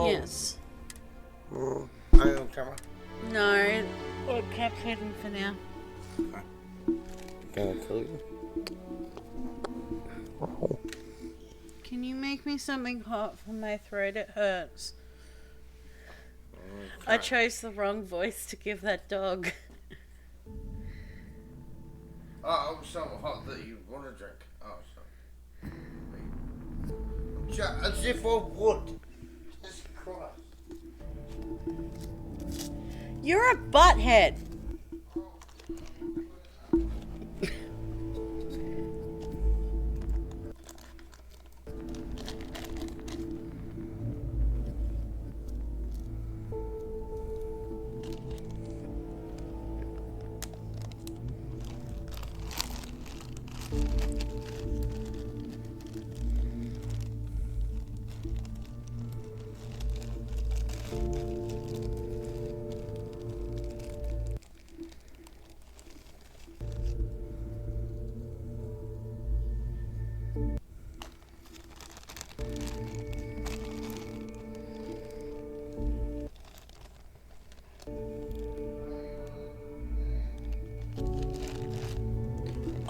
Yes. Are you on camera? No, we're kept hidden for now. Gonna kill you? Oh. Can you make me something hot for my throat? It hurts. Okay. I chose the wrong voice to give that dog. Oh, something hot that you want to drink. Oh, sorry. As if I would. Jesus Christ. You're a butthead.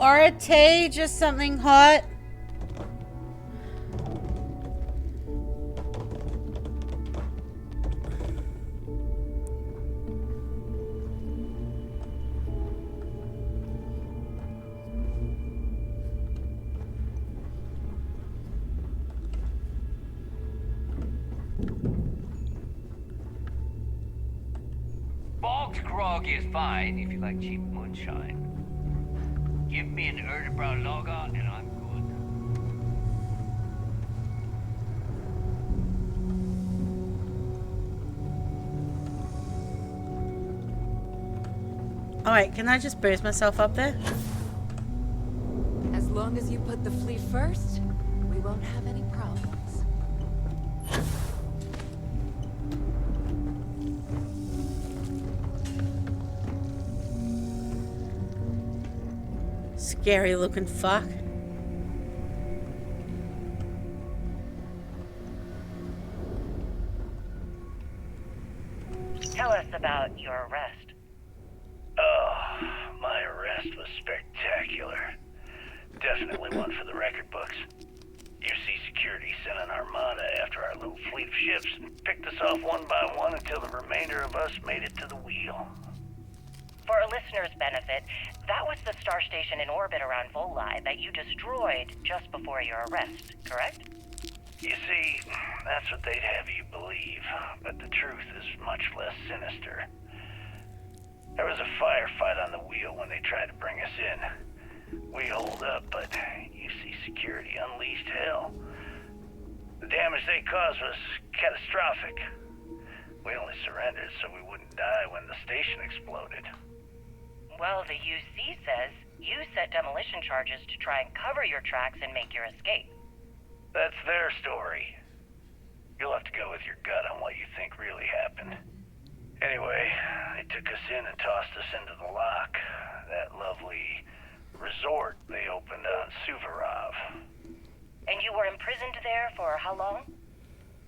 Or a tea, just something hot. Box grog is fine if you like cheap moonshine. Give me an Erdebrow lager and I'm Alright, can I just boost myself up there? As long as you put the flea first, we won't have any problems. Scary looking fuck. Tell us about your arrest. Oh, my arrest was spectacular. Definitely one for the record books. UC Security sent an armada after our little fleet of ships and picked us off one by one until the remainder of us made it to the wheel. For a listener's benefit, that was the star station in orbit around Voli that you destroyed just before your arrest, correct? You see, that's what they'd have you believe, but the truth is much less sinister. There was a firefight on the wheel when they tried to bring us in. We holed up, but UC Security unleashed hell. The damage they caused was catastrophic. We only surrendered so we wouldn't die when the station exploded. Well, the UC says you set demolition charges to try and cover your tracks and make your escape. That's their story. You'll have to go with your gut on what you think really happened. Anyway, they took us in and tossed us into the lock. That lovely resort they opened on Suvorov. And you were imprisoned there for how long?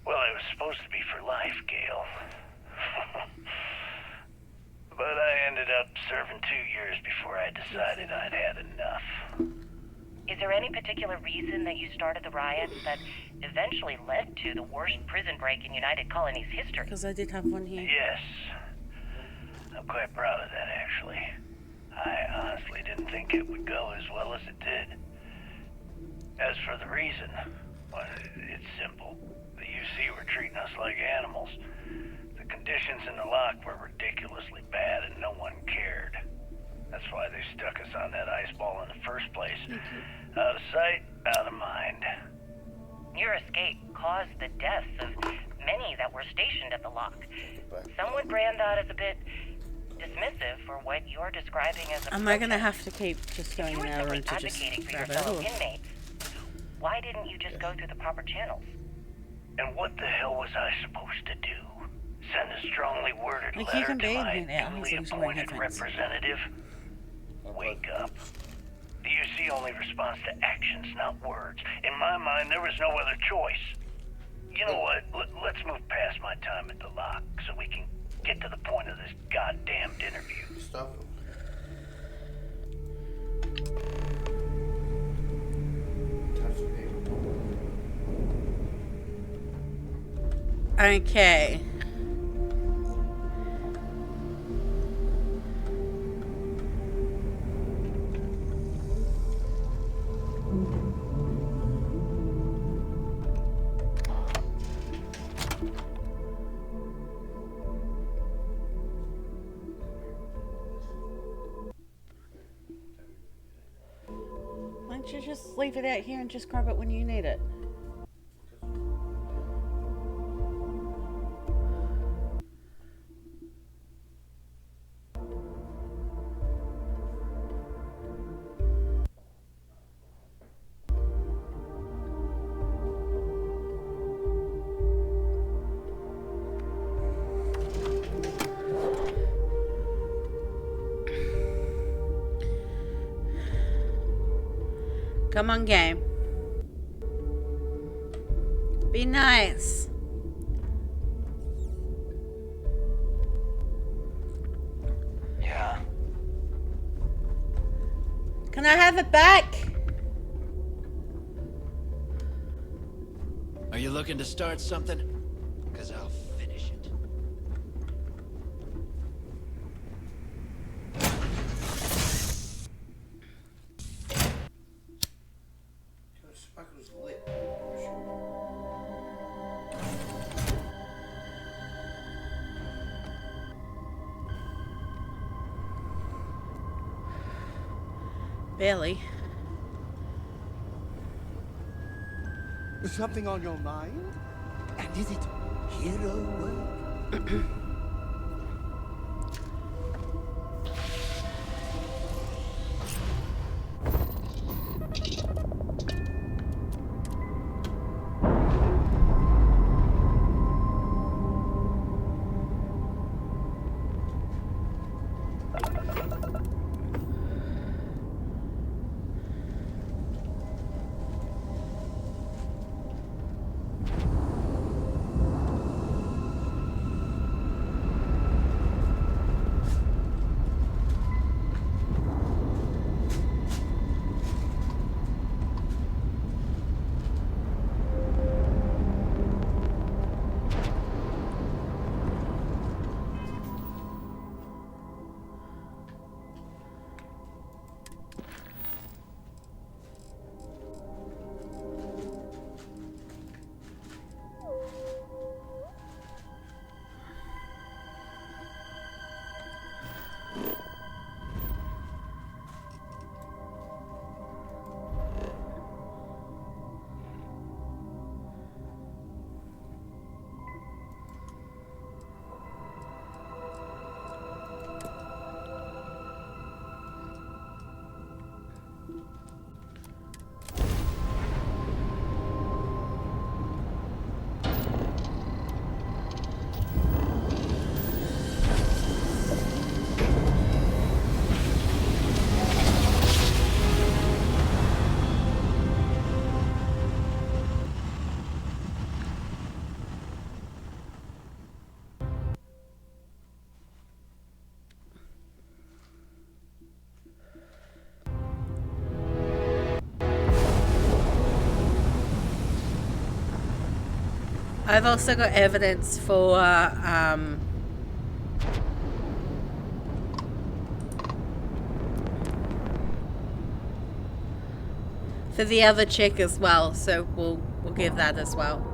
Well, it was supposed to be for life, Gail. But I ended up serving 2 years before I decided I'd had enough. Is there any particular reason that you started the riots that eventually led to the worst prison break in United Colonies history? Because I did have one here. Yes. I'm quite proud of that, actually. I honestly didn't think it would go as well as it did. As for the reason, well, it's simple. The UC were treating us like animals. The conditions in the lock were ridiculously bad and no one cared. That's why they stuck us on that ice ball in the first place. Out of sight, out of mind. Your escape caused the deaths of many that were stationed at the lock. Some would brand that as a bit dismissive for what you're describing as a Am I gonna have to keep just going in our room to just advocating for your grab it? fellow Or? inmates, why didn't you just go through the proper channels? And what the hell was I supposed to do? Send a strongly worded Like, you letter can to be in my here now, newly as long as you're wearing appointed headphones. representative? Wake up. The UC only responds to actions, not words. In my mind, there was no other choice. You know what? Let's move past my get to the point of this goddamned interview. Starfield. Okay. Why don't you just leave it out here and just grab it when you need it? Come on, game. Be nice. Yeah. Can I have it back? Are you looking to start something? Because I'll finish it. The sparkle's lit. Barely. Something on your mind? And is it hero work? I've also got evidence for the other chick as well, so we'll give that as well.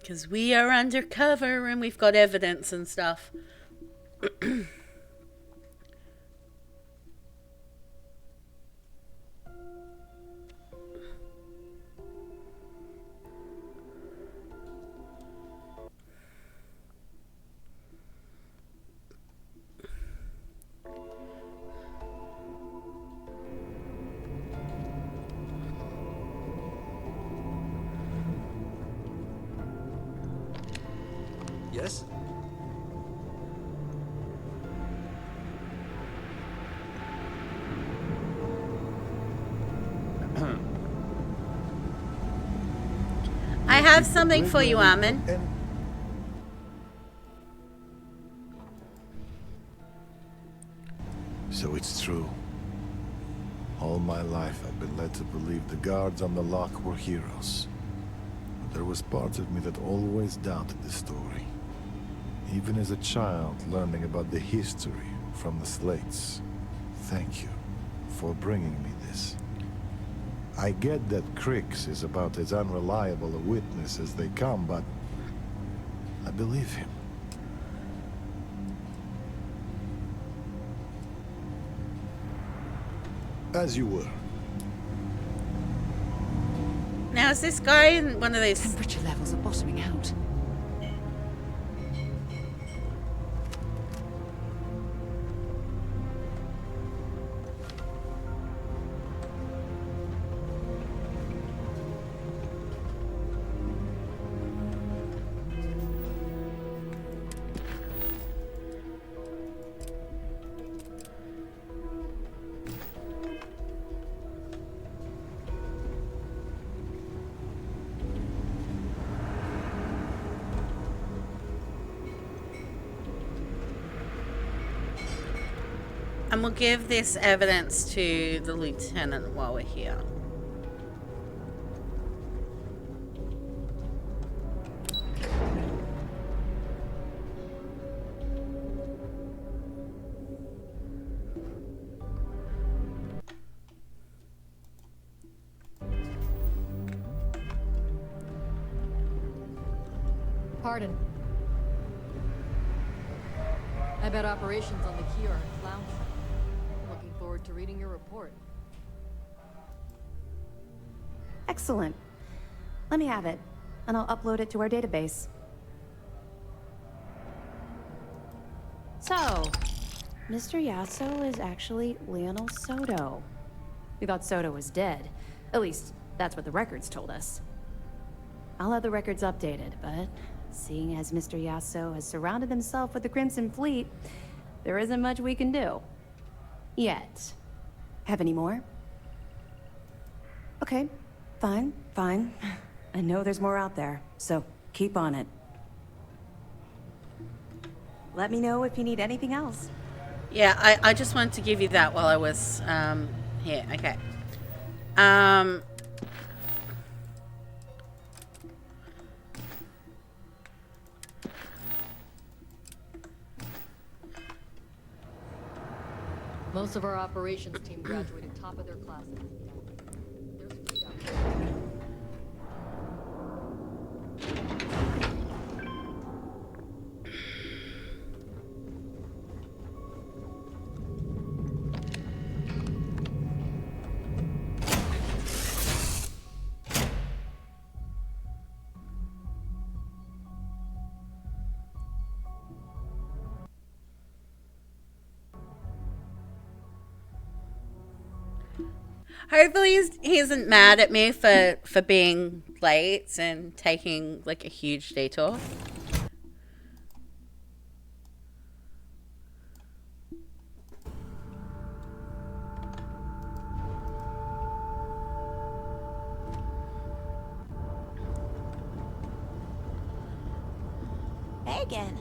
Because we are undercover and we've got evidence and stuff. Yes? I have something for you, Armin. So it's true. All my life I've been led to believe the guards on the lock were heroes. But there was part of me that always doubted the story. Even as a child learning about the history from the slates. Thank you for bringing me this. I get that Crix is about as unreliable a witness as they come, but I believe him. As you were. Now, is this guy in one of these? Temperature levels are bottoming out. And we'll give this evidence to the lieutenant while we're here. Pardon. I bet operations on the key are a clown show. Looking forward to reading your report. Excellent. Let me have it, and I'll upload it to our database. So, Mr. Yasso is actually Lionel Soto. We thought Soto was dead. At least, that's what the records told us. I'll have the records updated, but seeing as Mr. Yasso has surrounded himself with the Crimson Fleet, there isn't much we can do. Yet. Have any more? Okay, fine. I know there's more out there, so keep on it. Let me know if you need anything else. Yeah, I just wanted to give you that while I was here. Okay. Most of our operations team graduated top of their classes. There's fleet out there. Hopefully he isn't mad at me for being late and taking like a huge detour. Hey again.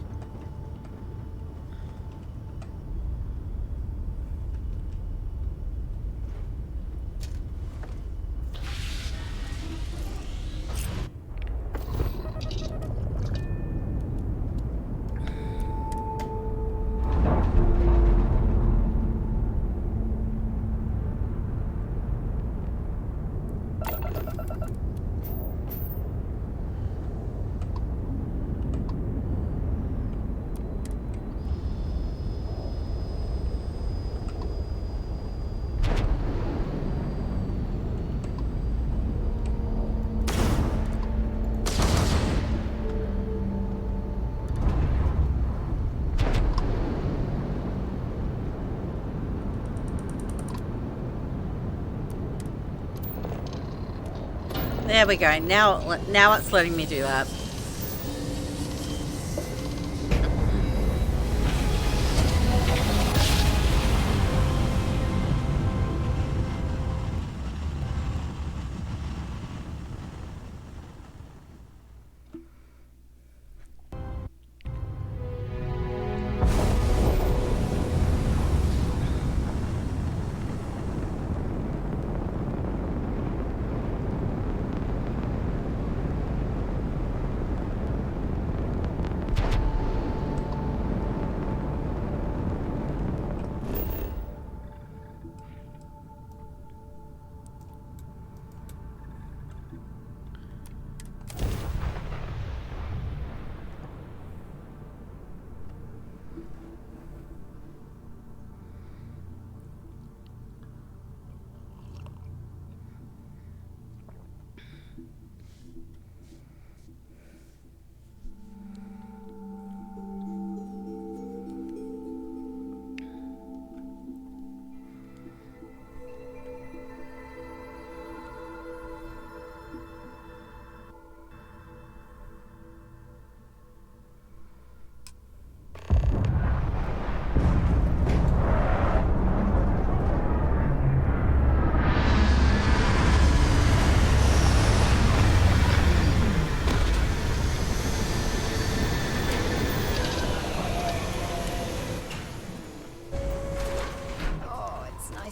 There we go. Now it's letting me do that.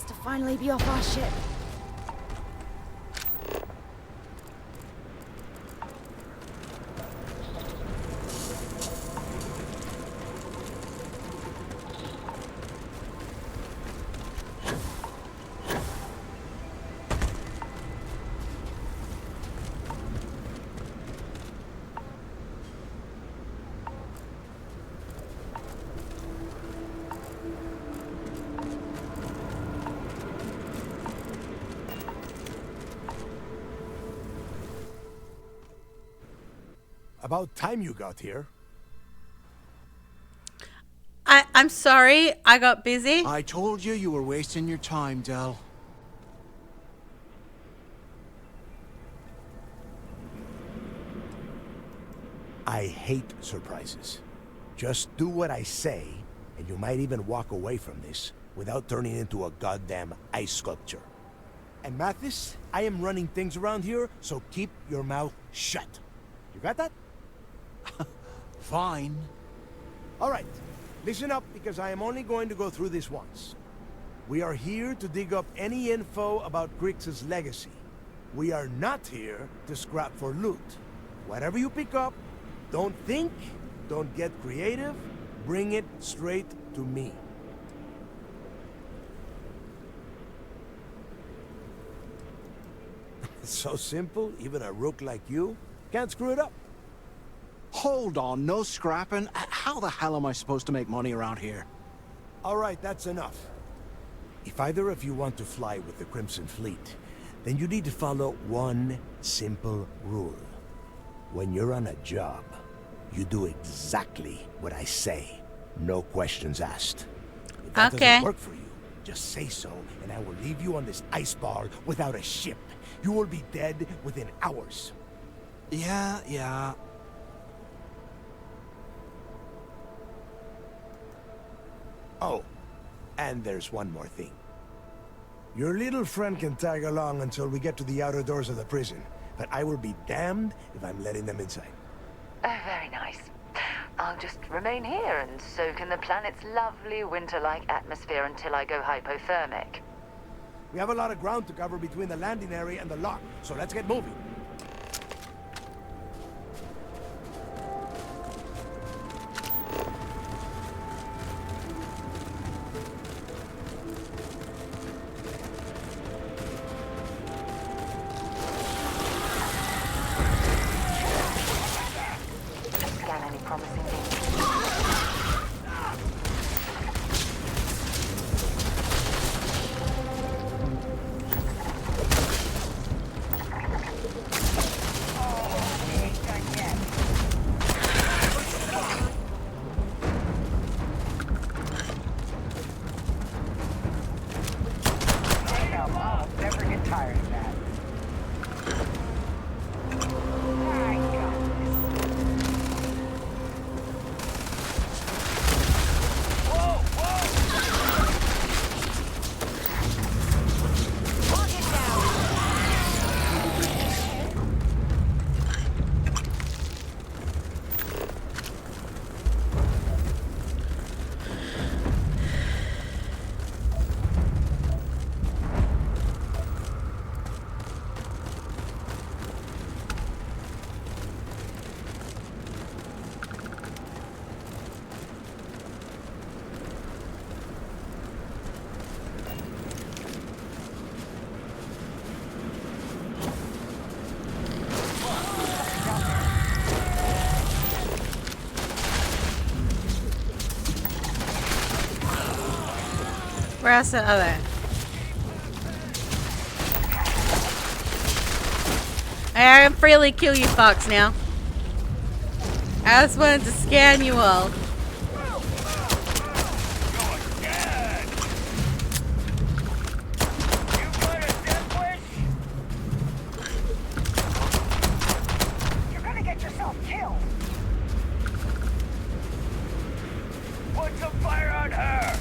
to finally be off our ship. About time you got here. I'm sorry, I got busy. I told you you were wasting your time, Del. I hate surprises. Just do what I say, and you might even walk away from this without turning into a goddamn ice sculpture. And Mathis, I am running things around here, so keep your mouth shut. You got that? Fine. All right, listen up because I am only going to go through this once. We are here to dig up any info about Grix's legacy. We are not here to scrap for loot. Whatever you pick up, don't think, don't get creative, bring it straight to me. It's so simple, even a rook like you can't screw it up. Hold on, no scrapping. How the hell am I supposed to make money around here? All right, that's enough. If either of you want to fly with the Crimson Fleet, then you need to follow one simple rule. When you're on a job, you do exactly what I say. No questions asked. If that doesn't work for you, just say so, and I will leave you on this ice bar without a ship. You will be dead within hours. Yeah. Oh, and there's one more thing. Your little friend can tag along until we get to the outer doors of the prison, but I will be damned if I'm letting them inside. Oh, very nice. I'll just remain here and soak in the planet's lovely winter-like atmosphere until I go hypothermic. We have a lot of ground to cover between the landing area and the lock, so let's get moving. Scan any promising things. Where's the other? I can freely kill you, Fox, now. I just wanted to scan you all. You're gonna get yourself killed. Put some fire on her.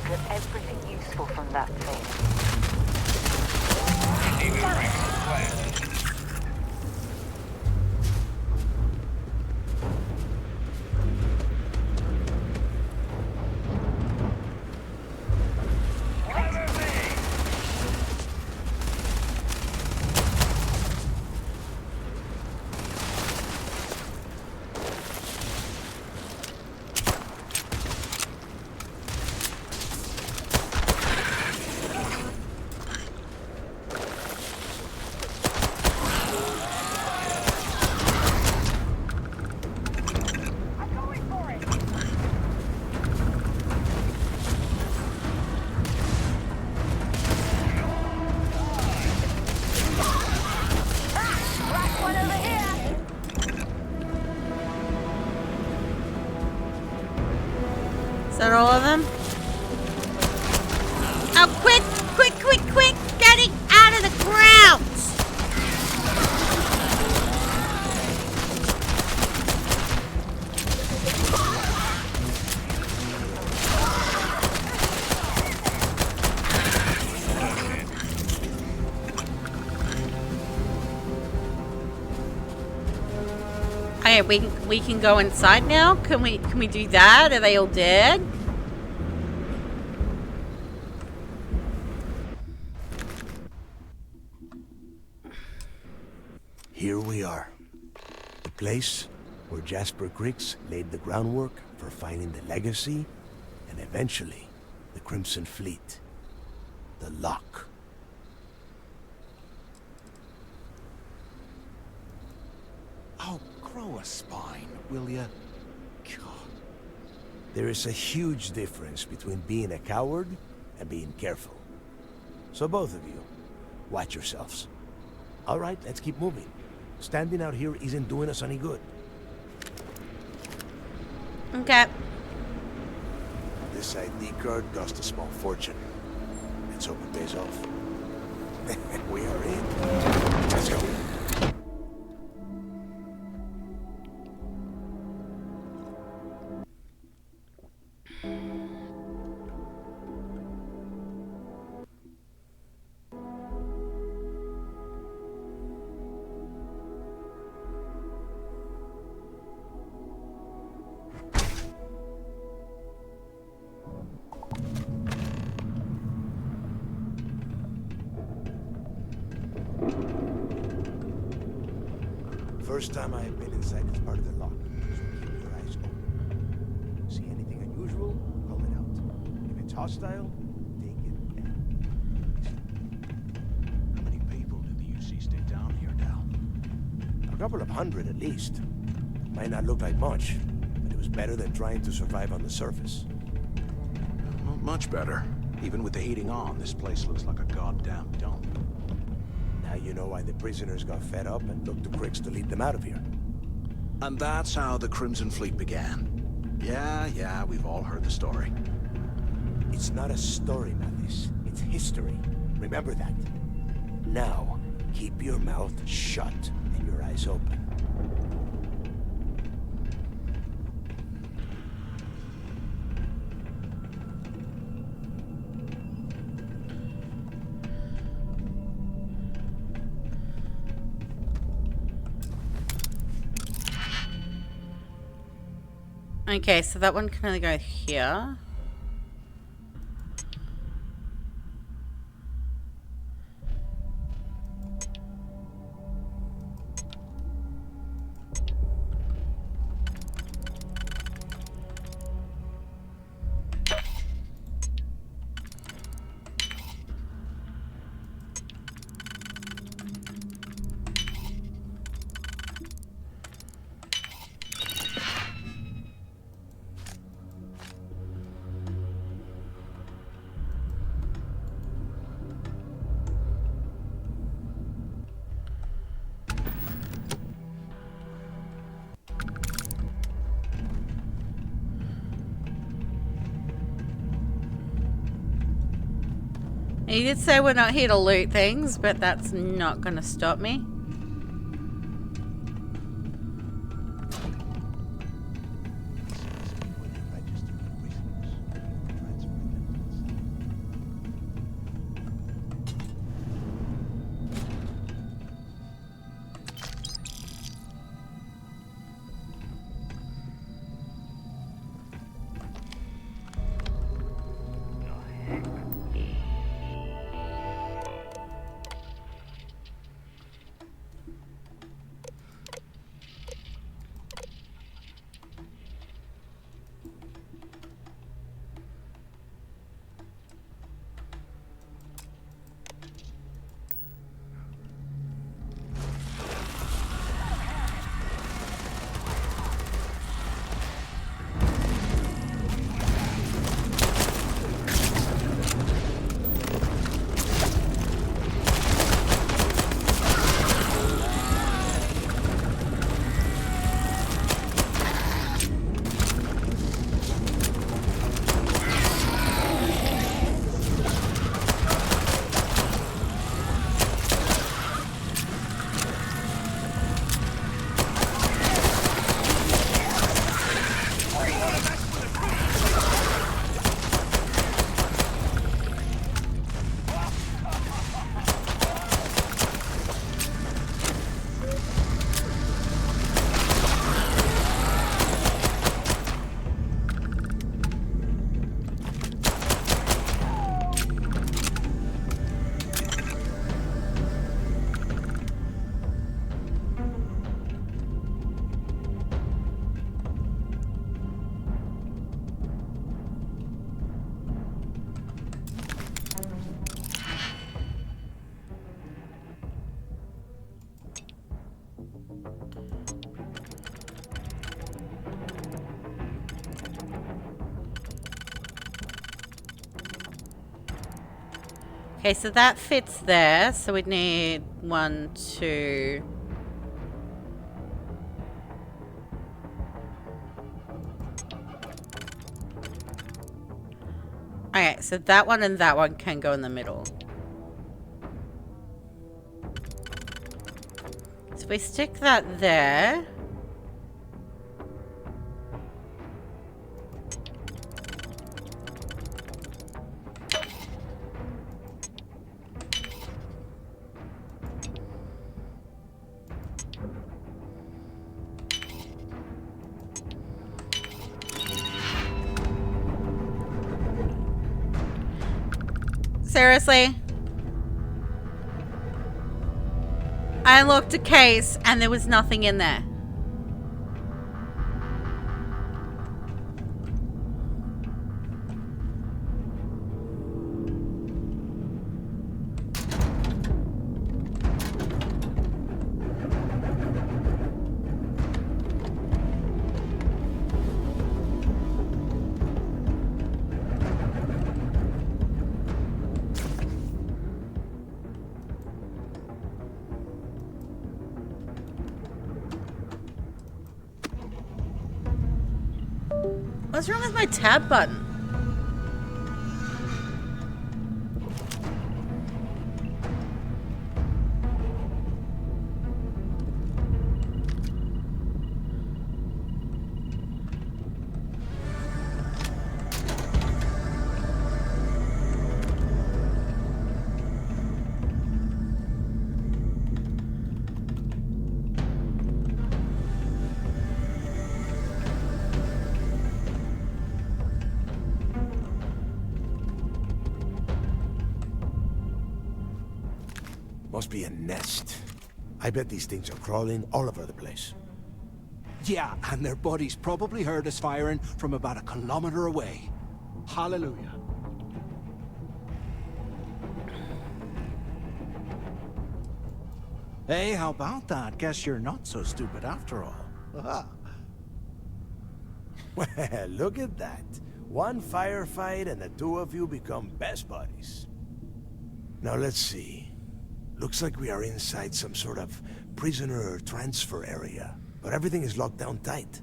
got everything useful from that thing. Is that all of them? Oh, quick, quick, quick, quick! Getting out of the ground! Okay, we can go inside now. Can we do that? Are they all dead? Here we are. The place where Jasper Griggs laid the groundwork for finding the legacy and eventually the Crimson Fleet. The Lock. Oh, grow a spine, will ya? God. There is a huge difference between being a coward and being careful. So both of you, watch yourselves. All right, let's keep moving. Standing out here isn't doing us any good. Okay. This ID card cost a small fortune. Let's hope it pays off. We are in. Let's go. First time I have been inside this part of the lock, so keep your eyes open. See anything unusual, call it out. If it's hostile, take it down. How many people did the UC stay down here now? A couple of hundred at least. Might not look like much, but it was better than trying to survive on the surface. Not much better. Even with the heating on, this place looks like a goddamn dump. Now you know why the prisoners got fed up and looked to Griggs to lead them out of here. And that's how the Crimson Fleet began. Yeah, we've all heard the story. It's not a story, Mathis. It's history. Remember that. Now, keep your mouth shut and your eyes open. Okay, so that one can only go here. He did say we're not here to loot things, but that's not going to stop me. Okay, so that fits there. So we'd need 1, 2. Okay, so that one and that one can go in the middle. So we stick that there. Seriously? I unlocked a case and there was nothing in there. What's wrong with my tab button? Must be a nest. I bet these things are crawling all over the place. Yeah, and their buddies probably heard us firing from about a kilometer away. Hallelujah. Hey, how about that? Guess you're not so stupid after all. Well, look at that. One firefight and the two of you become best buddies. Now let's see. Looks like we are inside some sort of prisoner transfer area, but everything is locked down tight.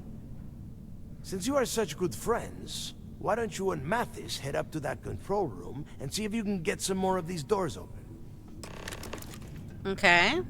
Since you are such good friends, why don't you and Mathis head up to that control room and see if you can get some more of these doors open? Okay.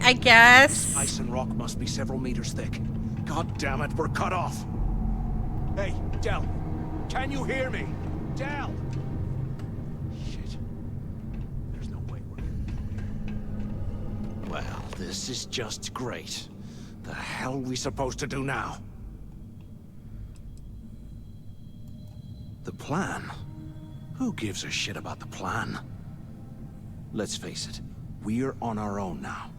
I guess. Ice and rock must be several meters thick. God damn it, we're cut off. Hey, Del, can you hear me? Del! Shit. There's no way we're getting through here. Well, this is just great. The hell are we supposed to do now? The plan? Who gives a shit about the plan? Let's face it, we're on our own now.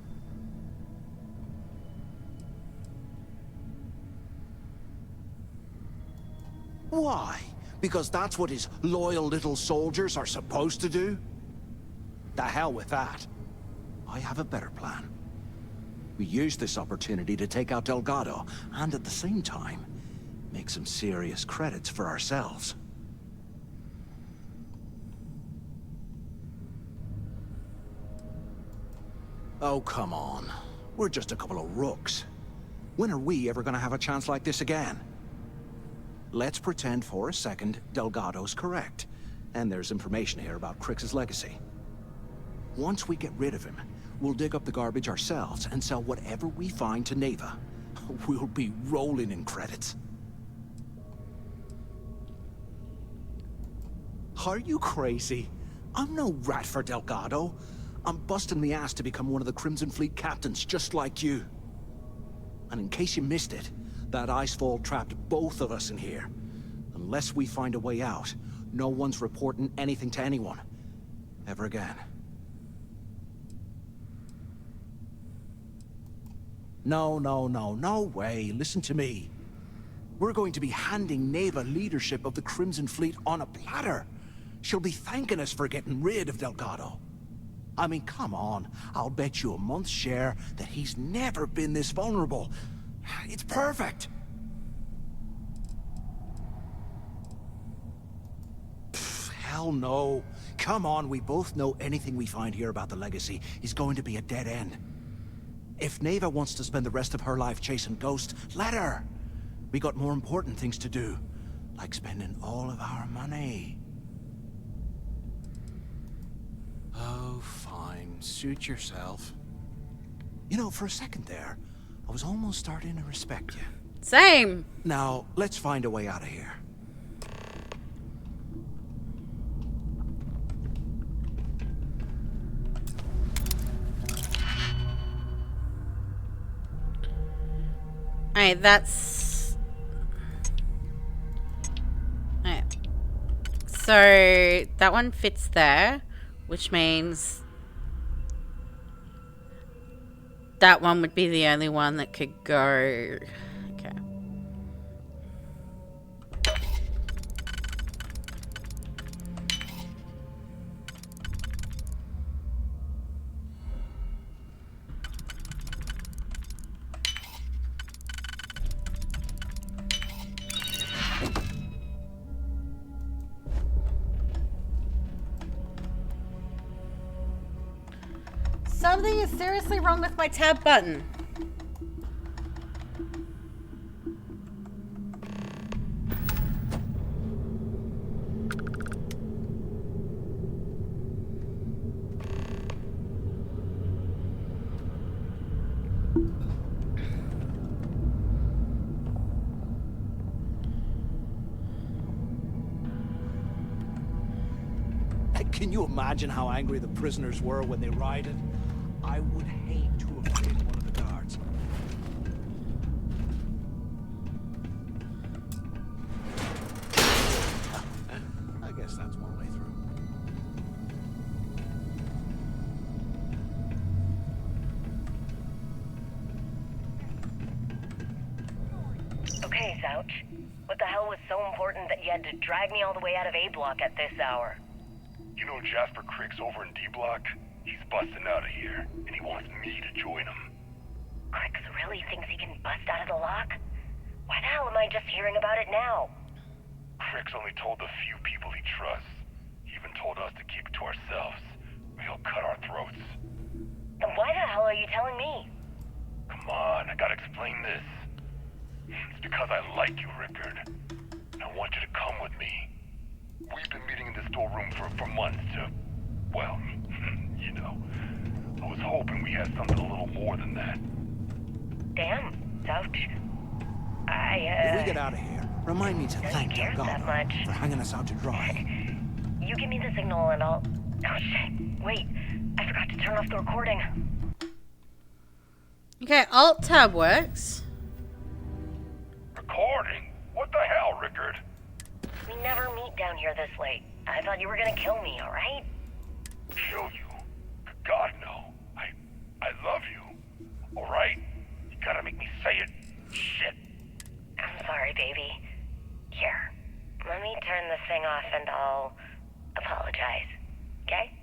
Why? Because that's what his loyal little soldiers are supposed to do? The hell with that. I have a better plan. We use this opportunity to take out Delgado, and at the same time, make some serious credits for ourselves. Oh, come on. We're just a couple of rooks. When are we ever gonna have a chance like this again? Let's pretend for a second Delgado's correct, and there's information here about Crix's legacy. Once we get rid of him, we'll dig up the garbage ourselves and sell whatever we find to Neva. We'll be rolling in credits. Are you crazy? I'm no rat for Delgado. I'm busting the ass to become one of the Crimson Fleet captains, just like you. And in case you missed it, that icefall trapped both of us in here. Unless we find a way out, no one's reporting anything to anyone. ever again. No way. Listen to me. We're going to be handing Neva leadership of the Crimson Fleet on a platter. She'll be thanking us for getting rid of Delgado. I mean, come on. I'll bet you a month's share that he's never been this vulnerable. It's perfect. Pfft, hell no. Come on, we both know anything we find here about the Legacy is going to be a dead end. If Neva wants to spend the rest of her life chasing ghosts, let her. We got more important things to do, like spending all of our money. Oh, fine. Suit yourself. You know, for a second there, I was almost starting to respect you. Same. Now, let's find a way out of here. Alright, that's... Alright. So, that one fits there, which means that one would be the only one that could go. Okay. Something is seriously wrong with my tab button. Can you imagine how angry the prisoners were when they rioted? I would hate to have been one of the guards. I guess that's one way through. Okay, Zouch. What the hell was so important that you had to drag me all the way out of A Block at this hour? You know Jasper Crick's over in D Block? He's busting out of here, and he wants me to join him. Cricks really thinks he can bust out of the lock? Why the hell am I just hearing about it now? Crick's only told the few people he trusts. He even told us to keep it to ourselves, or he'll cut our throats. Then why the hell are you telling me? Come on, I gotta explain this. It's because I like you, Rickard. And I want you to come with me. We've been meeting in the storeroom for months to, well, you know. I was hoping we had something a little more than that. Damn, Zouch. If we get out of here, remind me to thank Delgado for hanging us out to dry. You give me the signal and I'll... Oh shit, wait. I forgot to turn off the recording. Okay, Alt-Tab works. Recording? What the hell, Rickard? We never meet down here this late. I thought you were gonna kill me, alright? Kill you? God, no. I love you. Alright? You gotta make me say it. Shit. I'm sorry, baby. Here, let me turn this thing off and I'll apologize. Okay?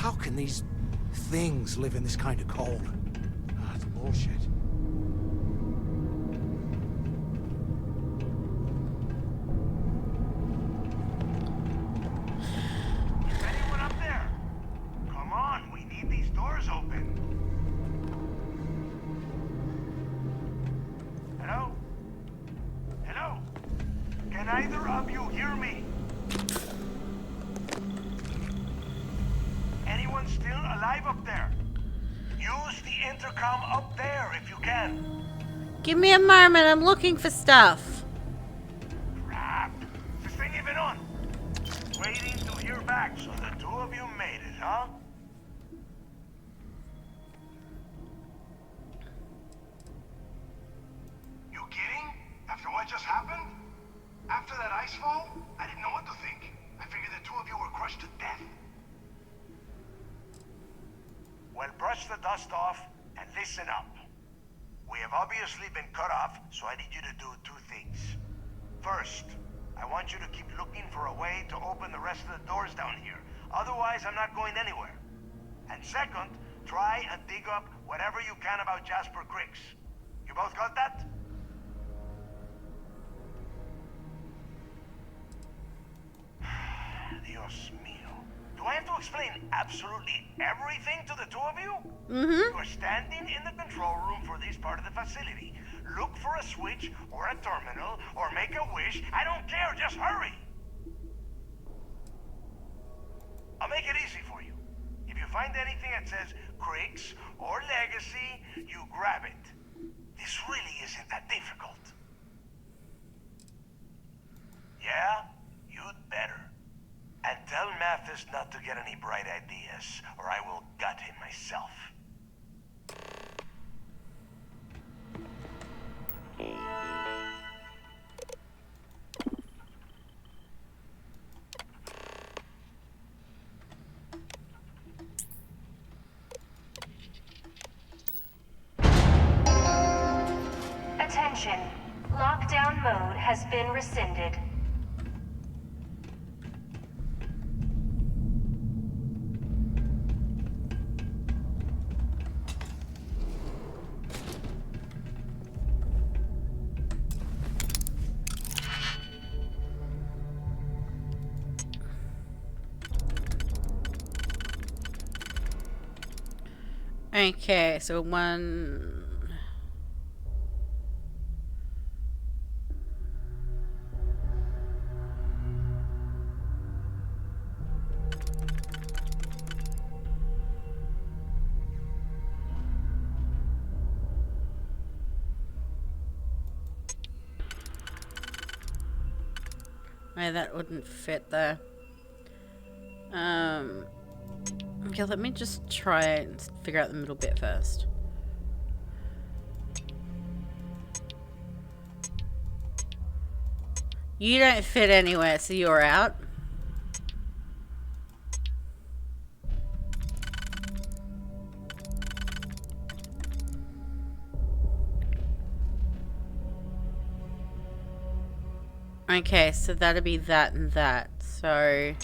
How can these things live in this kind of cold? That's bullshit. Anyone up there? Come on, we need these doors open. Hello? Hello? Can either of you hear me? Anyone still alive up there? Use the intercom up there if you can. Give me a moment, I'm looking for stuff. Crap. Is this thing even on? Waiting to hear back, so the two of you made it, huh? You kidding? After what just happened? After that ice fall? I didn't know what to think. I figured the two of you were crushed to death. Well, brush the dust off and listen up. We have obviously been cut off, so I need you to do two things. First, I want you to keep looking for a way to open the rest of the doors down here. Otherwise, I'm not going anywhere. And second, try and dig up whatever you can about Jasper Cricks. You both got that? Dios mío. Do I have to explain absolutely everything to the two of you? Mm-hmm. You are standing in the control room for this part of the facility. Look for a switch or a terminal or make a wish. I don't care, just hurry. I'll make it easy for you. If you find anything that says Cricks or Legacy, you grab it. This really isn't that difficult. Yeah? You'd better. And tell Mathis not to get any bright ideas, or I will gut him myself. Attention. Lockdown mode has been rescinded. Okay, so one... Wait, that wouldn't fit there. Okay, let me just try and figure out the middle bit first. You don't fit anywhere, so you're out. Okay, so that'd be that and that. So...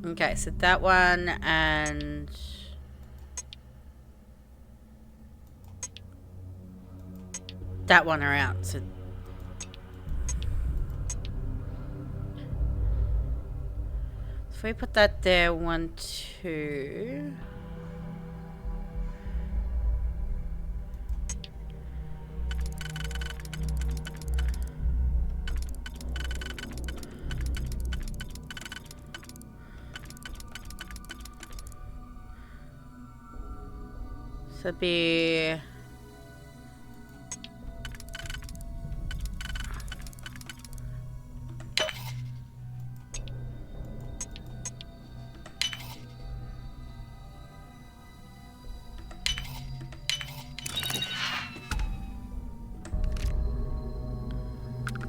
Okay, so that one and... that one are out, so... If we put that there, 1, 2... So be...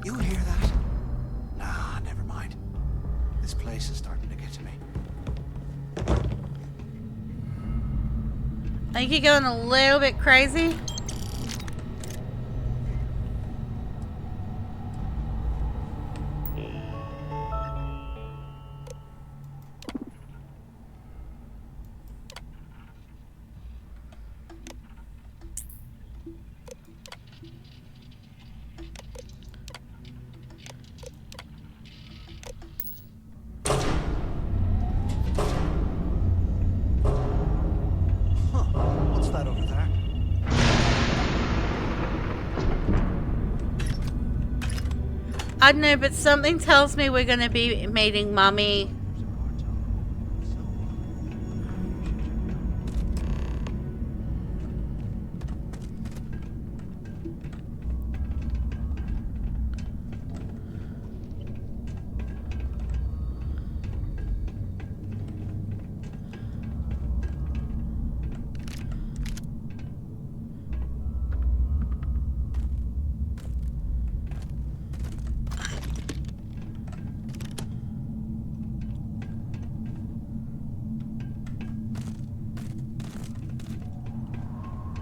You hear that? Nah, never mind. This place is starting to get to me. I think you're going a little bit crazy. I don't know, but something tells me we're going to be meeting Mummy.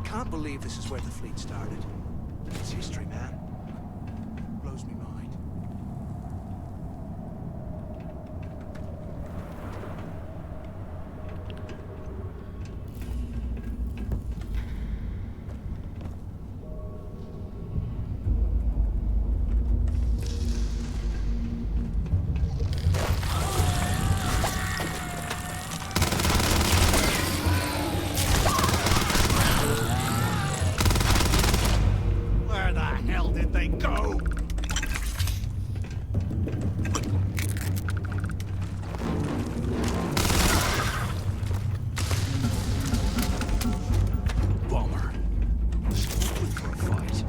Can't believe this is where the fleet started. It's history, man. Blows me mind. Where the hell did they go? Bummer. Looking for a fight.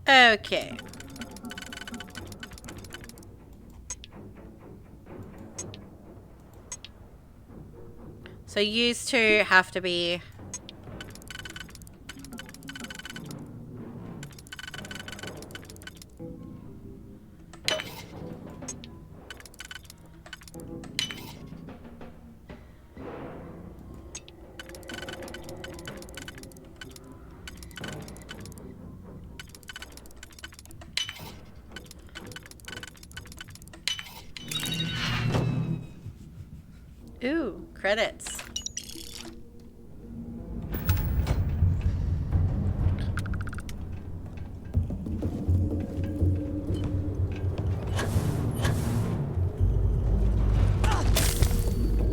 Okay. So used to have to be... Ooh, credits.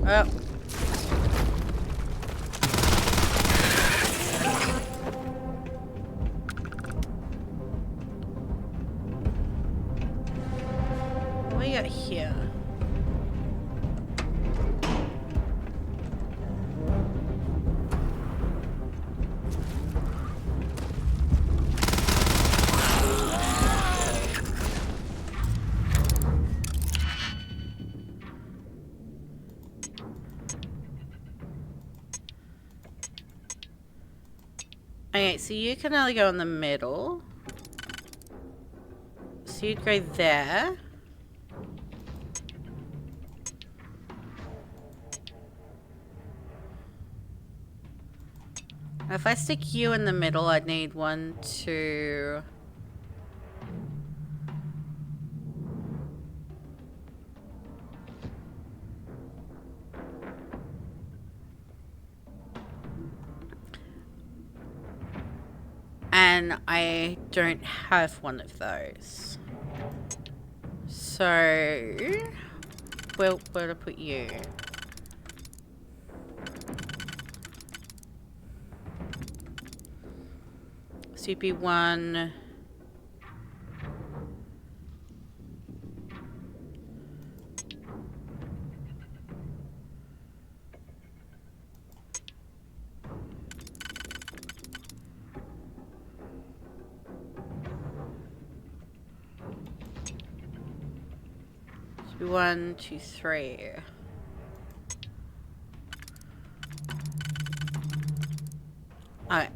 Oh. What do we got here? Okay, so you can only go in the middle. So you'd go there. If I stick you in the middle, I'd need 1, 2... And I don't have one of those. So, where to put you? So you'd be 1... So 1, 2, 3. Alright.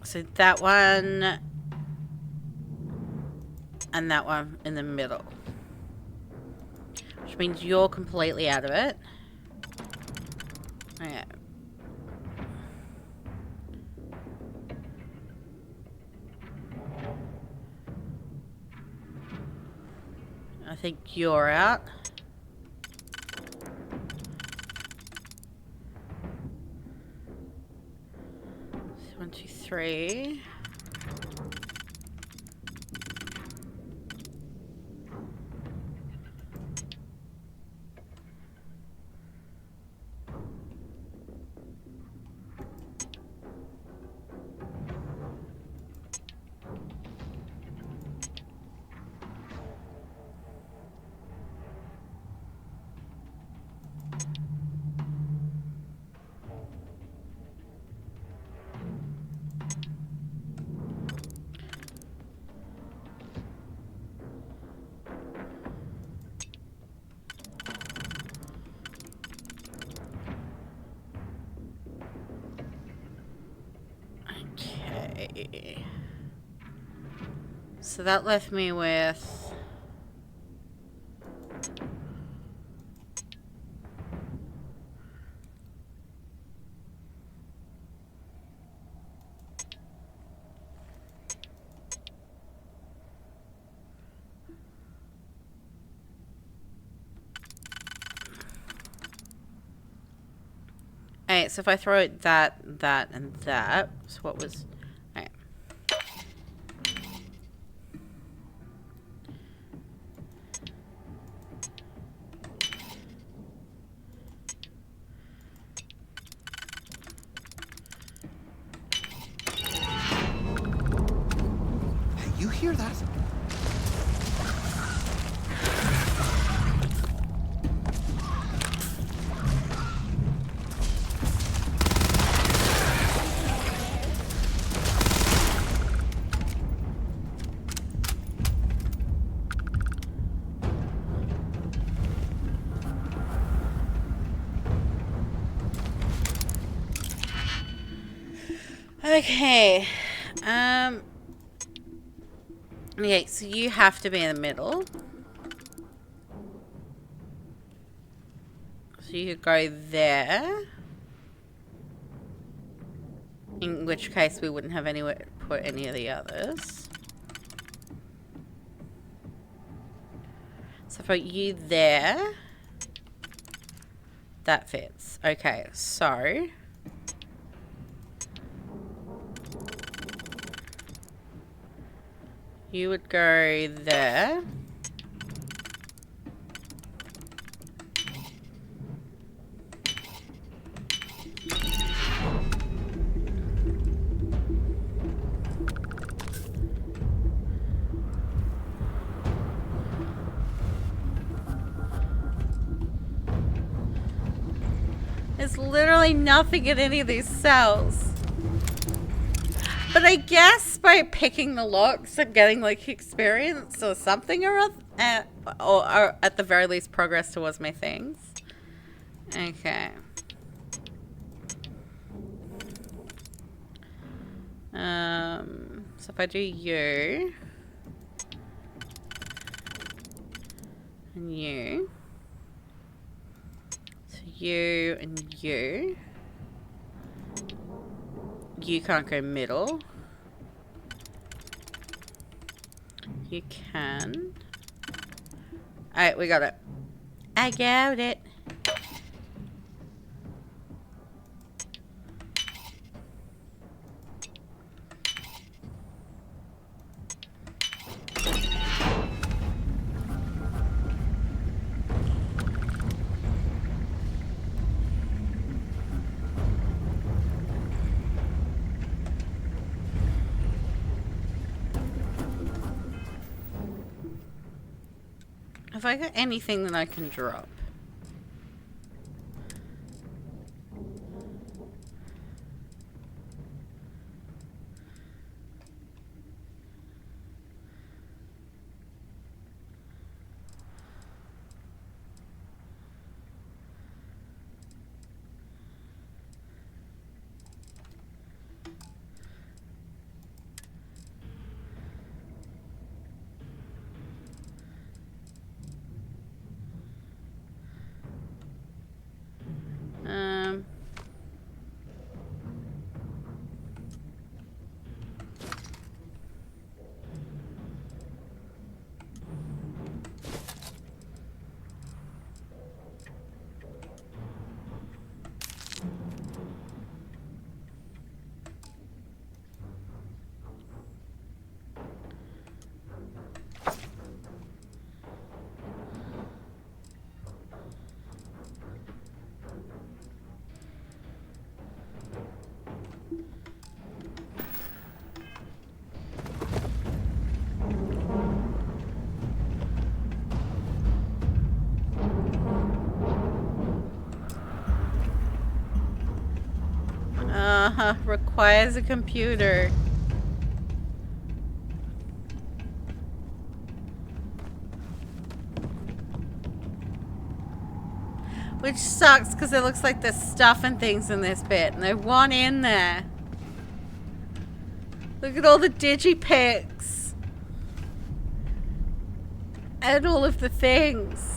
So that one and that one in the middle. Which means you're completely out of it. Okay. I think you're out. So 1, 2, 3. Okay. So that left me with... Alright, so if I throw it that, and that, so what was... Alright. Hey, you hear that? Okay. Okay, so you have to be in the middle. So you could go there. In which case we wouldn't have anywhere to put any of the others. So if I put you there, that fits. Okay, so... You would go there. There's literally nothing in any of these cells. But I guess by picking the locks and getting like experience or something or at the very least progress towards my things. Okay. So if I do you and you, so you and you can't go middle. You can. Alright, we got it. I got it. Have I got anything that I can drop? Requires a computer. Which sucks because it looks like there's stuff and things in this bit, and there's one in there. Look at all the digipics. And all of the things.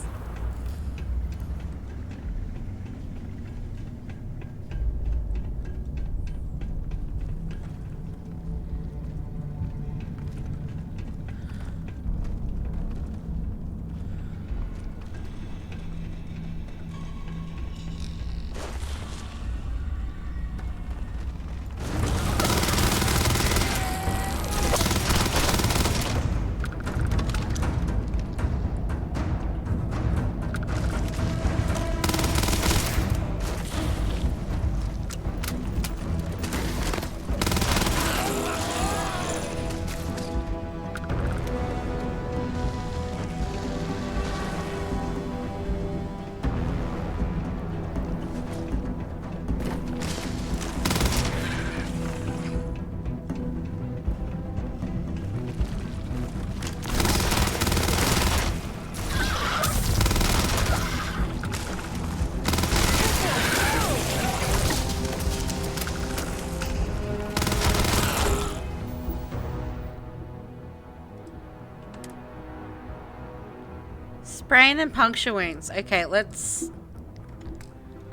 Sprain and puncture wounds. Okay, let's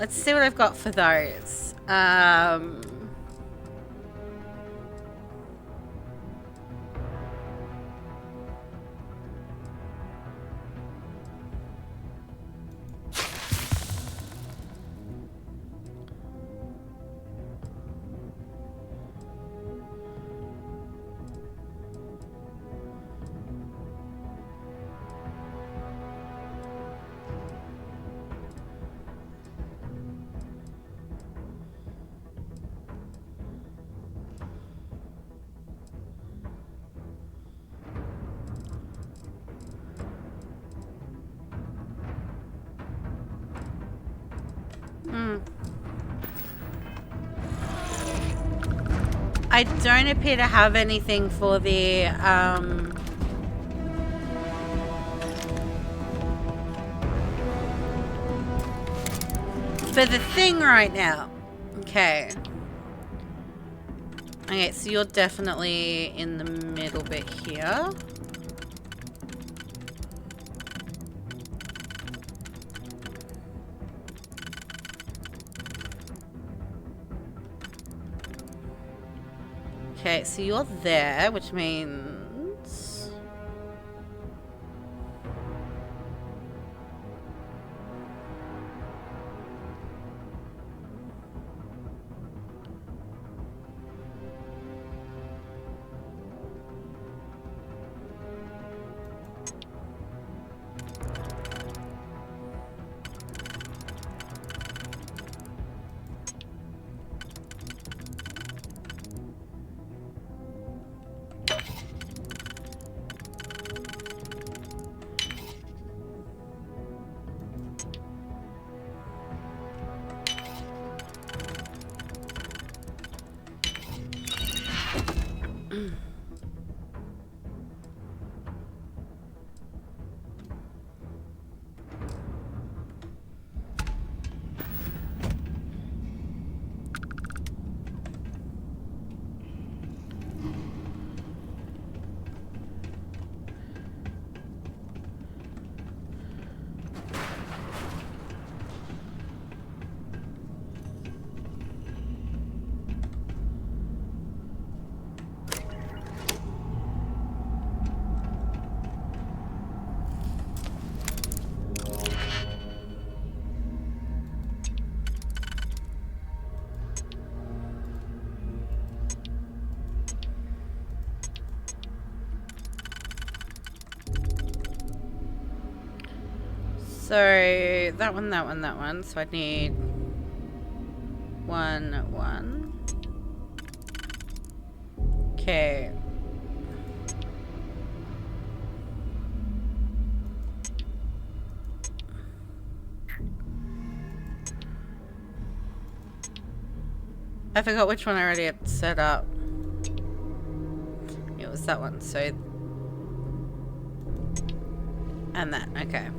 see what I've got for those. I don't appear to have anything for the thing right now. Okay. Okay, so you're definitely in the middle bit here. Okay, so you're there, which means... So, that one. So I need 1. Okay. I forgot which one I already had set up. It was that one, so... And that, okay.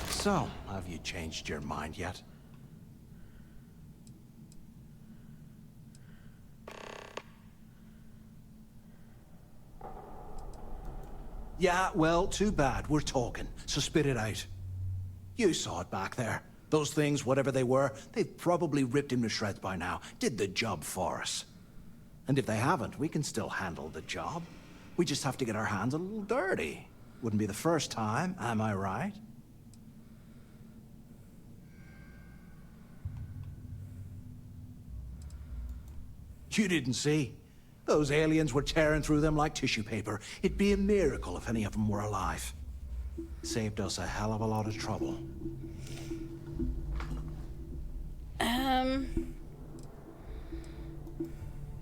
So, have you changed your mind yet? Yeah, well, too bad. We're talking, so spit it out. You saw it back there. Those things, whatever they were, they've probably ripped him to shreds by now. Did the job for us. And if they haven't, we can still handle the job. We just have to get our hands a little dirty. Wouldn't be the first time, am I right? You didn't see. Those aliens were tearing through them like tissue paper. It'd be a miracle if any of them were alive. Saved us a hell of a lot of trouble.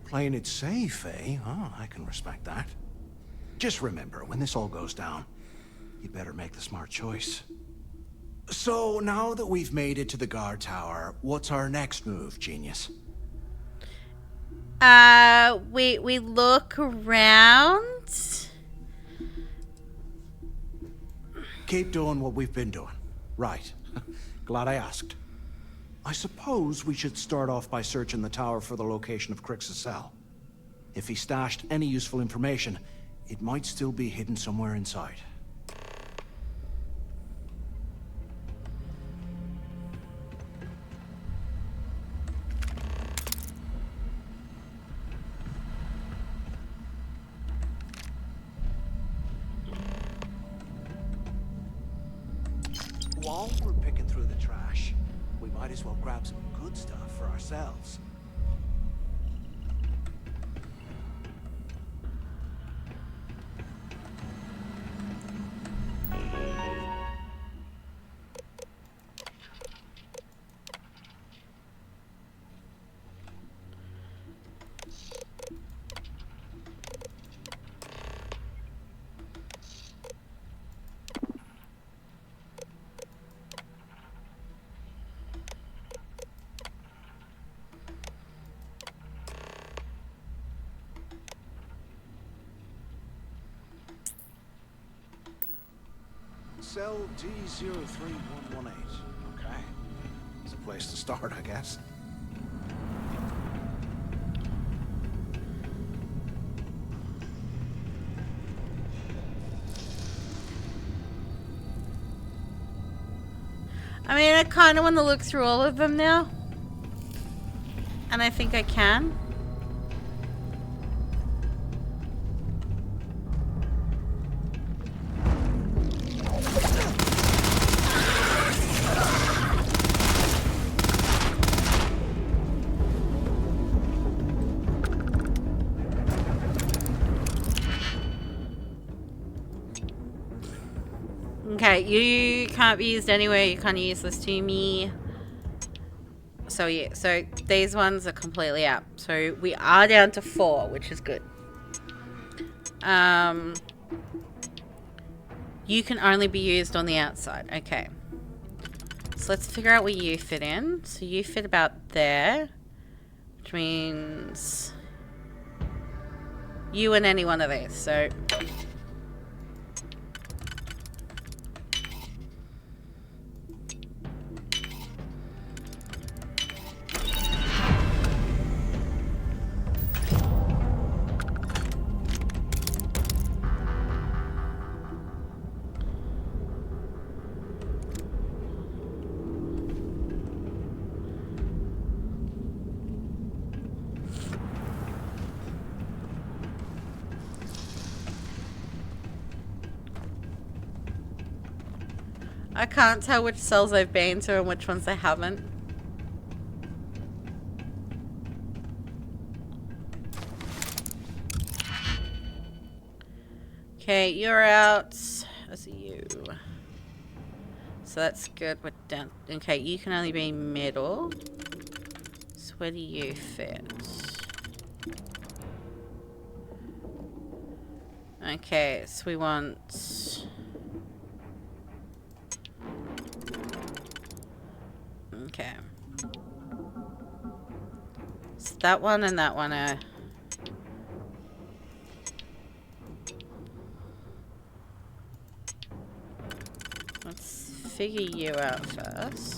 Playing it safe, eh? Oh, I can respect that. Just remember, when this all goes down, you better make the smart choice. So, now that we've made it to the guard tower, what's our next move, genius? We look around. Keep doing what we've been doing. Right. Glad I asked. I suppose we should start off by searching the tower for the location of Crix's cell. If he stashed any useful information, it might still be hidden somewhere inside. While we're picking through the trash, we might as well grab some good stuff for ourselves. Cell D03118. Okay. It's a place to start, I guess. I mean, I kind of want to look through all of them now. And I think I can. Okay. Okay, you can't be used anywhere. You can't use this to me. So yeah, so these ones are completely out. So we are down to 4, which is good. You can only be used on the outside. Okay. So let's figure out where you fit in. So you fit about there, which means you and any one of these. So I can't tell which cells I've been to and which ones I haven't. Okay, you're out. I see you. So that's good. We're down. Okay, you can only be middle. So where do you fit? Okay, so we want... Okay. So that one and that one are... Let's figure you out first.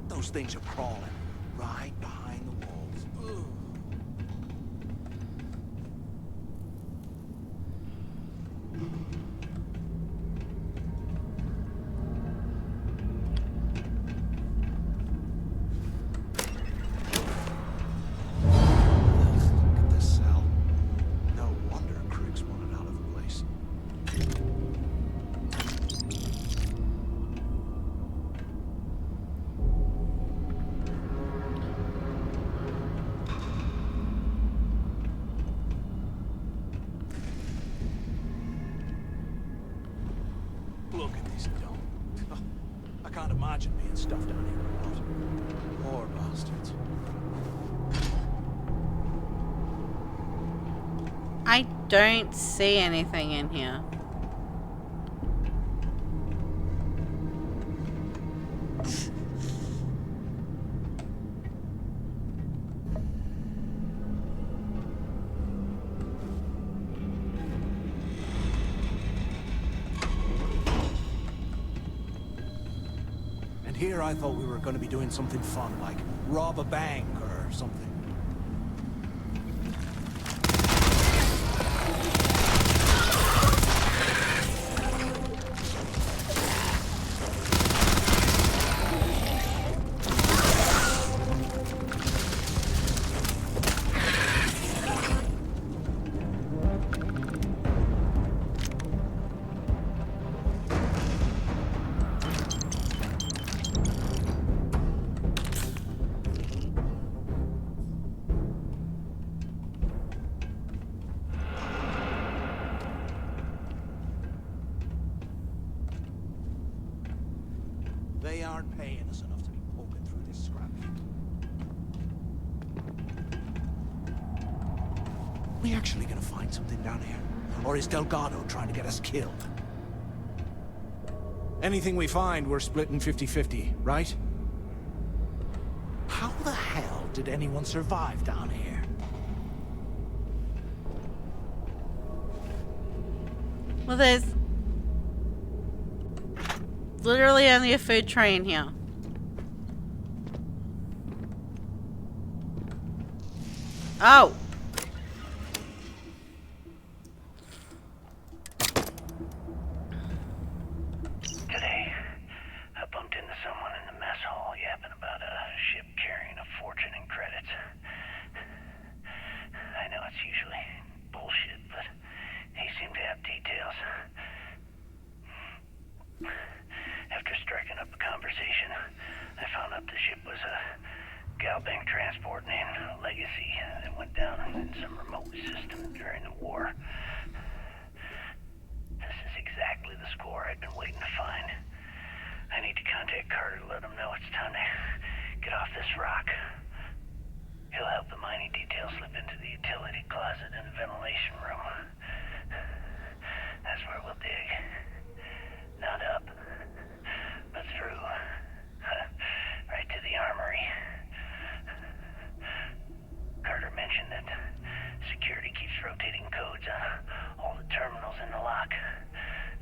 Those things are crawling right behind the walls. Ugh. Look at this cell. No wonder Krig's wanted out of the place. Look at this dump. Oh, I can't imagine being stuffed down here or what. Poor bastards. I don't see anything in here. And here I thought we were going to be doing something fun, like rob a bank or something. They aren't paying us enough to be poking through this scrap heap. We actually gonna find something down here? Or is Delgado trying to get us killed? Anything we find, we're splitting 50-50, right? How the hell did anyone survive down here? Well, there's literally only a food tray in here. Oh! Today, I bumped into someone in the mess hall yapping about a ship carrying a fortune in credits. I know it's usually bullshit, but he seemed to have details. After striking up a conversation, I found out the ship was a Galbank transport named Legacy that went down in some remote system during the war. This is exactly the score I'd been waiting to find. I need to contact Carter to let him know it's time to get off this rock. He'll help the mining details slip into the utility closet in the ventilation room. That's where we'll dig. Not up, but through. Right to the armory. Carter mentioned that security keeps rotating codes on all the terminals in the lock,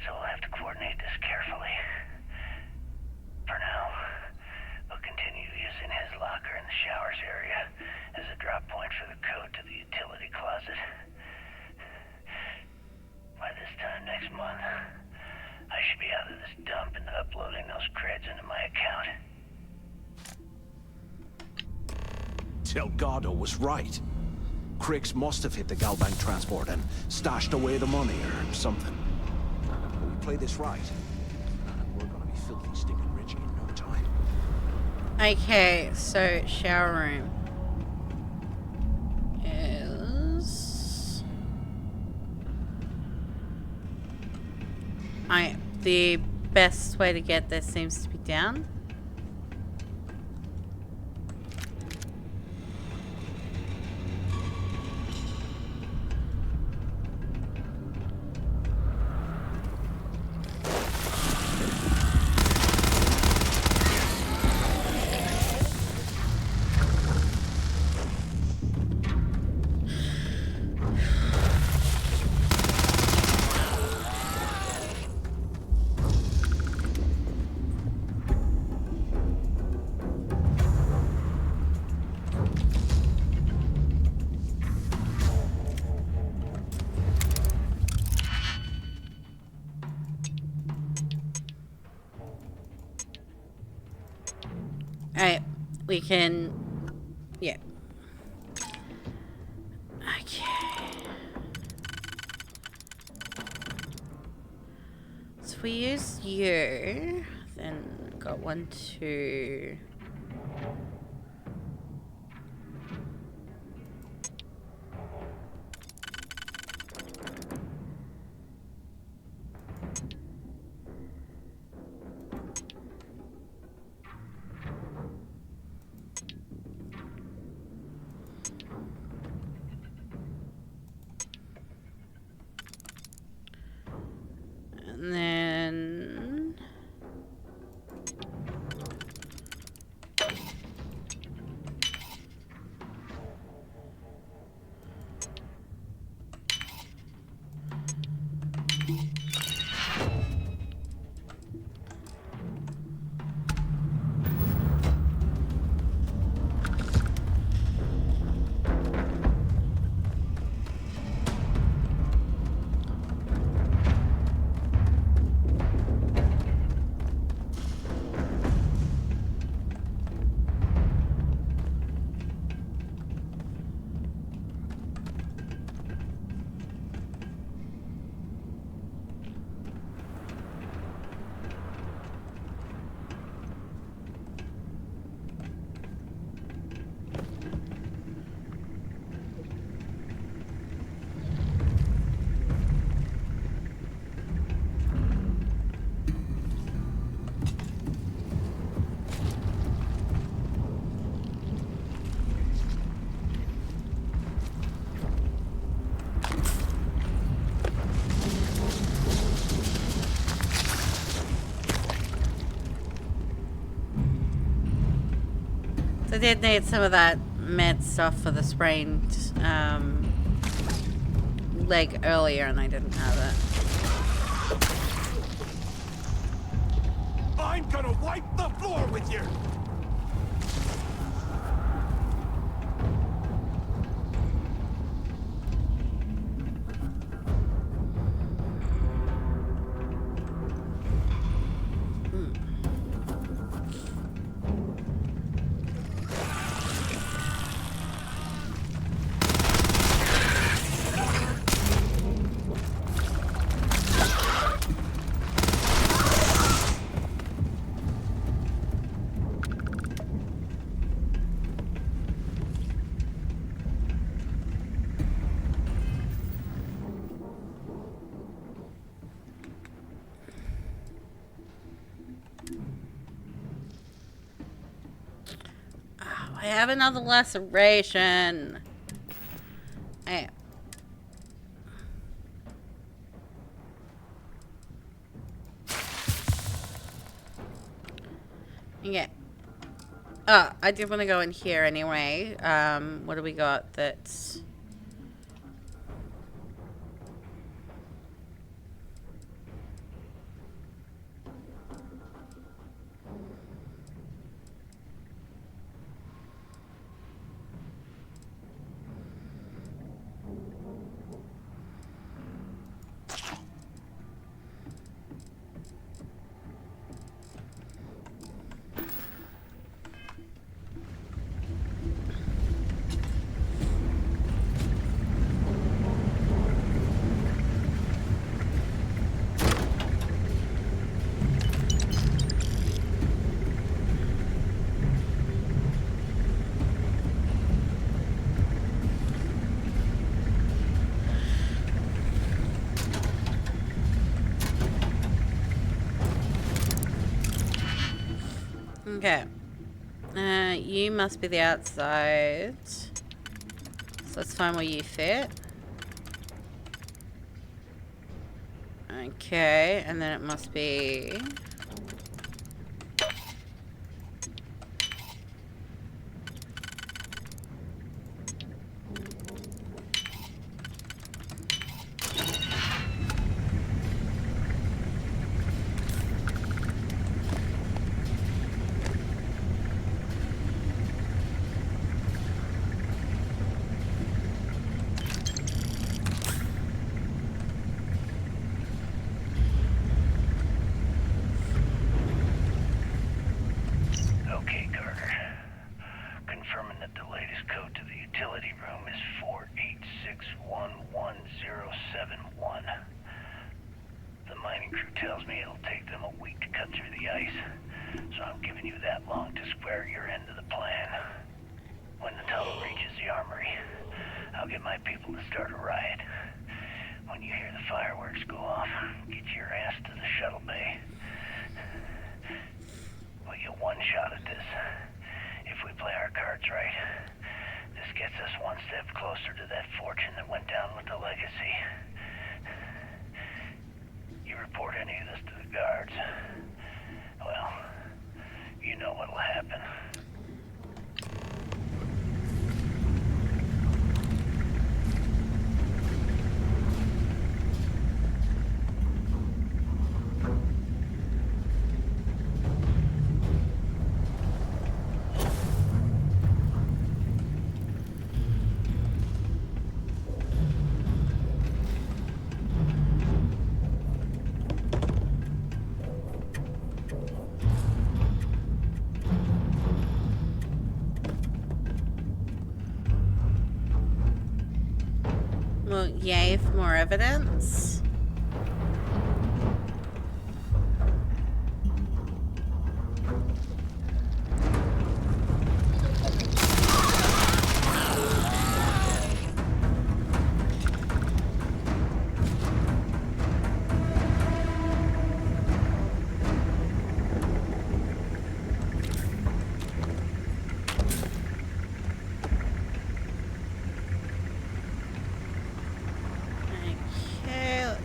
so we'll have to coordinate this carefully. For now, we'll continue using his locker in the showers area as a drop point for the code to the utility closet. By this time next month, I should be out of this dump and uploading those creds into my account. Delgado was right. Cricks must have hit the Galbank transport and stashed away the money or something. But we play this right, and we're gonna be filthy stinking rich in no time. Okay, so shower room is... the best way to get there seems to be down. Alright, we can... yeah. Okay. So if we use you, then got 1, 2... And then... I did need some of that med stuff for the sprained leg earlier, and I didn't have it. I'm gonna wipe the floor with you! I have another laceration. Hey. Yeah. Oh, I did want to go in here anyway. What do we got that's... Okay. You must be the outside. So let's find where you fit. Okay, and then it must be... Okay, Carter. Confirming that the latest code to the utility room is 486111071. The mining crew tells me it'll take them a week to cut through the ice, so I'm giving you that long to square your end of the plan. When the tunnel reaches the armory, I'll get my people to start a riot. When you hear the fireworks go off, get your ass to the shuttle bay. We get one shot at this. If we play our cards right, this gets us one step closer to that fortune that went down with the legacy. You report any of this to the guards, well, you know what'll happen. Well, yay for more evidence. Okay,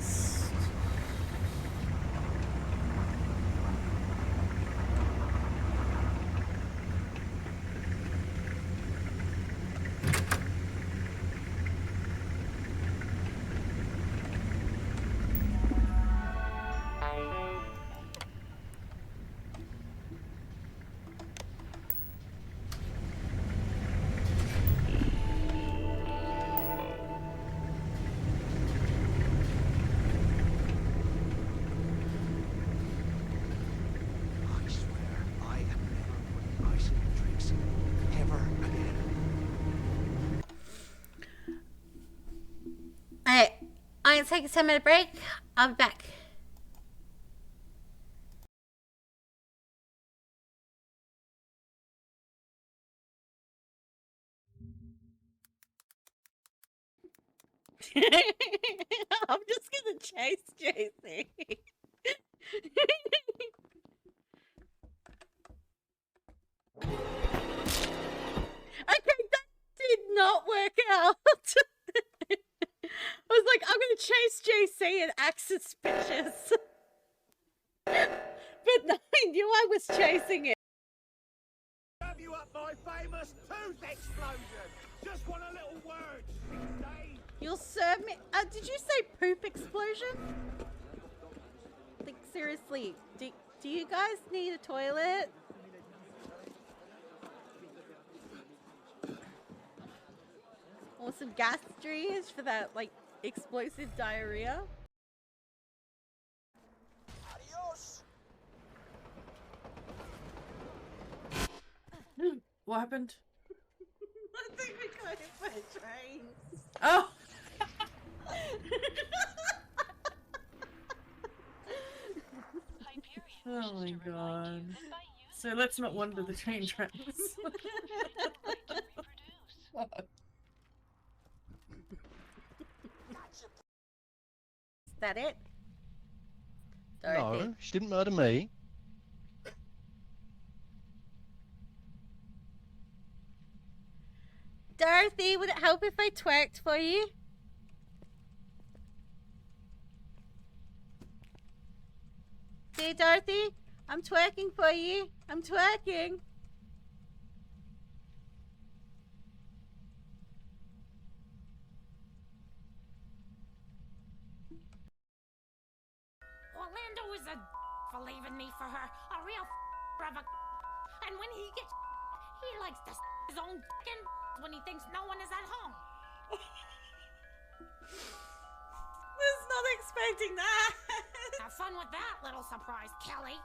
take a 10-minute break. I'll be back. I'm just gonna chase JC. Okay, that did not work out. I was like, I'm gonna chase JC and act suspicious. But no, I knew I was chasing it. Have you up my famous tooth explosion? Just want a little word. You'll serve me. Did you say poop explosion? Like, seriously, do you guys need a toilet? Or some gastriers for that, like, explosive diarrhea? Adios. What happened? I think we got hit by a train. Oh! Oh my god. So let's not wander the train tracks. Is that it? No, she didn't murder me. Dorothy, would it help if I twerked for you? See, Dorothy? I'm twerking for you. I'm twerking. Orlando is a for leaving me for her. A real brother. And when he gets he likes to his own when he thinks no one is at home. Was not expecting that. Have fun with that little surprise, Kelly.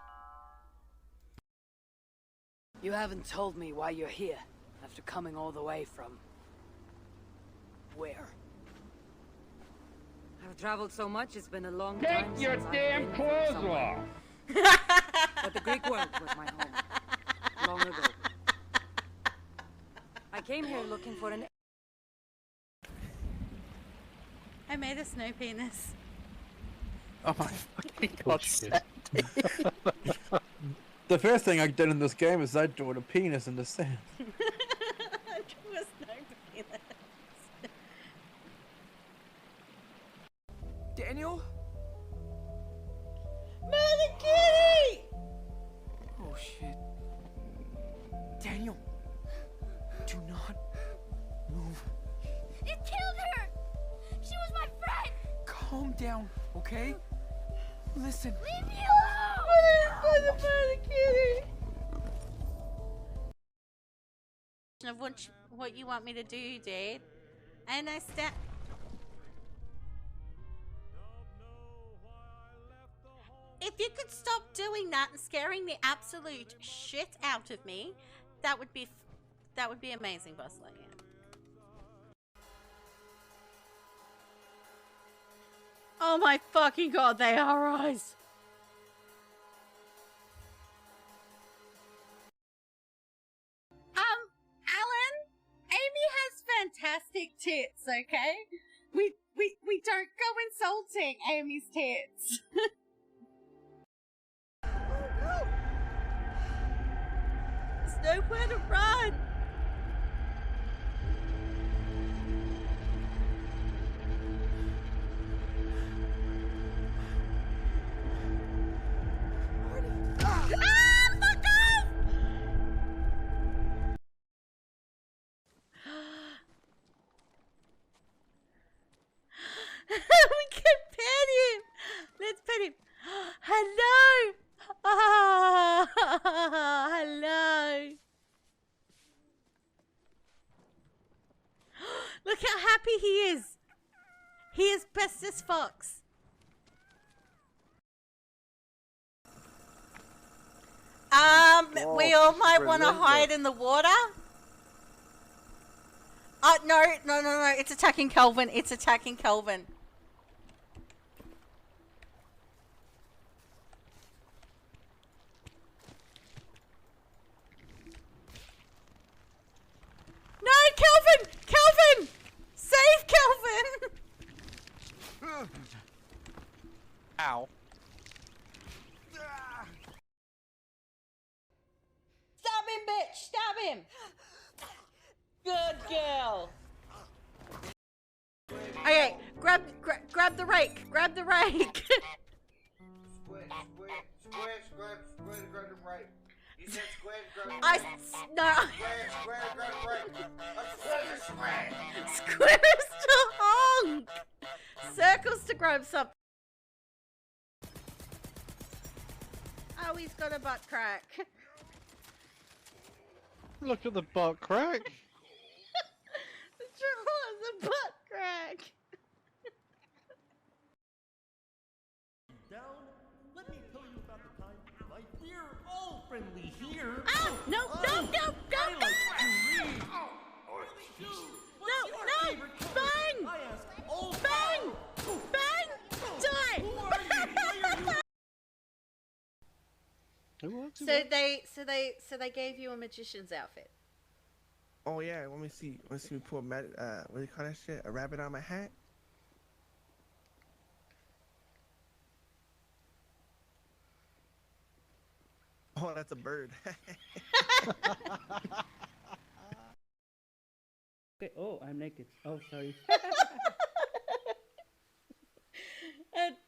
You haven't told me why you're here, after coming all the way from... where? I've traveled so much, it's been a long time Take your since damn I've been clothes somewhere. off! But the Greek world was my home, long ago. I came here looking for an... I made a snow penis. Oh my fucking god, The first thing I did in this game is I drew a penis in the sand. I drew a snow penis. Daniel? Murder Kitty! Oh shit. Daniel, do not move. It killed her! She was my friend! Calm down, okay? Listen. Leave me alone! Murder Kitty! Of what you want me to do, dude. And I stand. If you could stop doing that and scaring the absolute shit out of me, that would be amazing, Boss Lightyear. Oh my fucking god, they are eyes. Alan, Amy has fantastic tits, okay? We don't go insulting Amy's tits. There's nowhere to run. We can pet him. Let's pet him. Hello. Ah, hello. Look how happy he is. He is best as fox. We all might want to hide in the water. No, it's attacking Kelvin. It's attacking Kelvin. Good girl. Okay, grab the rake. Grab the rake. Square the right. You said square to grab the I right. no. Square to grab the right. Square. Squares to honk. Circles to grab something. Oh, he's got a butt crack. Look at the butt crack. The troll has a butt crack. Down. Let me tell you about the time we're all friendly here. Ah! No! Bang! Bang! Bang! Die! So they gave you a magician's outfit. Oh yeah, let me see. Let me pull a what do you call that shit? A rabbit on my hat? Oh, that's a bird. Okay. Oh, I'm naked. Oh, sorry.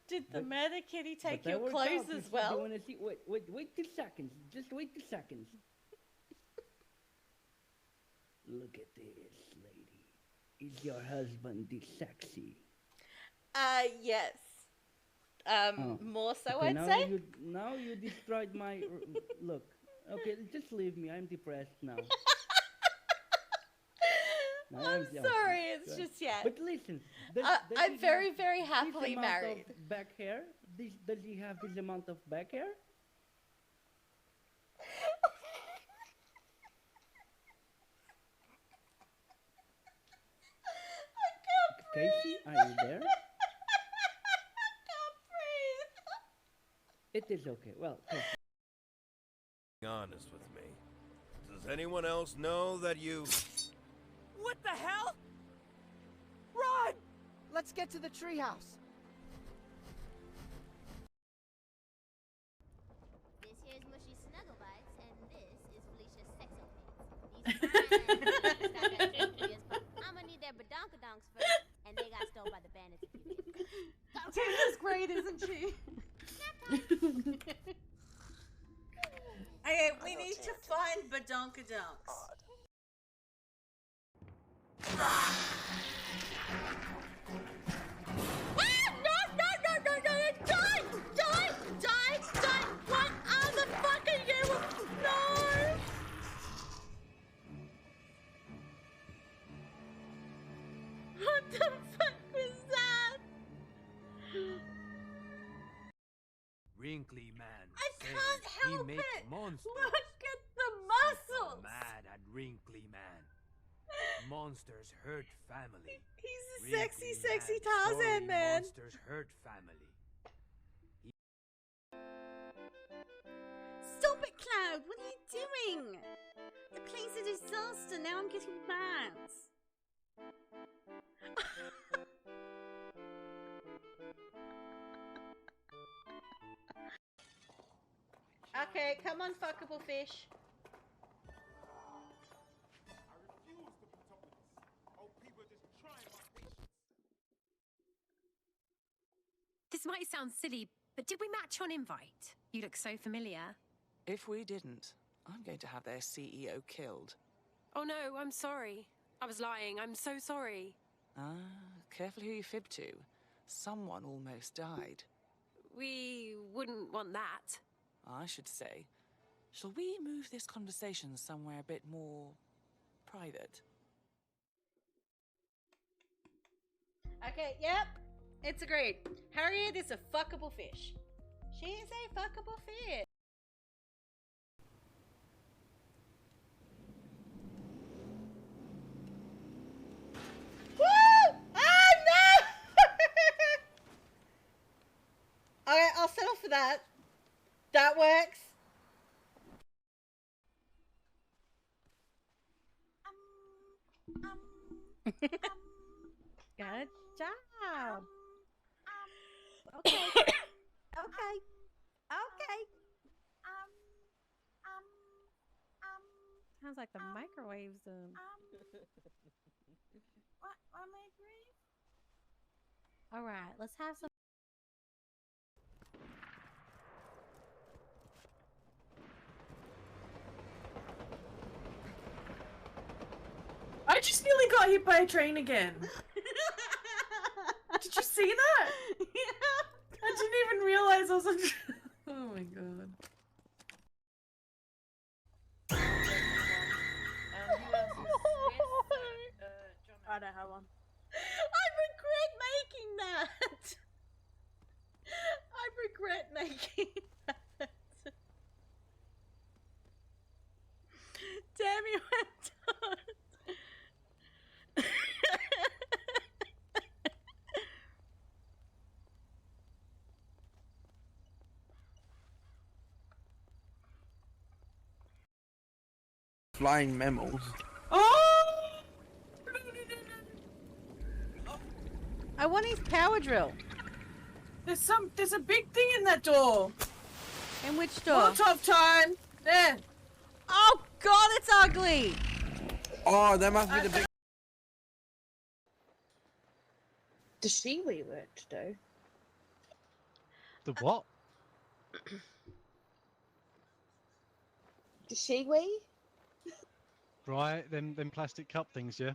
Did the meta kitty take But your that worked clothes out. as well? You wanna see? Wait 2 seconds. Just wait 2 seconds. Look at this, lady. Is your husband this sexy? Yes. More so, Okay, I'd now say. Now you destroyed my look. Okay, just leave me. I'm depressed now. I'm sorry, it's just yet. But listen, I'm very, very happily married. Back hair? Does he have this amount of back hair? Casey, are you there? I can't breathe. It is okay. Well, Casey. Honest with me. Does anyone else know that you... What the hell? Run! Let's get to the treehouse. This here's Mushy Snuggle Bites, and this is Felicia's Sexo Pants. I'ma need their badonkadonks first, and they got stolen by the bandits. Tina's great, isn't she? Okay, we need to find badonkadonks. Die! What the fuck are you? No! What the fuck was that? Wrinkly man. I can't help he it. make monsters. Look at the muscles. Mad at wrinkly man. Monsters hurt family. He's a Wrinkly sexy man, Tarzan sorry, man. Monsters hurt family. Stop it, Cloud! What are you doing? The play's a disaster. Now I'm getting mad. Okay, come on, fuckable fish. This might sound silly, but did we match on invite? You look so familiar. If we didn't, I'm going to have their CEO killed. Oh no, I'm sorry. I was lying. I'm so sorry. Careful who you fib to. Someone almost died. We wouldn't want that. I should say. Shall we move this conversation somewhere a bit more private? Okay, yep. It's agreed. Harriet is a fuckable fish. She is a fuckable fish. Woo! Ah, no! Okay, I'll settle for that. That works. Good job. Okay. Okay. Sounds like the microwave's What microwave? Alright, let's have some. I just nearly got hit by a train again. Did you see that? Yeah. I didn't even realize I was on. Oh my god. I don't have one. I regret making that. I regret making that. Damn you, Anton. Flying mammals. Oh! I want his power drill. There's a big thing in that door. In which door? Molotov time. There. Oh god, it's ugly. Oh, that must be the big. The shiwi work to do. The what? The shiwi? Right, them plastic cup things, yeah.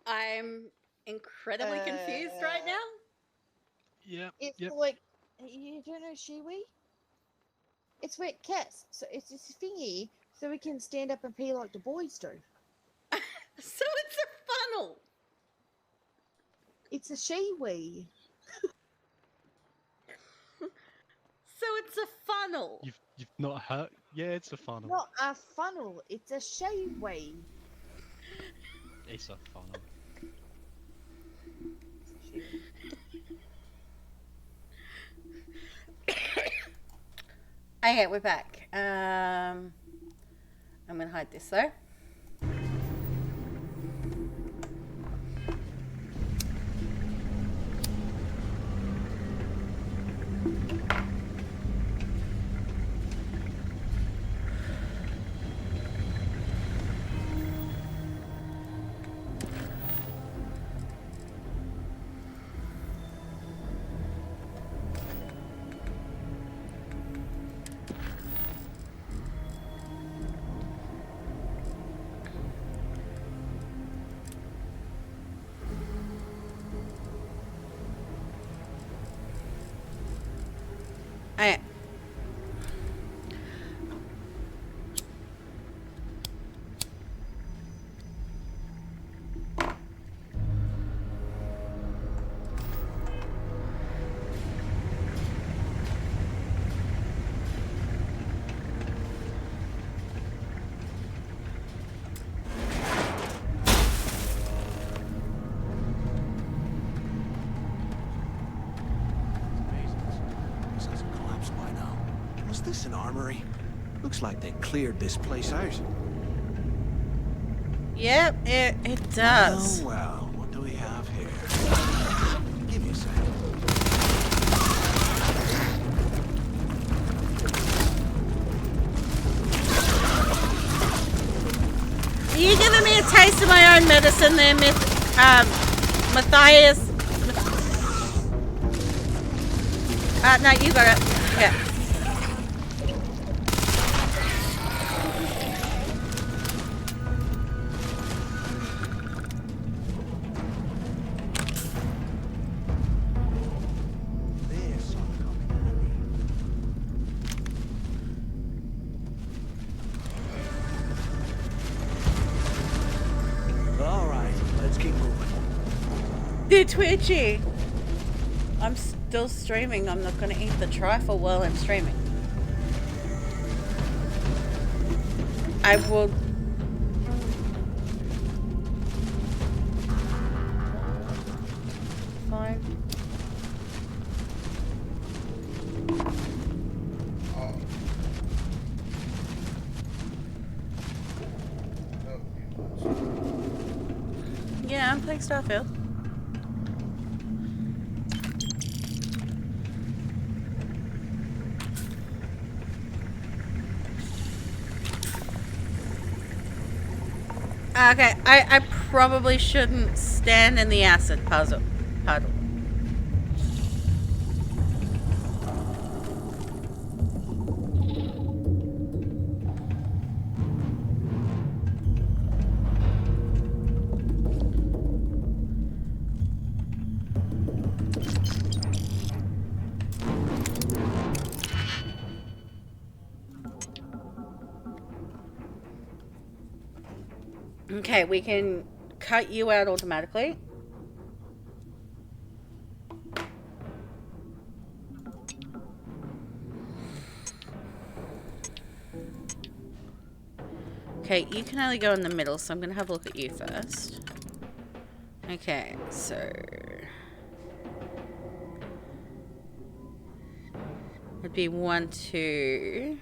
I'm incredibly confused right now. Yeah. It's like, you don't know shiwi? It's wet cats. So it's this thingy so we can stand up and pee like the boys do. So it's a funnel. It's a shiwi. So it's a funnel. You've not heard? Yeah, it's a funnel. Not a funnel, it's a shiwi. It's a funnel. Okay, we're back. I'm gonna hide this though. I Was this an armory? Looks like they cleared this place out. Yep, it does. Oh well, what do we have here? Give me a sec. Are you giving me a taste of my own medicine there, Matthias? No, you got it. Yeah. All right, let's keep moving. They're twitchy. I'm still streaming. I'm not going to eat the trifle while I'm streaming. I will. Fine. Yeah, I'm playing Starfield. Okay, I probably shouldn't stand in the acid puddle. Okay, we can cut you out automatically. Okay, you can only go in the middle, so I'm gonna have a look at you first. Okay, so it'd be 1, 2.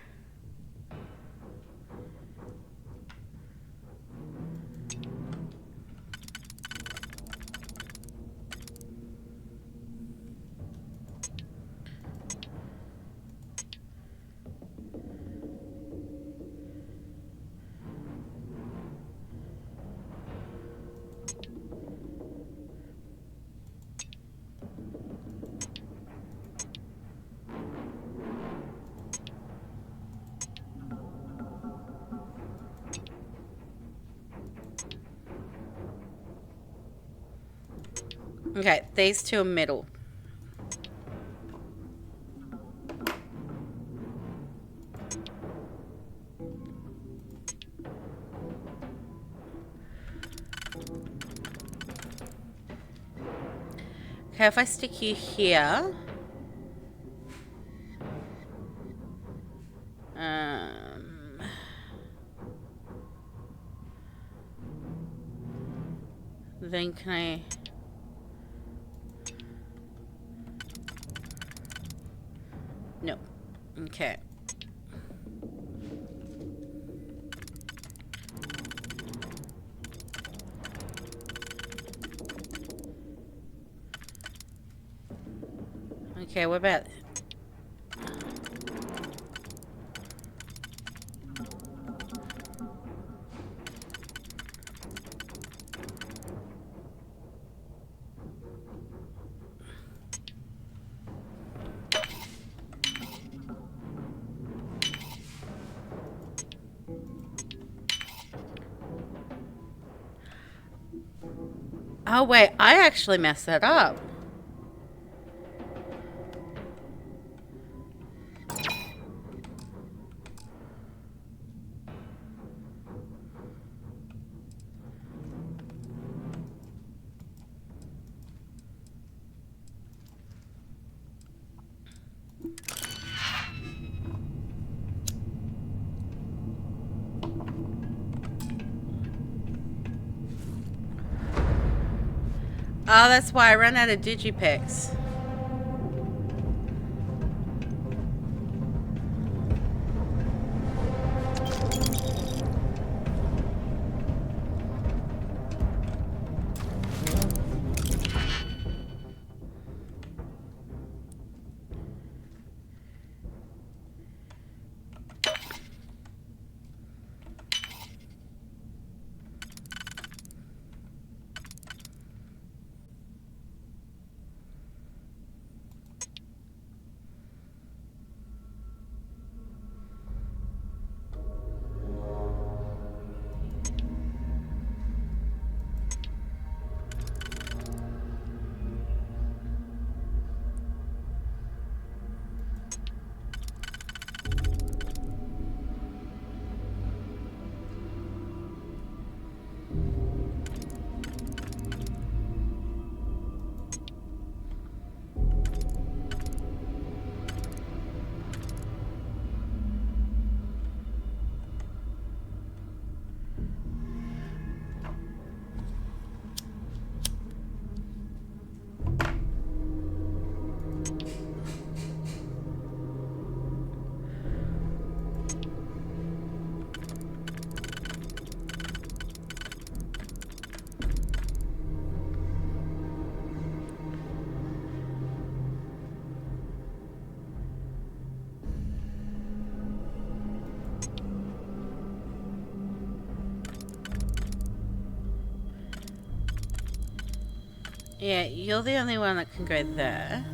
Okay, these two are middle. Okay, if I stick you here, then can I? No. Okay. Okay, what about? Oh wait, I actually messed that up. Oh, that's why I ran out of digipicks. Yeah, you're the only one that can go there.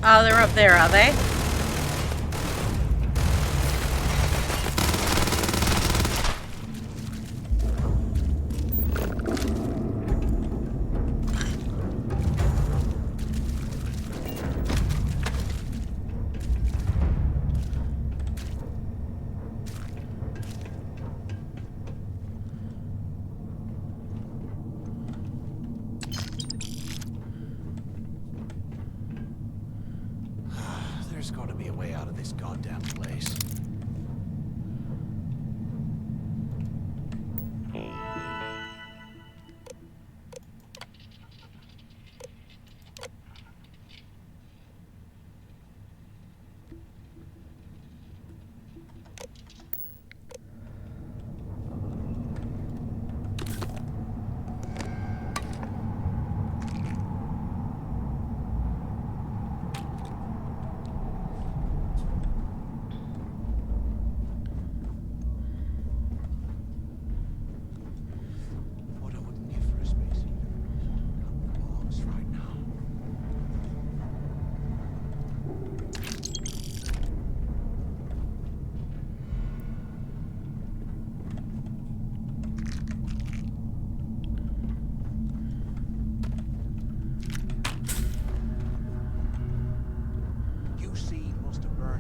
Oh, they're up there, are they? There's got to be a way out of this goddamn place.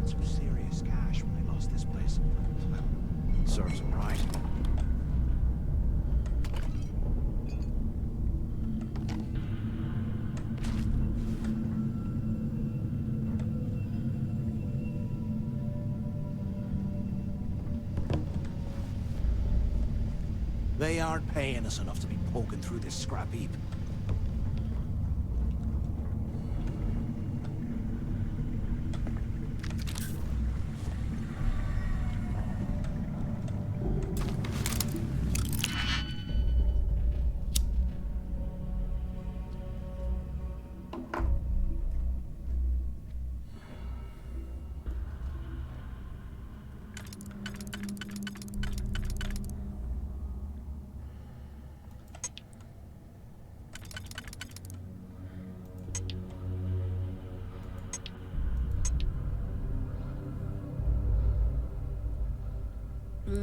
Some serious cash when they lost this place. Well, serves them right. They aren't paying us enough to be poking through this scrap heap.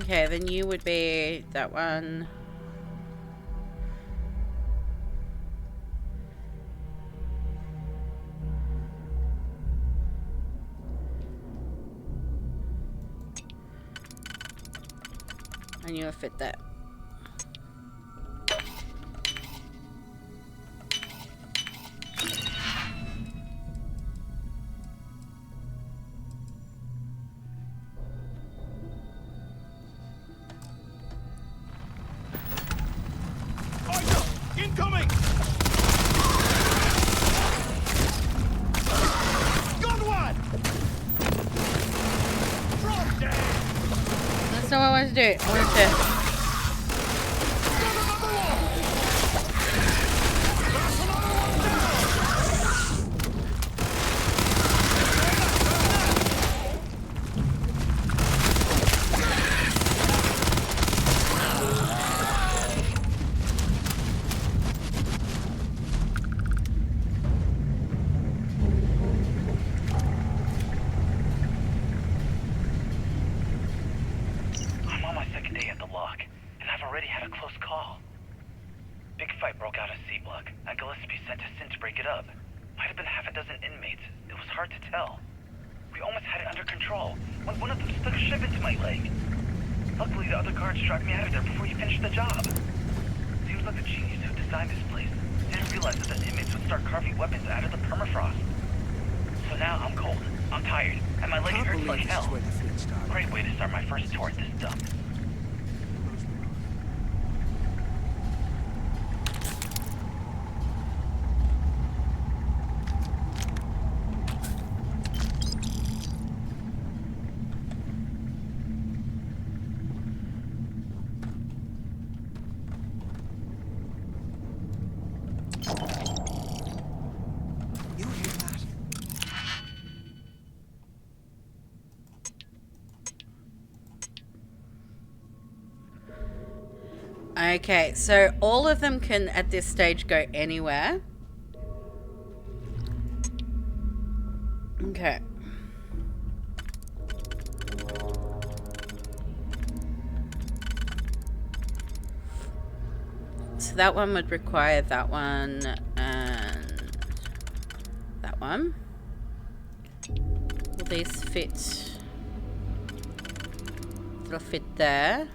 Okay, then you would be that one. And you fit that. Incoming! Got one! Drop dead! That's not what I want to do. I want to... Luckily, the other guards dragged me out of there before you finished the job. He was like the genius who designed this place. Didn't realize that the inmates would start carving weapons out of the permafrost. So now I'm cold, I'm tired, and my leg hurts like hell. Great way to start my first tour at this dump. Okay, so all of them can at this stage go anywhere. Okay. So that one would require that one and that one. Will these fit? It'll fit there.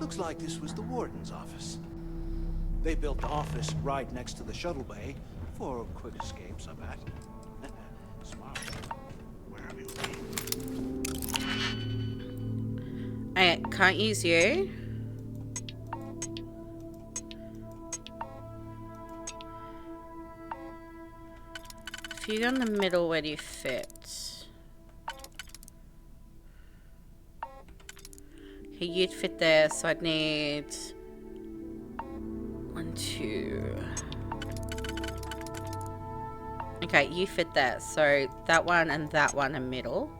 Looks like this was the warden's office. They built the office right next to the shuttle bay for quick escapes, I bet. Smart. Where have you been? I can't use you. If you're in the middle, where do you fit? Okay, you'd fit there, so I'd need 1, 2. Okay, you fit there, so that one and that one are middle.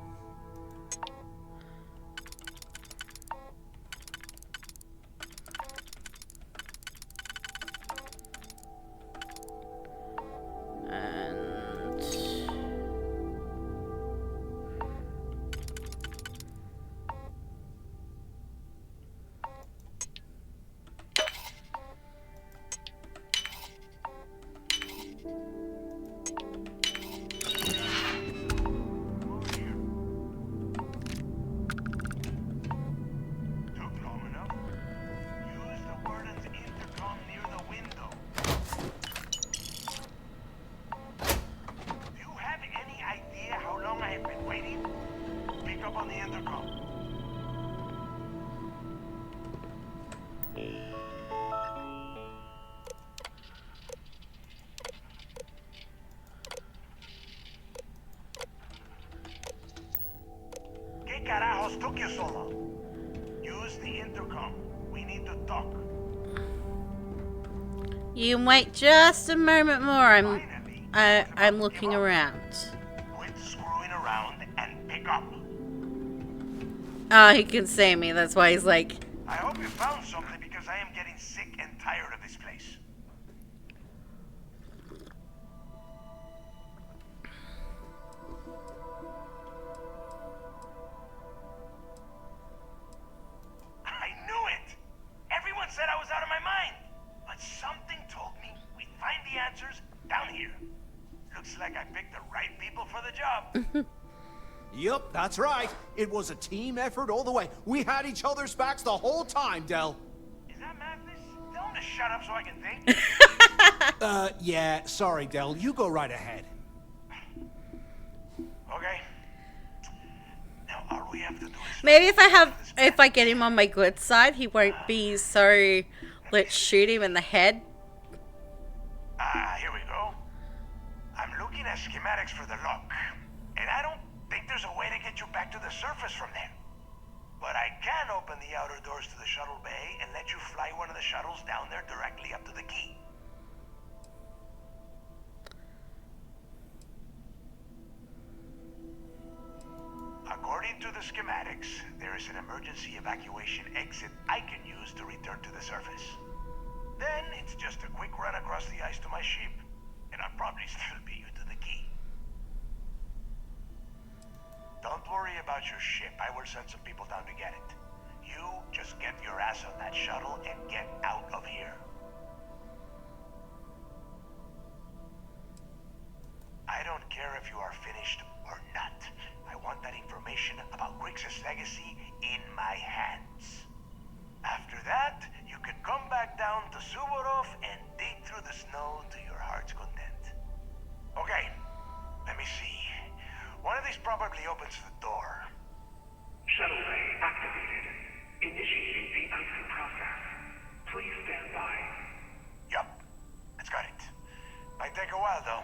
¿Qué carajos took you so long? Use the intercom. We need to talk. You can wait just a moment more. I'm looking around. Quit screwing around and pick up. Oh, he can see me. That's why he's like. I hope you found something because I am getting sick and tired of this place. I knew it! Everyone said I was out of my mind. But something told me we'd find the answers down here. Looks like I picked the right people for the job. Yup, that's right. It was a team effort all the way. We had each other's backs the whole time, Del. Is that madness? Tell him to shut up so I can think. Yeah, sorry, Del. You go right ahead. Okay. Now all we have to do is... Maybe if I get him on my good side, he won't be so. Let's shoot him in the head. Here we go. I'm looking at schematics for the lock, and I don't think there's a way to get you back to the surface from there. But I can open open the outer doors to the shuttle bay and let you fly one of the shuttles down there directly up to the key. According to the schematics, there is an emergency evacuation exit I can use to return to the surface. Then it's just a quick run across the ice to my ship, and I'll probably still beat you to the key. Don't worry about your ship. I will send some people down to get it. You just get your ass on that shuttle and get out of here. I don't care if you are finished or not. I want that information about Grixis' legacy in my hands. After that, you can come back down to Suvorov and dig through the snow to your heart's content. Okay, let me see. One of these probably opens the door. Shuttle bay activated. Initiating the exit process. Please stand by. Yup, it's got it. Might take a while though.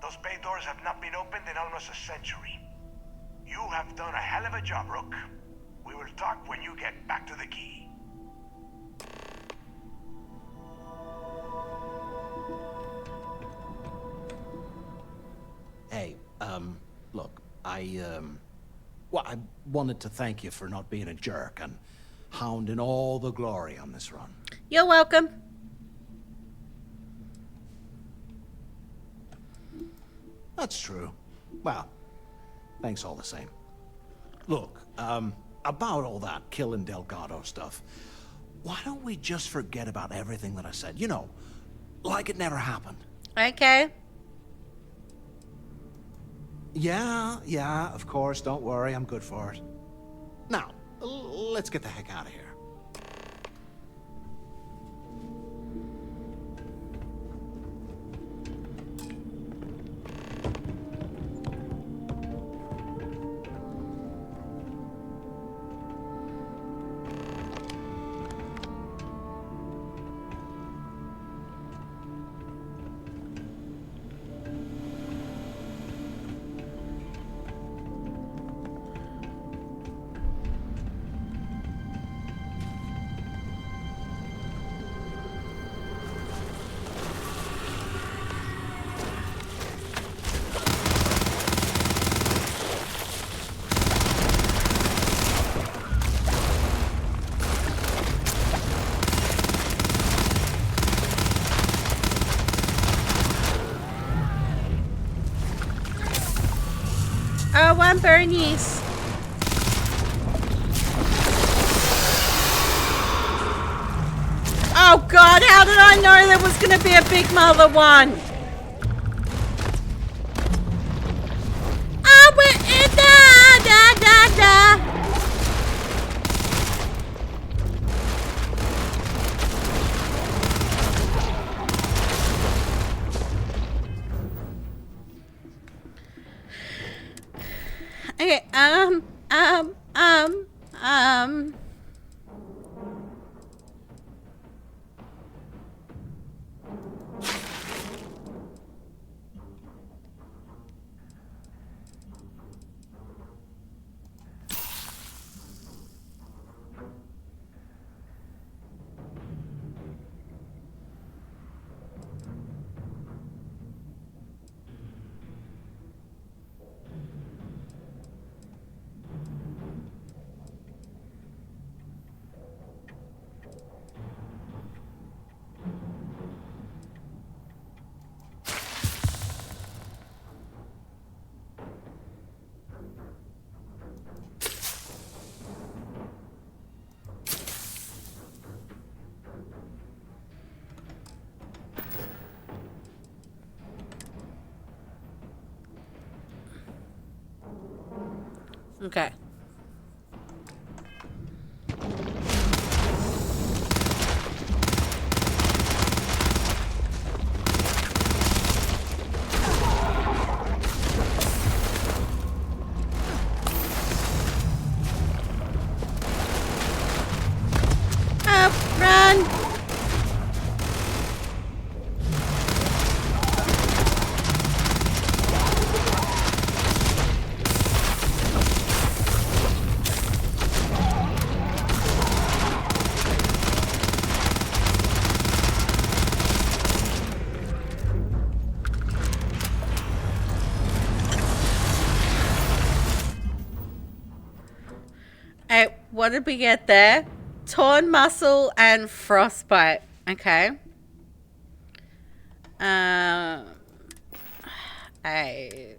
Those bay doors have not been opened in almost a century. You have done a hell of a job, Rook. We will talk when you get back to the key. Hey, look, well, I wanted to thank you for not being a jerk and hounding all the glory on this run. You're welcome. That's true. Well, thanks all the same. Look, about all that killing Delgado stuff, why don't we just forget about everything that I said? You know, like it never happened. Okay. Yeah, of course, don't worry, I'm good for it. Now, let's get the heck out of here. Oh, one Bernice. Oh God, how did I know there was going to be a big mother one? Oh, we're in da. Okay, okay. Run! Hey, what did we get there? Torn muscle and frostbite. Okay. Eight.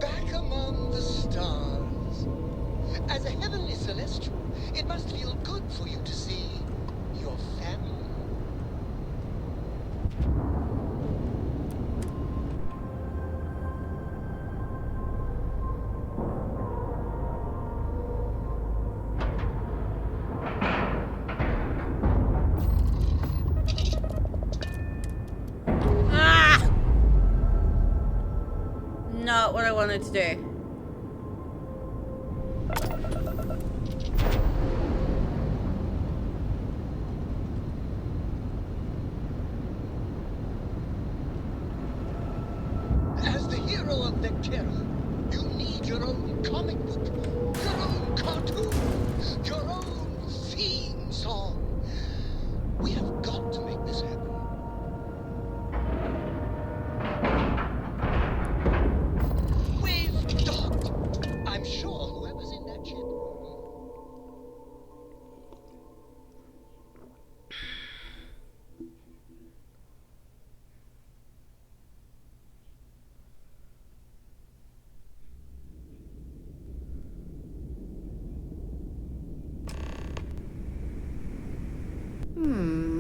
Back among the stars. As a heavenly celestial, it must feel good for you to see your family. Ah! Not what I wanted to do. As the hero of Vectera, you need your own comic book, your own cartoon, your own theme song. We have got to make this happen. We've docked. I'm sure whoever's in that ship.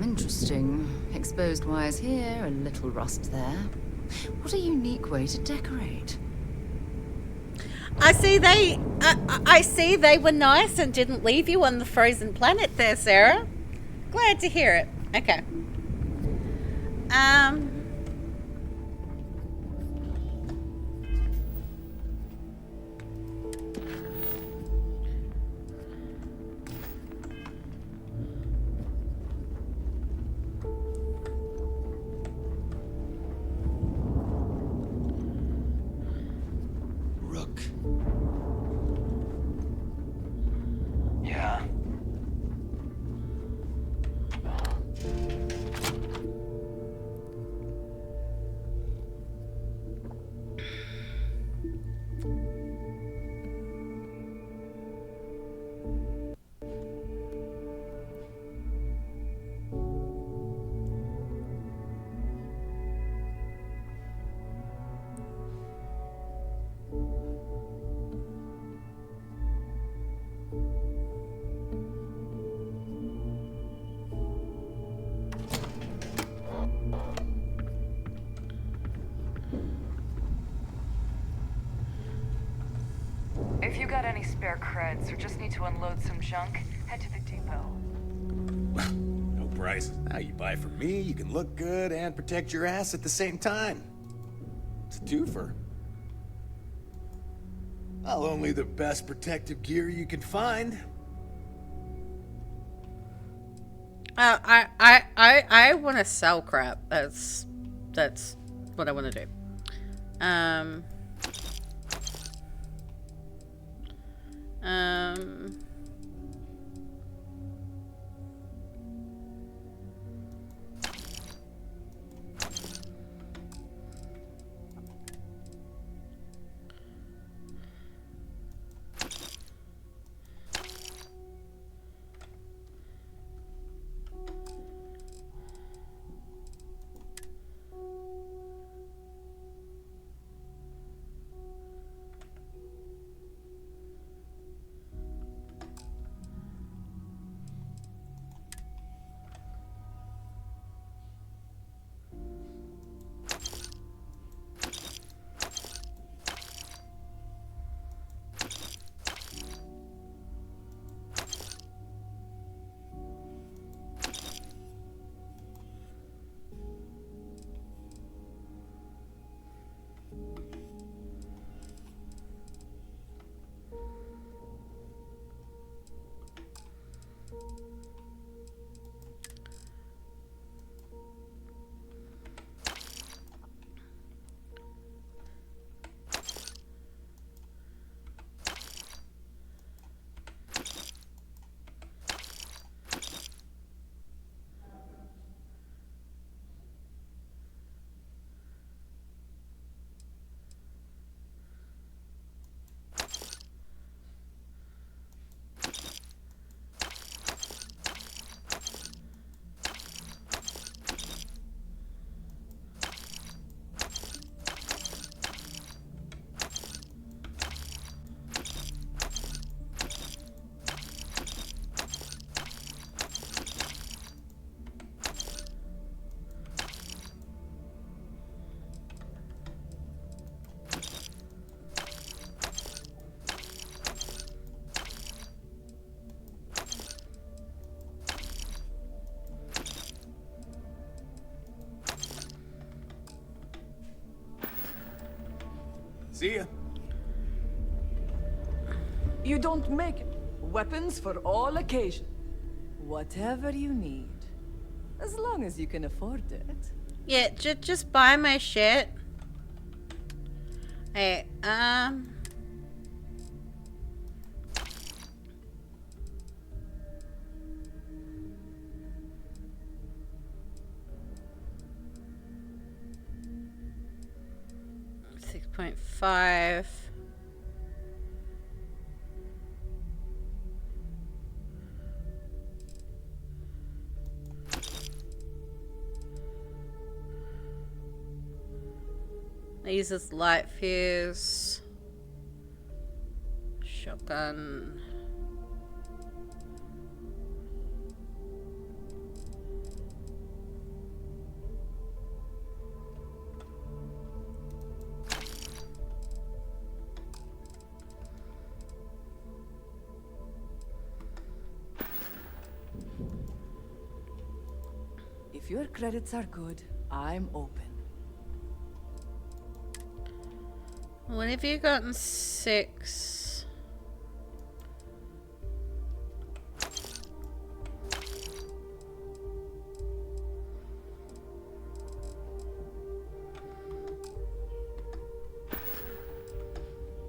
Interesting. Exposed wires here, a little rust there. What a unique way to decorate. I see they were nice and didn't leave you on the frozen planet there, Sarah. Glad to hear it. Okay. you got any spare creds or just need to unload some junk, head to the depot. No price. Now you buy from me, you can look good and protect your ass at the same time. It's a twofer. Well, only the best protective gear you can find. I want to sell crap. That's what I want to do. See ya. You don't make it. Weapons for all occasions. Whatever you need. As long as you can afford it. Yeah, just buy my shit. Hey, 6.5. I use this light fuse. Shotgun. If your credits are good, I'm open. When have you gotten 6?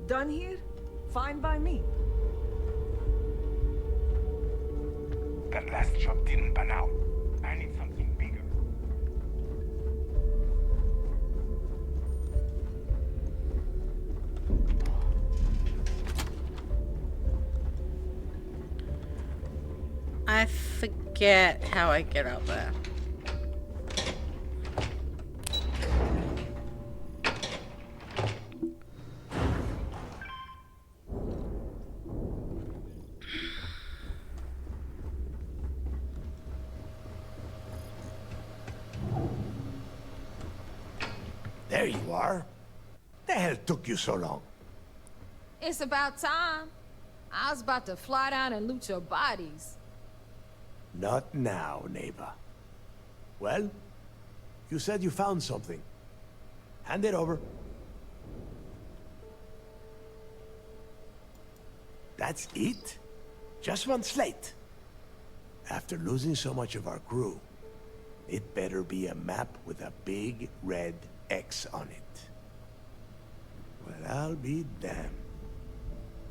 Done here? Fine by me. That last shot didn't pan out. I need something bigger. I forget how I get up there. There you are. The hell took you so long? It's about time. I was about to fly down and loot your bodies. Not now, neighbor. Well, you said you found something. Hand it over. That's it? Just one slate? After losing so much of our crew, it better be a map with a big red X on it. Well, I'll be damned.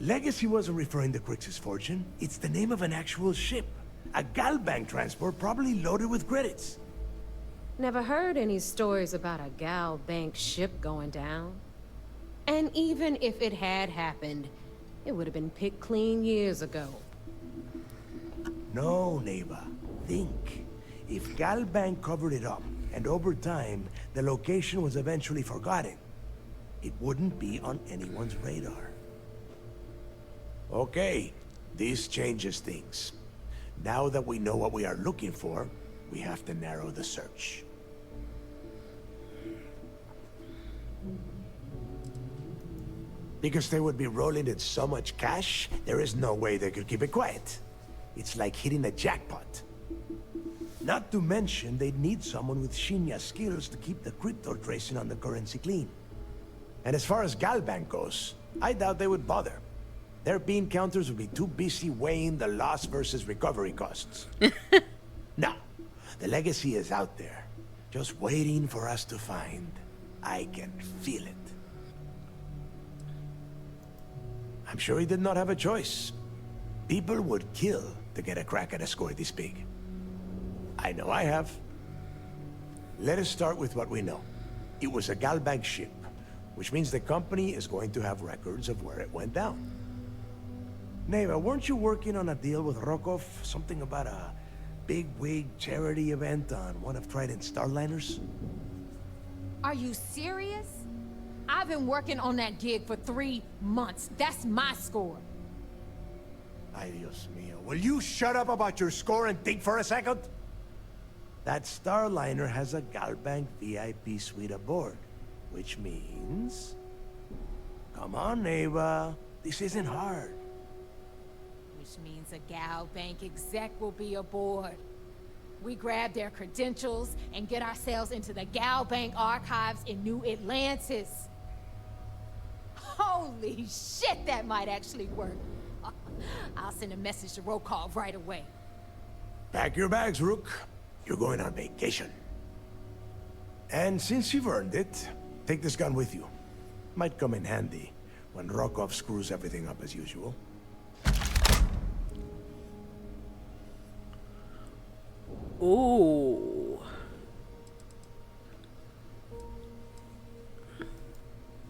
Legacy wasn't referring to Crix's fortune. It's the name of an actual ship. A Galbank transport probably loaded with credits. Never heard any stories about a Gal Bank ship going down. And even if it had happened, it would have been picked clean years ago. No, neighbor. Think. If Galbank covered it up, and over time, the location was eventually forgotten, it wouldn't be on anyone's radar. Okay, this changes things. Now that we know what we are looking for, we have to narrow the search. Because they would be rolling in so much cash, there is no way they could keep it quiet. It's like hitting a jackpot. Not to mention, they'd need someone with Shinya skills to keep the crypto tracing on the currency clean. And as far as Galbank goes, I doubt they would bother. Their bean counters would be too busy weighing the loss versus recovery costs. No, the legacy is out there, just waiting for us to find. I can feel it. I'm sure he did not have a choice. People would kill to get a crack at a score this big. I know I have. Let us start with what we know. It was a Galbank ship, which means the company is going to have records of where it went down. Neva, weren't you working on a deal with Rokov? Something about a big-wig charity event on one of Trident's Starliners? Are you serious? I've been working on that gig for 3 months. That's my score. Ay, Dios mío. Will you shut up about your score and think for a second? That Starliner has a Galbank VIP suite aboard, which means... Come on, Neva. This isn't hard. Which means a Gal Bank exec will be aboard. We grab their credentials and get ourselves into the Gal Bank archives in New Atlantis. Holy shit, that might actually work. I'll send a message to Rokov right away. Pack your bags, Rook. You're going on vacation. And since you've earned it, take this gun with you. Might come in handy when Rokov screws everything up as usual. Ooh.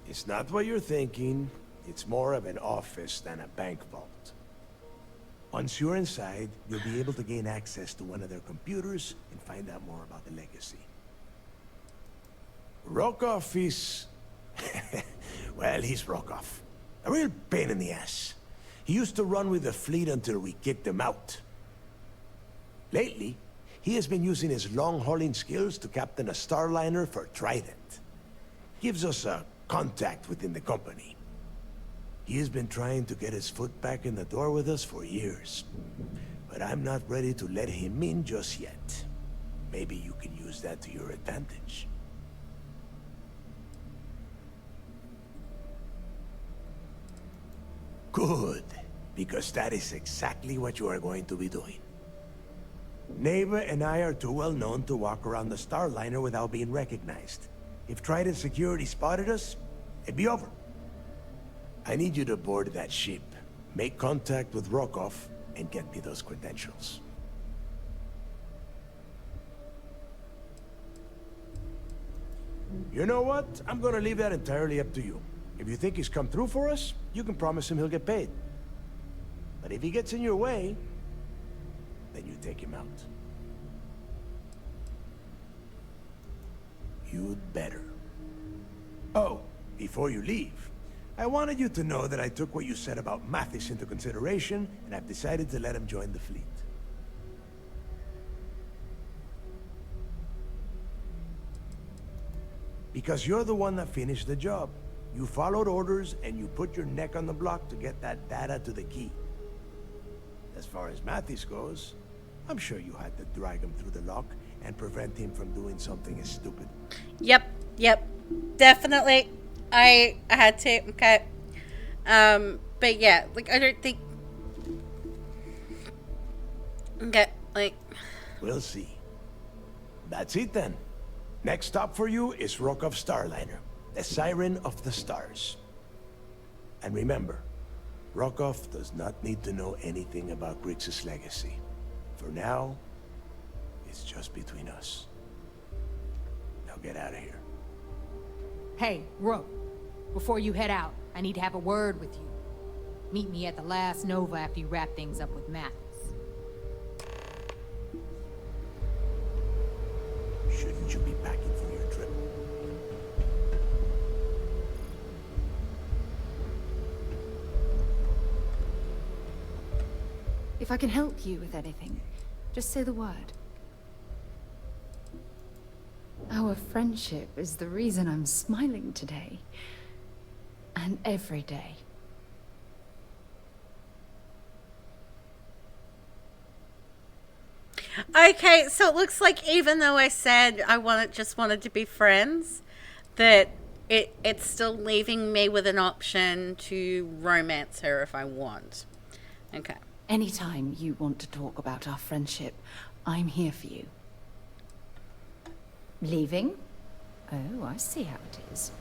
It's not what you're thinking. It's more of an office than a bank vault. Once you're inside, you'll be able to gain access to one of their computers and find out more about the legacy. Rokov is... well, he's Rokov. A real pain in the ass. He used to run with the fleet until we kicked him out. Lately, he has been using his long-hauling skills to captain a Starliner for Trident. Gives us a contact within the company. He has been trying to get his foot back in the door with us for years. But I'm not ready to let him in just yet. Maybe you can use that to your advantage. Good, because that is exactly what you are going to be doing. Neva and I are too well known to walk around the Starliner without being recognized. If Trident security spotted us, it'd be over. I need you to board that ship, make contact with Rokov, and get me those credentials. You know what? I'm gonna leave that entirely up to you. If you think he's come through for us, you can promise him he'll get paid. But if he gets in your way, then you take him out. You'd better. Oh, before you leave, I wanted you to know that I took what you said about Mathis into consideration, and I've decided to let him join the fleet. Because you're the one that finished the job. You followed orders and you put your neck on the block to get that data to the key. As far as Mathis goes, I'm sure you had to drag him through the lock and prevent him from doing something as stupid. Yep. Definitely. I had to, okay. But yeah, like, I don't think... Okay, like... We'll see. That's it then. Next stop for you is Rokov Starliner, the Siren of the Stars. And remember, Rokov does not need to know anything about Grixis' legacy. For now, it's just between us. Now get out of here. Hey, Rook. Before you head out, I need to have a word with you. Meet me at the last Nova after you wrap things up with Mathis. Shouldn't you be packing for your trip? If I can help you with anything, just say the word. Our friendship is the reason I'm smiling today. And every day. Okay, so it looks like even though I said I just wanted to be friends, that it's still leaving me with an option to romance her if I want. Okay. Anytime you want to talk about our friendship, I'm here for you. Leaving? Oh, I see how it is.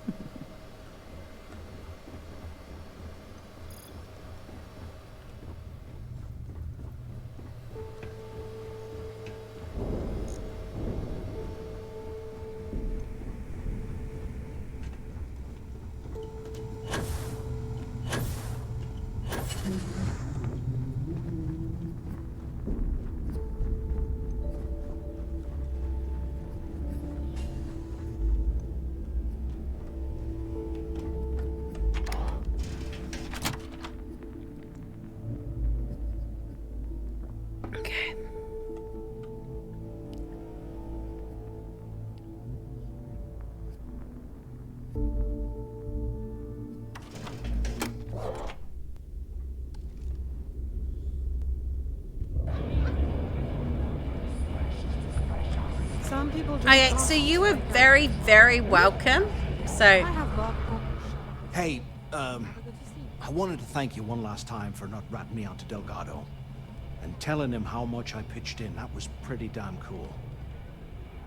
Some people drink Okay, so you were very, very welcome. So, Hey, I wanted to thank you one last time for not ratting me out to Delgado. And telling him how much I pitched in. That was pretty damn cool.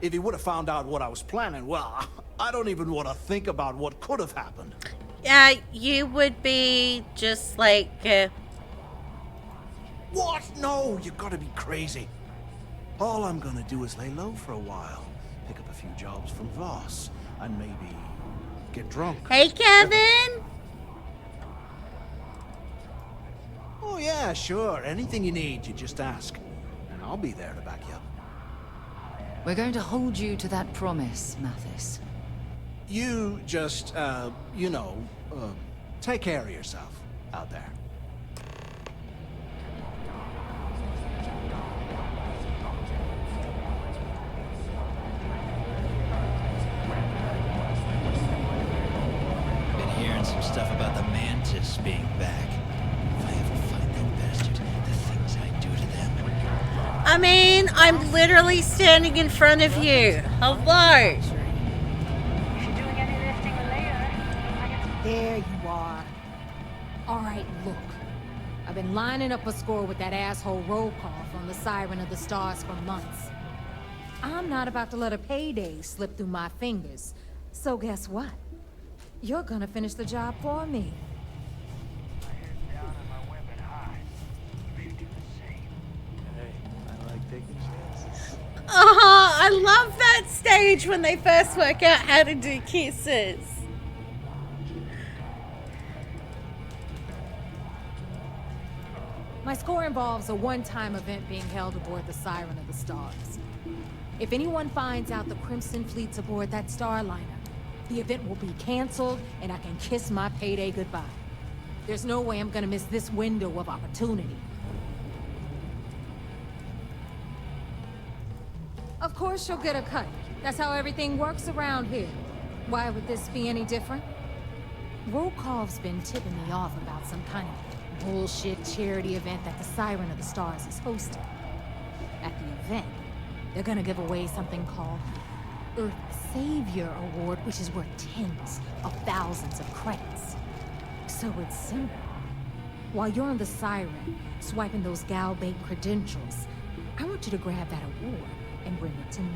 If he would have found out what I was planning, well, I don't even want to think about what could have happened. you would be just like... What? No, you gotta be crazy. All I'm gonna do is lay low for a while. Pick up a few jobs from Voss. And maybe get drunk. Hey, Kevin! Oh yeah, sure. Anything you need, you just ask. And I'll be there to back you up. We're going to hold you to that promise, Mathis. You just, take care of yourself out there. Been hearing some stuff about the Mantis being back. If I ever find that bastard, the things I do to them. I mean, I'm literally standing in front of you. Hello. There you are. All right, look. I've been lining up a score with that asshole roll call from the Siren of the Stars for months. I'm not about to let a payday slip through my fingers. So guess what? You're gonna finish the job for me. I love that stage when they first work out how to do kisses. My score involves a one-time event being held aboard the Siren of the Stars. If anyone finds out the Crimson Fleet's aboard that Starliner, the event will be canceled and I can kiss my payday goodbye. There's no way I'm gonna miss this window of opportunity. Of course you'll get a cut. That's how everything works around here. Why would this be any different? Rokov's been tipping me off about some kind of bullshit charity event that the Siren of the Stars is hosting. At the event, they're gonna give away something called the Earth Savior Award, which is worth tens of thousands of credits. So it's simple. While you're on the Siren, swiping those Gal Bank credentials, I want you to grab that award and bring it to me.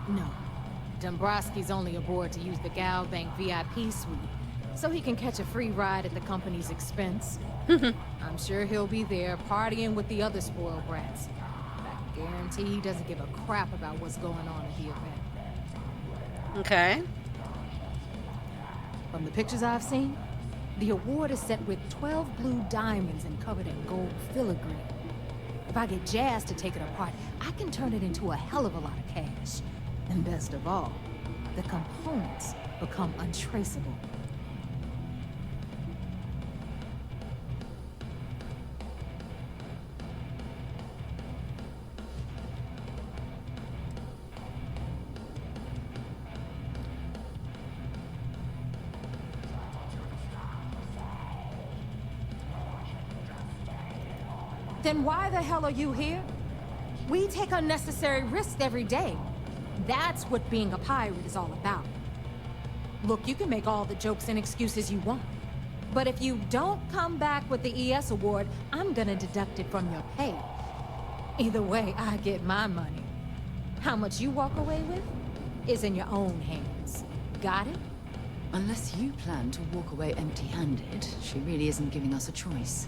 No. Dombrowski's only aboard to use the Gal Bank VIP suite, so he can catch a free ride at the company's expense. I'm sure he'll be there partying with the other spoiled brats. I guarantee he doesn't give a crap about what's going on at the event. Okay. From the pictures I've seen, the award is set with 12 blue diamonds and covered in gold filigree. If I get Jazz to take it apart, I can turn it into a hell of a lot of cash. And best of all, the components become untraceable. Then why the hell are you here? We take unnecessary risks every day. That's what being a pirate is all about. Look, you can make all the jokes and excuses you want. But if you don't come back with the ES award, I'm gonna deduct it from your pay. Either way, I get my money. How much you walk away with is in your own hands. Got it? Unless you plan to walk away empty-handed, she really isn't giving us a choice.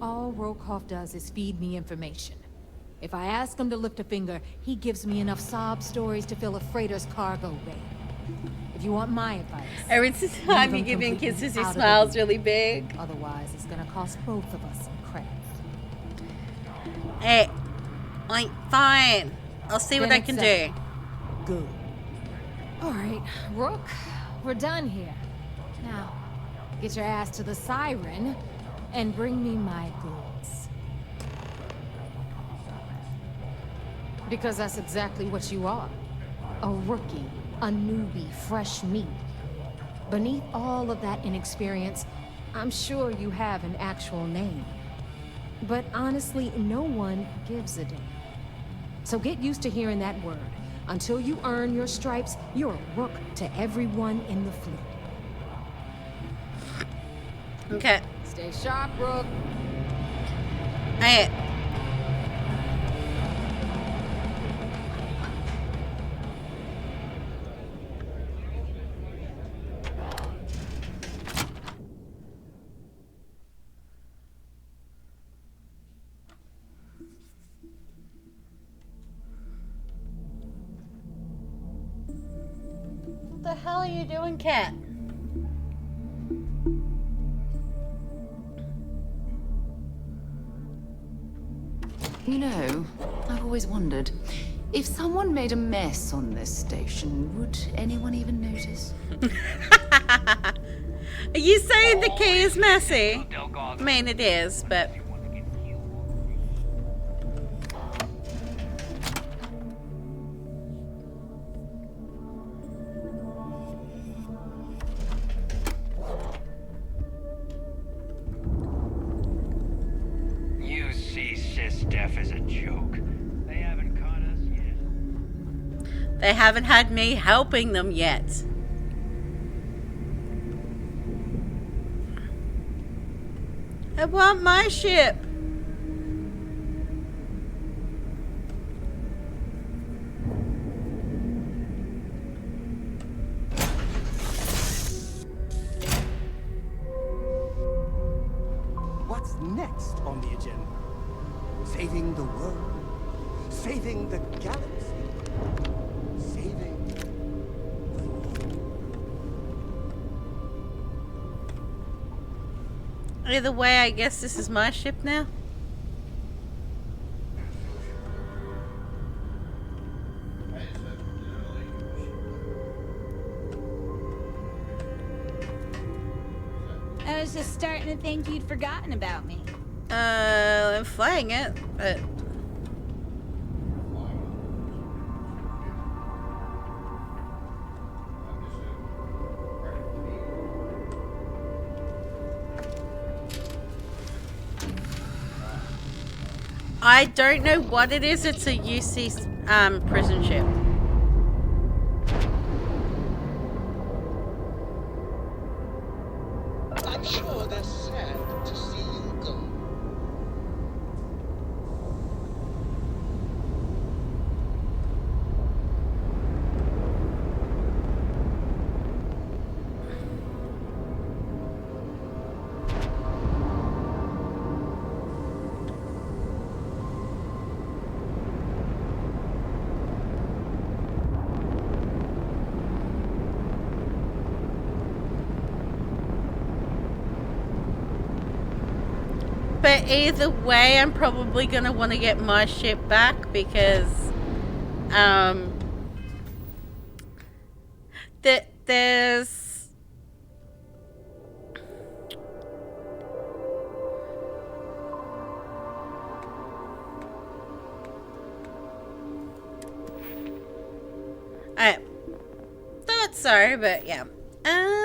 All Rokov does is feed me information. If I ask him to lift a finger, he gives me enough sob stories to fill a freighter's cargo bay. If you want my advice, every time you give him kisses, he smiles really big. Otherwise, it's gonna cost both of us some credits. Hey, like, fine. I'll see what I can do. Good. All right, Rook, we're done here. Now, get your ass to the Siren and bring me my goods. Because that's exactly what you are. A rookie, a newbie, fresh meat. Beneath all of that inexperience, I'm sure you have an actual name. But honestly, no one gives a damn. So get used to hearing that word. Until you earn your stripes, you're a rook to everyone in the fleet. Okay. Stay sharp, Rook. Hey. What the hell are you doing, Cat? You know, I've always wondered, if someone made a mess on this station, would anyone even notice? Are you saying the key is messy? I mean, it is, but... You see Sys-Def as a joke. They haven't caught us yet. They haven't had me helping them yet. I want my ship. What's next on the agenda? Saving the world? Saving the galaxy? Saving... Either way, I guess this is my ship now. was just starting to think you'd forgotten about me. I'm flying it, but... I don't know what it is. It's a UC prison ship. I'm sure they're sad to see you go. But either way, I'm probably going to want to get my ship back because there's I thought so, but yeah. Oh.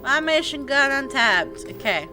My mission gun untapped. Okay.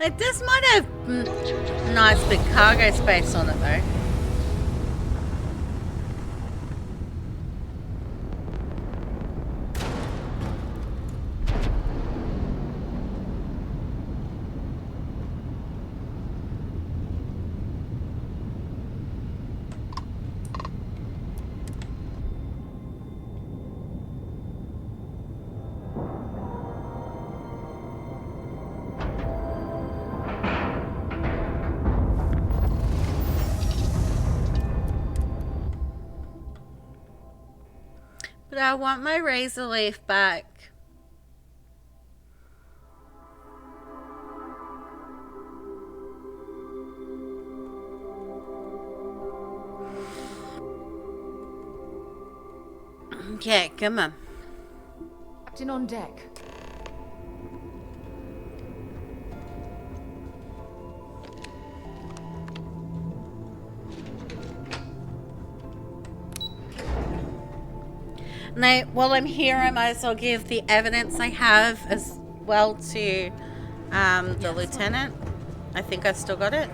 Like, this might have nice big cargo space on it, though. But I want my razor leaf back. Okay, come on. Captain on deck. Now, while I'm here, I might as well give the evidence I have as well to the lieutenant. I think I've still got it.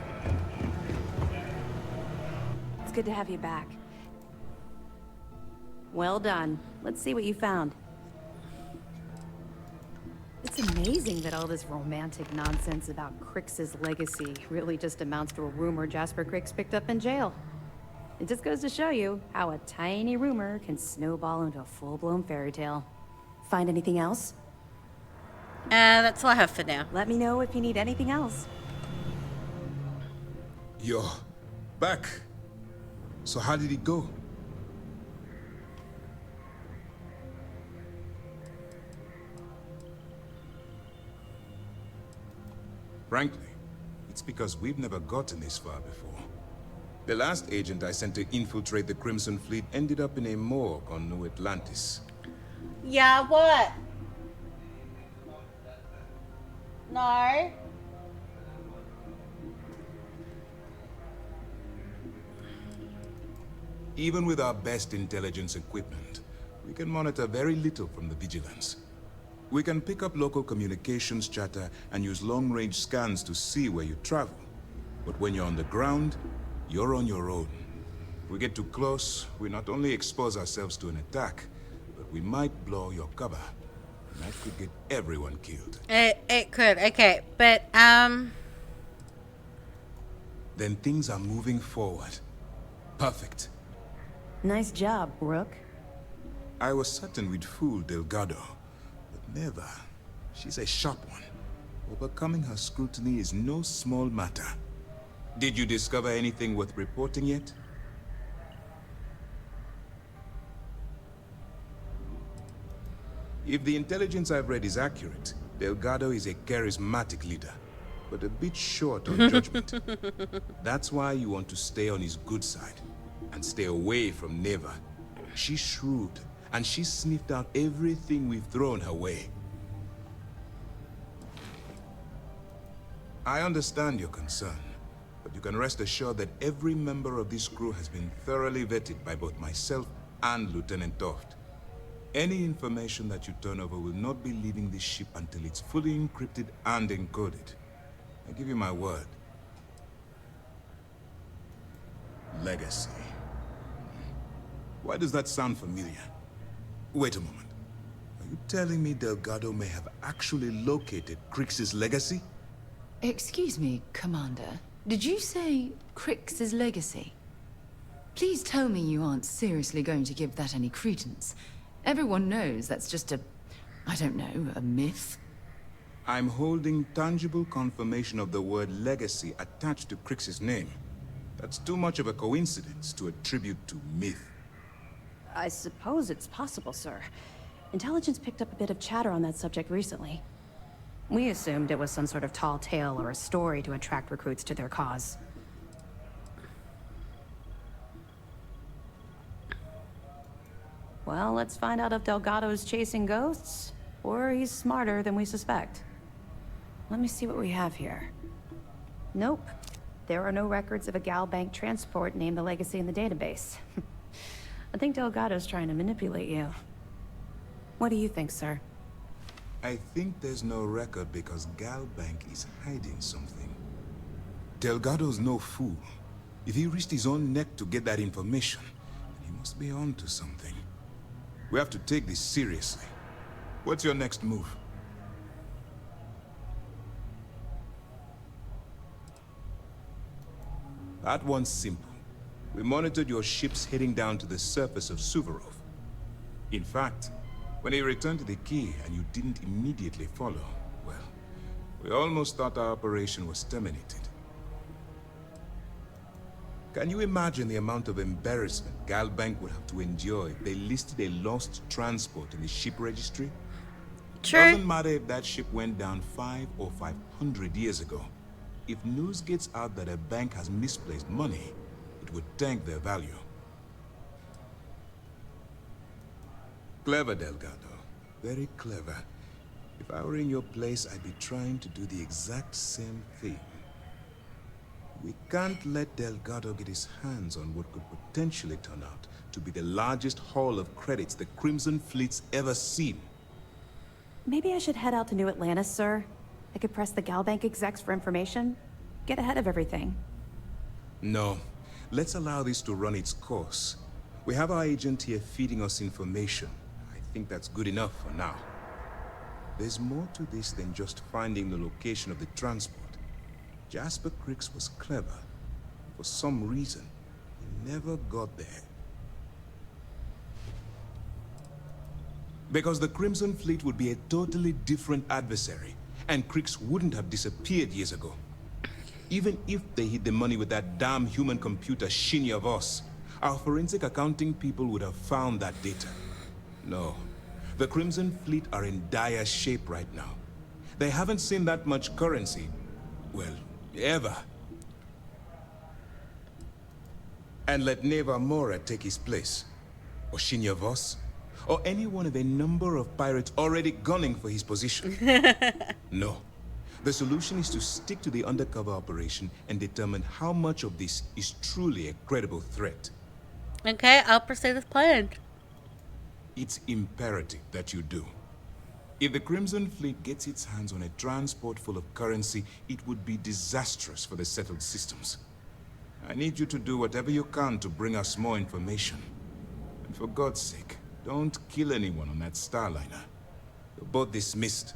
It's good to have you back. Well done. Let's see what you found. It's amazing that all this romantic nonsense about Crix's legacy really just amounts to a rumor Jasper Crix picked up in jail. It just goes to show you how a tiny rumor can snowball into a full-blown fairy tale. Find anything else? That's all I have for now. Let me know if you need anything else. You're back. So how did it go? Frankly, it's because we've never gotten this far before. The last agent I sent to infiltrate the Crimson Fleet ended up in a morgue on New Atlantis. Yeah, what? No. Even with our best intelligence equipment, we can monitor very little from the vigilance. We can pick up local communications chatter and use long-range scans to see where you travel. But when you're on the ground, you're on your own. If we get too close, we not only expose ourselves to an attack, but we might blow your cover. And that could get everyone killed. It could, okay. But, Then things are moving forward. Perfect. Nice job, Rook. I was certain we'd fool Delgado, but never. She's a sharp one. Overcoming her scrutiny is no small matter. Did you discover anything worth reporting yet? If the intelligence I've read is accurate, Delgado is a charismatic leader, but a bit short on judgment. That's why you want to stay on his good side, and stay away from Neva. She's shrewd, and she's sniffed out everything we've thrown her way. I understand your concern, but you can rest assured that every member of this crew has been thoroughly vetted by both myself and Lieutenant Toft. Any information that you turn over will not be leaving this ship until it's fully encrypted and encoded. I give you my word. Legacy. Why does that sound familiar? Wait a moment. Are you telling me Delgado may have actually located Crix's legacy? Excuse me, Commander. Did you say Crix's legacy? Please tell me you aren't seriously going to give that any credence. Everyone knows that's just I don't know, a myth. I'm holding tangible confirmation of the word legacy attached to Crix's name. That's too much of a coincidence to attribute to myth. I suppose it's possible, sir. Intelligence picked up a bit of chatter on that subject recently. We assumed it was some sort of tall tale or a story to attract recruits to their cause. Well, let's find out if Delgado's chasing ghosts, or he's smarter than we suspect. Let me see what we have here. Nope. There are no records of a Gal Bank transport named the Legacy in the database. I think Delgado's trying to manipulate you. What do you think, sir? I think there's no record because Gal Bank is hiding something. Delgado's no fool. If he risked his own neck to get that information, he must be on to something. We have to take this seriously. What's your next move? That one's simple. We monitored your ships heading down to the surface of Suvorov. In fact, when he returned to the key and you didn't immediately follow, well, we almost thought our operation was terminated. Can you imagine the amount of embarrassment Gal Bank would have to endure if they listed a lost transport in the ship registry? True. Doesn't matter if that ship went down 5 or 500 years ago. If news gets out that a bank has misplaced money, it would tank their value. Clever, Delgado. Very clever. If I were in your place, I'd be trying to do the exact same thing. We can't let Delgado get his hands on what could potentially turn out to be the largest haul of credits the Crimson Fleet's ever seen. Maybe I should head out to New Atlantis, sir. I could press the Gal Bank execs for information. Get ahead of everything. No. Let's allow this to run its course. We have our agent here feeding us information. I think that's good enough for now. There's more to this than just finding the location of the transport. Jasper Crix was clever. For some reason, he never got there. Because the Crimson Fleet would be a totally different adversary, and Kriegs wouldn't have disappeared years ago. Even if they hid the money with that damn human computer Shinya Voss, our forensic accounting people would have found that data. No, the Crimson Fleet are in dire shape right now. They haven't seen that much currency, well, ever. And let Neva Mora take his place, or Shinya Voss, or any one of a number of pirates already gunning for his position. No. The solution is to stick to the undercover operation and determine how much of this is truly a credible threat. Okay, I'll proceed as planned. It's imperative that you do. If the Crimson Fleet gets its hands on a transport full of currency, it would be disastrous for the settled systems. I need you to do whatever you can to bring us more information. And for God's sake, don't kill anyone on that Starliner. You're both dismissed.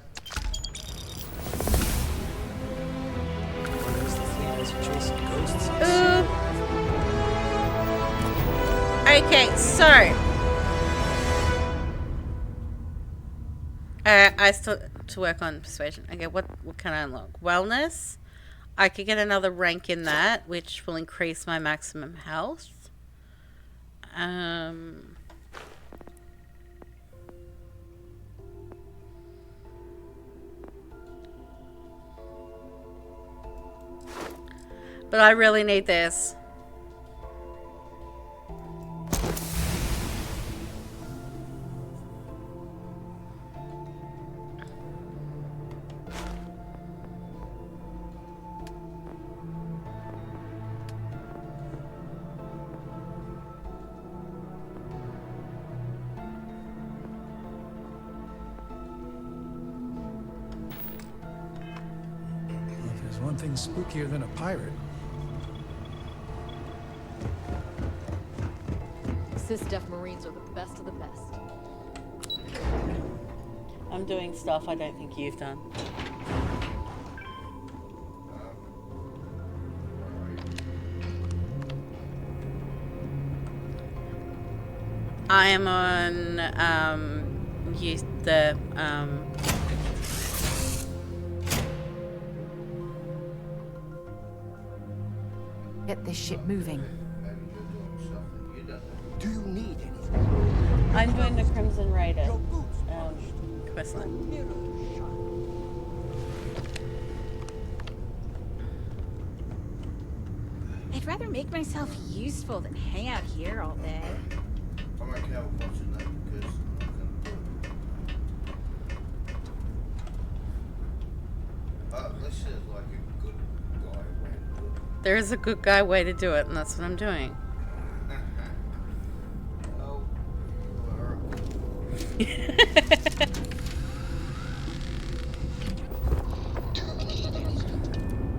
Okay, so I still to work on persuasion. Okay, what can I unlock? Wellness. I could get another rank in that, which will increase my maximum health. But I really need this. Well, if there's one thing spookier than a pirate. Sys-Def Marines are the best of the best. I'm doing stuff I don't think you've done. I am on use the Get this shit moving. Do you need anything? I'm doing the Crimson Raider questline. I'd rather make myself useful than hang out here all day. I'm okay with watching that because I'm gonna do it. This is like a good guy way to do it. There is a good guy way to do it, and that's what I'm doing.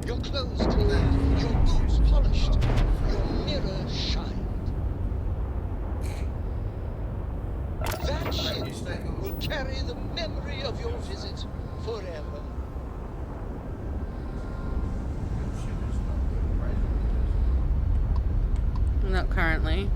Your clothes cleaned, your boots polished, your mirror shined. That ship will carry the memory of your visit forever. Not currently.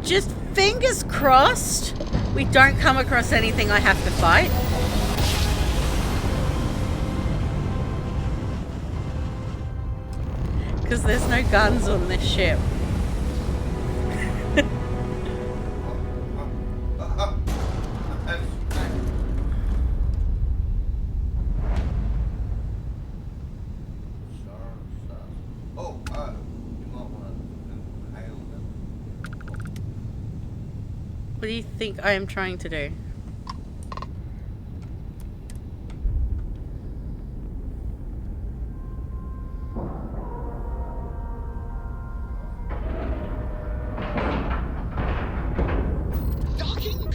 Just fingers crossed we don't come across anything I have to fight. Because there's no guns on this ship. What do you think I am trying to do? Docking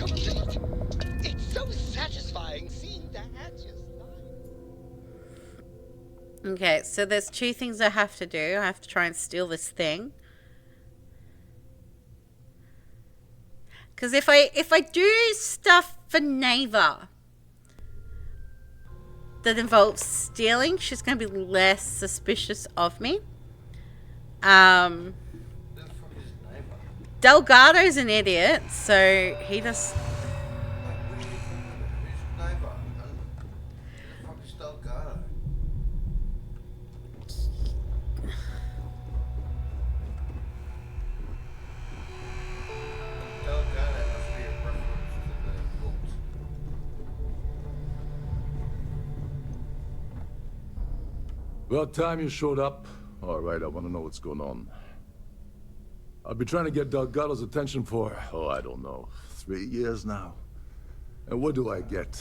Okay, so there's two things I have to do. I have to try and steal this thing. Because if I do stuff for Neva that involves stealing, she's going to be less suspicious of me. Delgado's an idiot, so he just... About time you showed up. All right, I want to know what's going on. I've been trying to get Delgado's attention for, I don't know, 3 years now. And what do I get?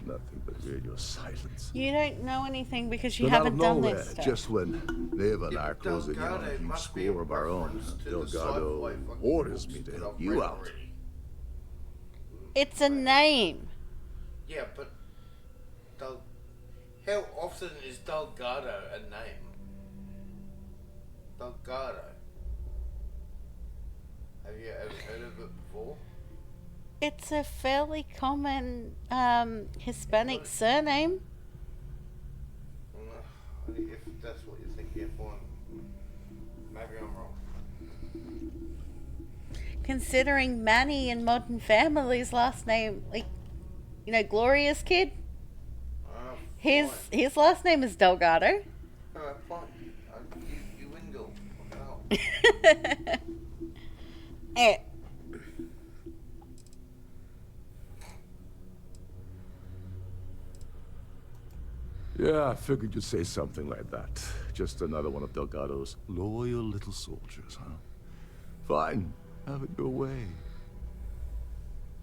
Nothing but radio silence. You don't know anything because you Then out haven't of done nowhere, this stuff. just when Neva and I are closing in on a huge score of our own, Delgado orders me to help you out. It's a name. Yeah, but how often is Delgado a name? Delgado. Have you ever heard of it before? It's a fairly common Hispanic surname. If that's what you're thinking, fine. Maybe I'm wrong. Considering Manny in Modern Family's last name, like, you know, Gloria's kid. His last name is Delgado. Alright, fine. You win, girl. Eh. Yeah, I figured you'd say something like that. Just another one of Delgado's loyal little soldiers, huh? Fine, have it your way.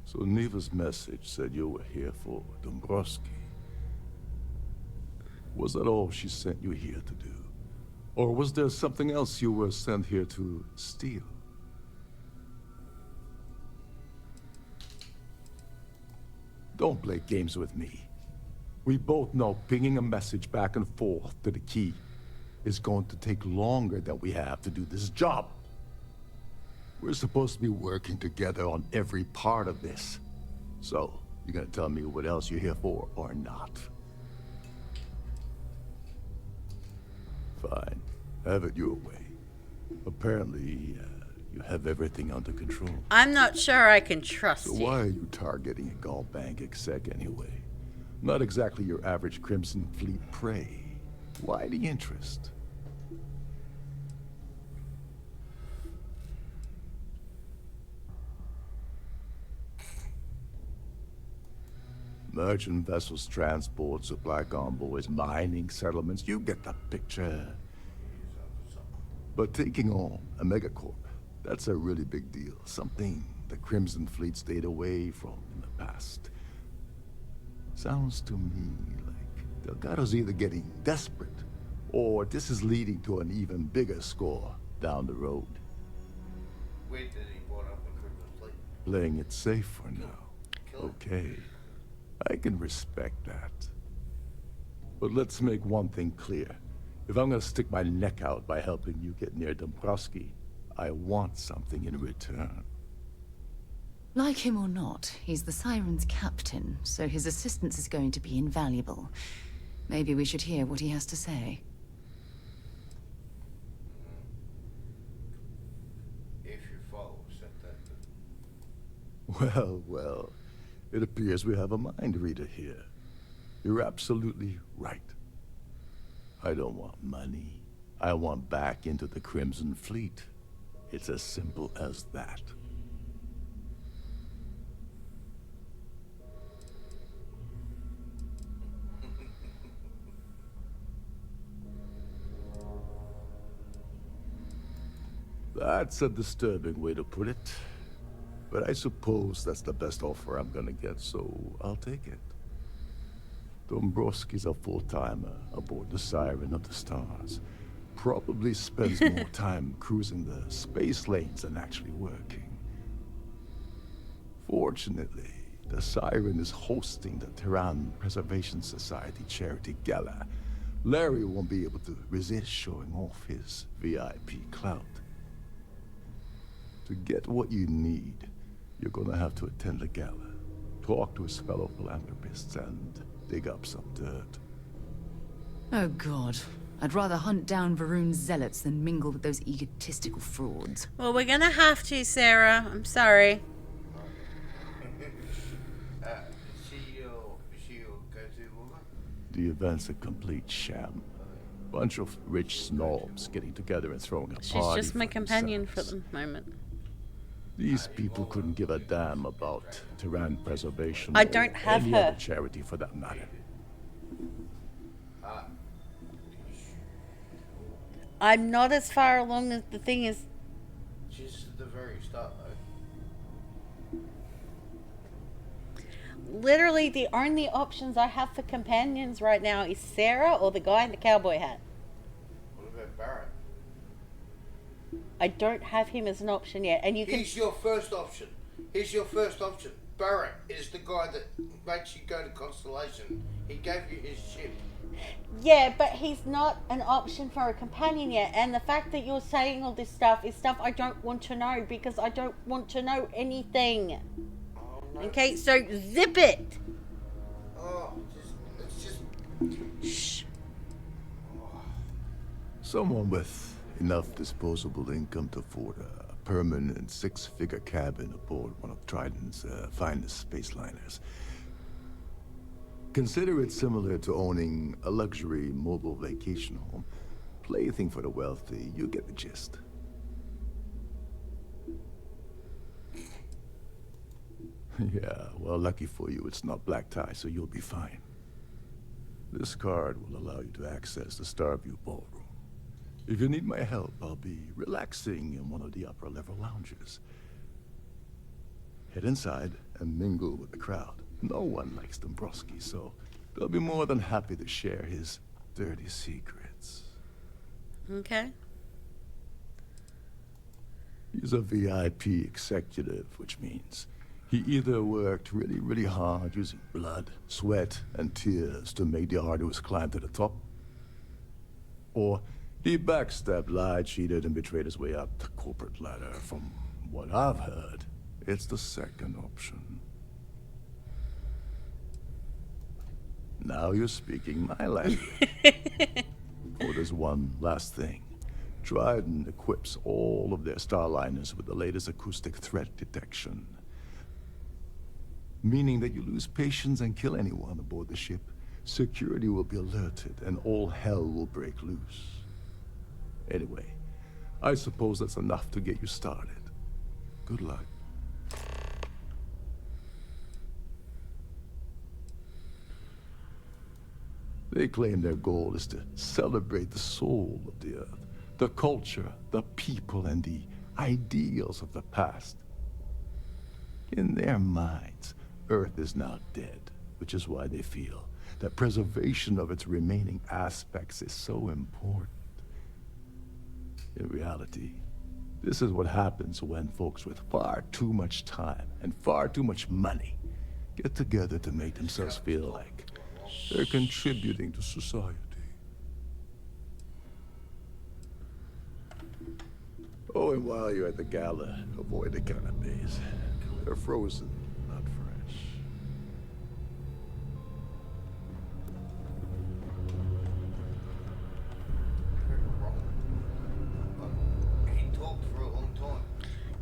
So Neva's message said you were here for Dombrowski. Was that all she sent you here to do? Or was there something else you were sent here to steal? Don't play games with me. We both know pinging a message back and forth to the key is going to take longer than we have to do this job. We're supposed to be working together on every part of this. So, you gonna tell me what else you're here for or not? Fine. Have it your way. Apparently, you have everything under control. I'm not sure I can trust So you. why are you targeting a Gall Bank exec anyway? Not exactly your average Crimson Fleet prey. Why the interest? Merchant vessels, transport, supply convoys, mining settlements, you get the picture. But taking on a megacorp, that's a really big deal. Something the Crimson Fleet stayed away from in the past. Sounds to me like Delgado's either getting desperate, or this is leading to an even bigger score down the road. Where did he brought up the Crimson Fleet? Playing it safe for now. Okay. I can respect that. But let's make one thing clear. If I'm gonna stick my neck out by helping you get near Dombrowski, I want something in return. Like him or not, he's the Siren's captain, so his assistance is going to be invaluable. Maybe we should hear what he has to say. If your follower said that. Well, it appears we have a mind reader here. You're absolutely right. I don't want money. I want back into the Crimson Fleet. It's as simple as that. That's a disturbing way to put it. But I suppose that's the best offer I'm gonna get, so I'll take it. Dombrowski's a full-timer aboard the Siren of the Stars. Probably spends more time cruising the space lanes than actually working. Fortunately, the Siren is hosting the Terran Preservation Society charity gala Larry won't be able to resist showing off his VIP clout. To get what you need, you're gonna have to attend the gala, talk to his fellow philanthropists, and dig up some dirt. Oh god. I'd rather hunt down Varun's zealots than mingle with those egotistical frauds. Well, we're gonna have to, Sarah. I'm sorry. The event's a complete sham. Bunch of rich snobs getting together and throwing a She's party just my for companion themselves. for the moment. These people couldn't give a damn about Tyran preservation I or don't have any her. other charity for that matter. I'm not as far along as the thing is. Just at the very start, though. Literally, the only options I have for companions right now is Sarah or the guy in the cowboy hat. What about Barrett? I don't have him as an option yet, and you can. He's your first option. He's your first option. Barrett is the guy that makes you go to Constellation. He gave you his ship. Yeah, but he's not an option for a companion yet, and the fact that you're saying all this stuff is stuff I don't want to know because I don't want to know anything. Oh, no. Okay, so zip it. Oh, it's just. Shh. Someone with enough disposable income to afford a permanent six-figure cabin aboard one of Trident's finest space liners. Consider it similar to owning a luxury mobile vacation home. Plaything for the wealthy, you get the gist. Yeah, well, lucky for you, it's not black tie, so you'll be fine. This card will allow you to access the Starfield ballroom. If you need my help, I'll be relaxing in one of the upper-level lounges. Head inside and mingle with the crowd. No one likes Dombrowski, so they'll be more than happy to share his dirty secrets. Okay. He's a VIP executive, which means he either worked really, really hard using blood, sweat, and tears to make the arduous climb to the top, or he backstabbed, lied, cheated, and betrayed his way up the corporate ladder. From what I've heard, it's the second option. Now you're speaking my language. Oh, there's one last thing. Trident equips all of their starliners with the latest acoustic threat detection. Meaning that you lose patience and kill anyone aboard the ship, security will be alerted and all hell will break loose. Anyway, I suppose that's enough to get you started. Good luck. They claim their goal is to celebrate the soul of the Earth, the culture, the people, and the ideals of the past. In their minds, Earth is now dead, which is why they feel that preservation of its remaining aspects is so important. In reality, this is what happens when folks with far too much time and far too much money get together to make themselves feel like they're contributing to society. Oh, and while you're at the gala, avoid the canapes. They're frozen, not fresh. He talked for a long time.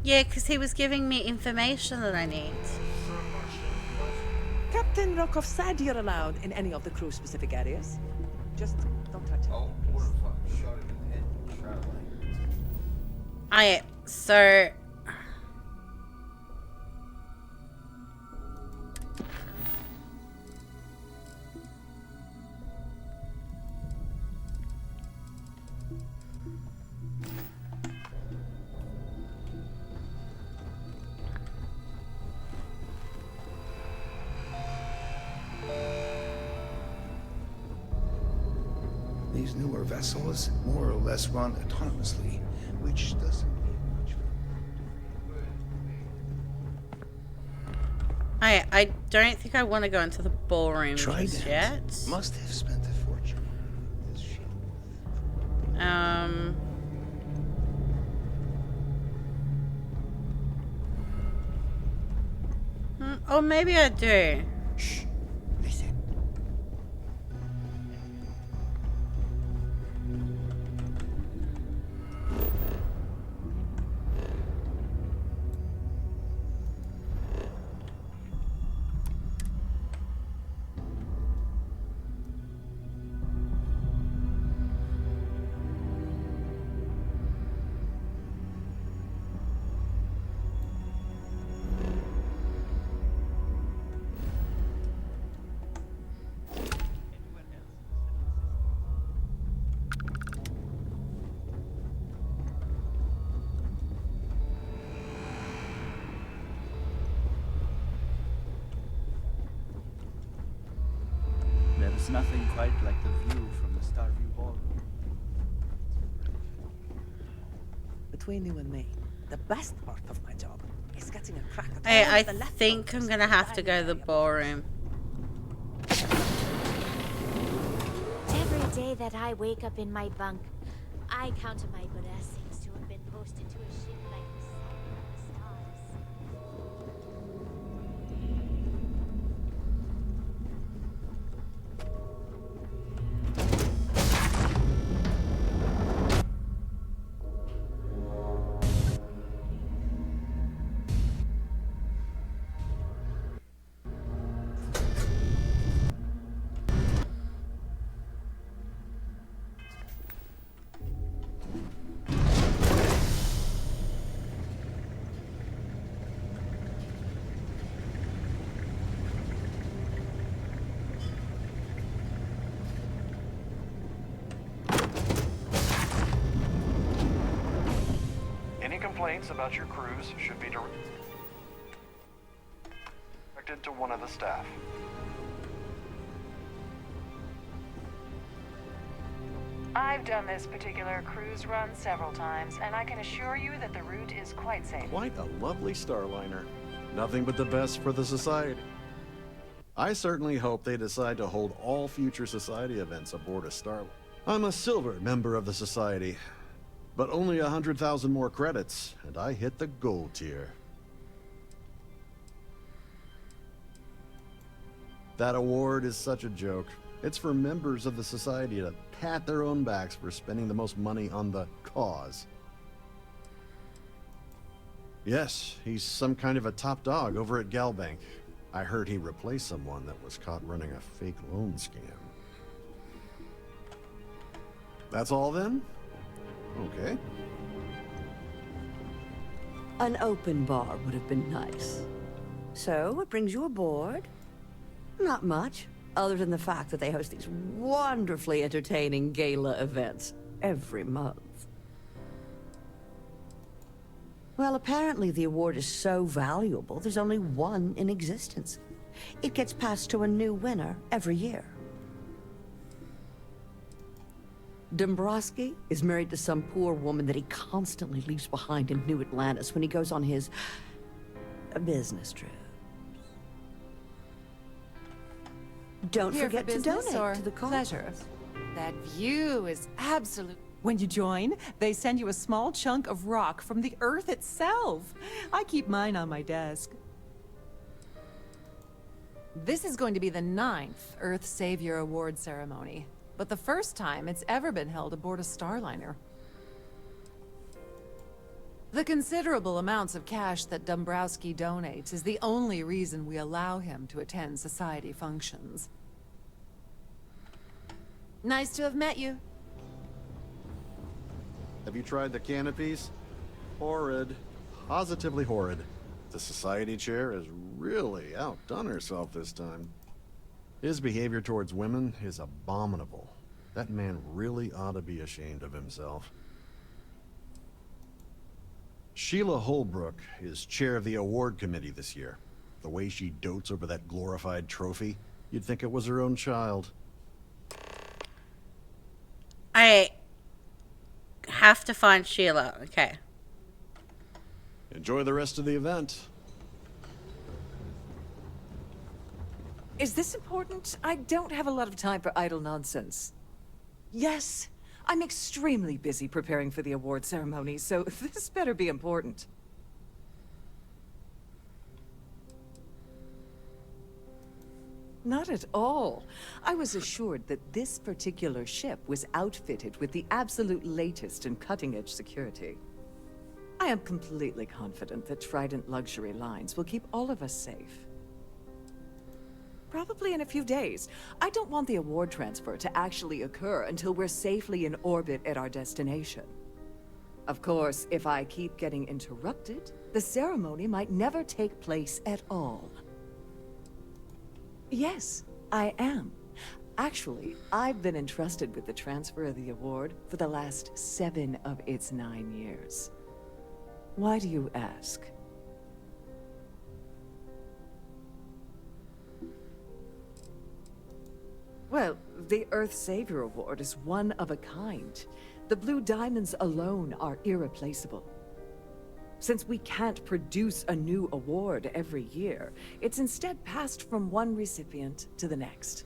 Yeah, because he was giving me information that I need. Captain Rokov said you're allowed in any of the crew-specific areas. Just don't touch it. Oh, what if I shot him in the head straight away? So These newer vessels more or less run autonomously, which doesn't mean much for I don't think I want to go into the ballroom just Trident yet. must have spent a fortune. Oh, maybe I do. Shh. Listen. There's nothing quite like the view from the Starfield ballroom. Between you and me, the best part of my job is getting a crack at Hey, all I of the think I'm gonna have to go to the ballroom. Every day that I wake up in my bunk, I count my blessings to have been posted to a ship like the sun and the stars. Any complaints about your cruise should be directed to one of the staff. I've done this particular cruise run several times, and I can assure you that the route is quite safe. Quite a lovely Starliner. Nothing but the best for the Society. I certainly hope they decide to hold all future Society events aboard a Starliner. I'm a silver member of the Society, but only 100,000 more credits, and I hit the gold tier. That award is such a joke. It's for members of the Society to pat their own backs for spending the most money on the cause. Yes, he's some kind of a top dog over at Galbank. I heard he replaced someone that was caught running a fake loan scam. That's all then? Okay. An open bar would have been nice. So, what brings you aboard? Not much, other than the fact that they host these wonderfully entertaining gala events every month. Well, apparently the award is so valuable, there's only one in existence. It gets passed to a new winner every year. Dombrowski is married to some poor woman that he constantly leaves behind in New Atlantis when he goes on his business trip. Don't Here forget for to business donate or to the cause. pleasure. That view is absolute. When you join, they send you a small chunk of rock from the Earth itself. I keep mine on my desk. This is going to be the 9th Earth Savior Award ceremony, but the first time it's ever been held aboard a Starliner. The considerable amounts of cash that Dombrowski donates is the only reason we allow him to attend society functions. Nice to have met you. Have you tried the canopies? Horrid. Positively horrid. The Society chair has really outdone herself this time. His behavior towards women is abominable. That man really ought to be ashamed of himself. Sheila Holbrook is chair of the award committee this year. The way she dotes over that glorified trophy, you'd think it was her own child. I have to find Sheila. Okay. Enjoy the rest of the event. Is this important? I don't have a lot of time for idle nonsense. Yes, I'm extremely busy preparing for the award ceremony, so this better be important. Not at all. I was assured that this particular ship was outfitted with the absolute latest in cutting-edge security. I am completely confident that Trident Luxury Lines will keep all of us safe. Probably in a few days. I don't want the award transfer to actually occur until we're safely in orbit at our destination. Of course, if I keep getting interrupted, the ceremony might never take place at all. Yes, I am. Actually, I've been entrusted with the transfer of the award for the last 7 of its 9 years. Why do you ask? Well, the Earth Savior Award is one of a kind. The Blue Diamonds alone are irreplaceable. Since we can't produce a new award every year, it's instead passed from one recipient to the next.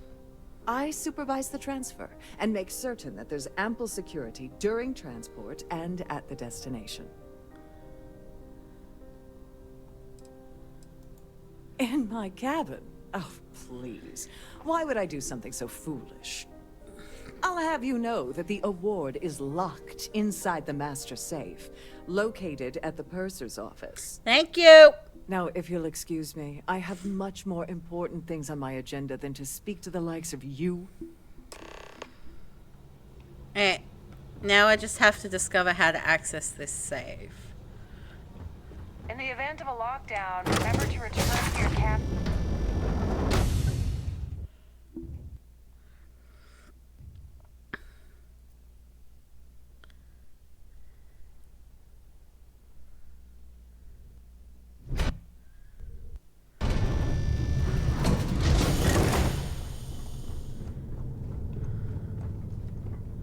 I supervise the transfer and make certain that there's ample security during transport and at the destination. In my cabin? Oh, please. Why would I do something so foolish? I'll have you know that the award is locked inside the master safe, located at the purser's office. Thank you. Now, if you'll excuse me, I have much more important things on my agenda than to speak to the likes of you. Now I just have to discover how to access this save. In the event of a lockdown, remember to return to your cabin.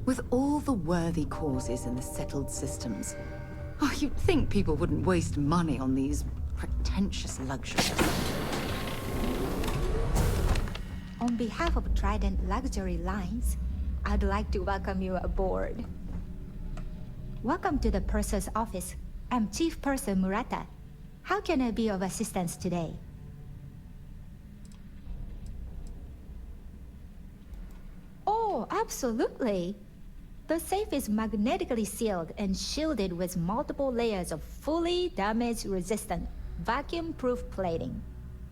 With all the worthy causes in the settled systems, you'd think people wouldn't waste money on these pretentious luxuries. On behalf of Trident Luxury Lines, I'd like to welcome you aboard. Welcome to the Purser's office. I'm Chief Purser Murata. How can I be of assistance today? Oh, absolutely. The safe is magnetically sealed and shielded with multiple layers of fully damage-resistant, vacuum-proof plating.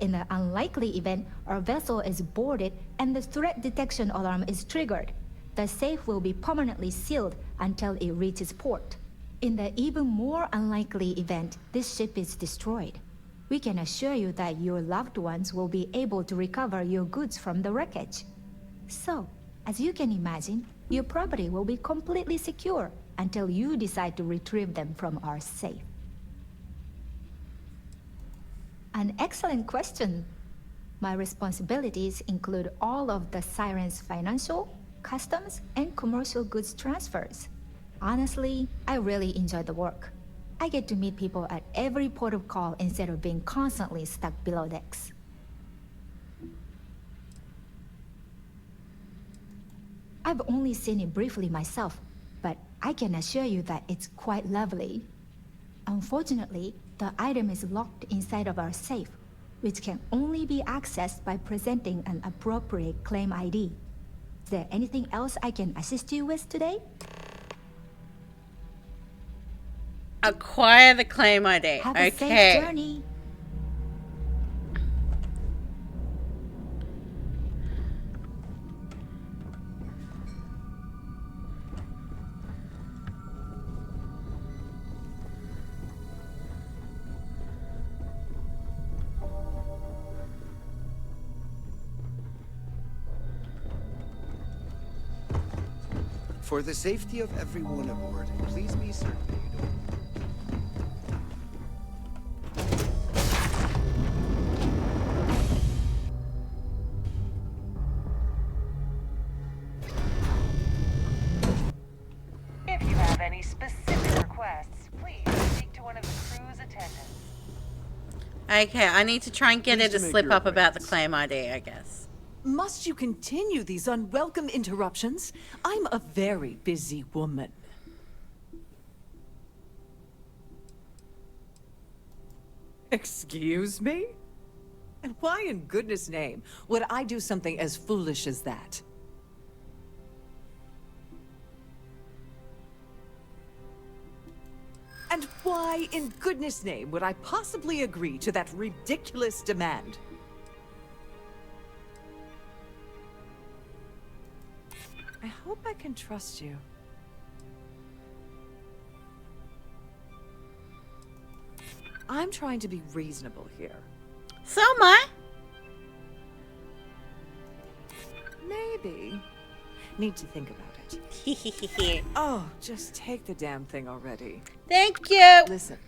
In the unlikely event our vessel is boarded and the threat detection alarm is triggered, the safe will be permanently sealed until it reaches port. In the even more unlikely event this ship is destroyed, we can assure you that your loved ones will be able to recover your goods from the wreckage. So, as you can imagine, your property will be completely secure until you decide to retrieve them from our safe. An excellent question. My responsibilities include all of the Siren's financial, customs, and commercial goods transfers. Honestly, I really enjoy the work. I get to meet people at every port of call instead of being constantly stuck below decks. I've only seen it briefly myself, but I can assure you that it's quite lovely. Unfortunately, the item is locked inside of our safe, which can only be accessed by presenting an appropriate claim ID. Is there anything else I can assist you with today? Acquire the claim ID. Have a safe journey. For the safety of everyone aboard, please be certain that you don't... If you have any specific requests, please speak to one of the crew's attendants. Okay, I need to try and get her to slip up about the claim ID, I guess. Must you continue these unwelcome interruptions? I'm a very busy woman. Excuse me? And why in goodness name would I do something as foolish as that? And why in goodness name would I possibly agree to that ridiculous demand? I hope I can trust you. I'm trying to be reasonable here. So am I. Maybe. Need to think about it. Oh, just take the damn thing already. Thank you. Listen,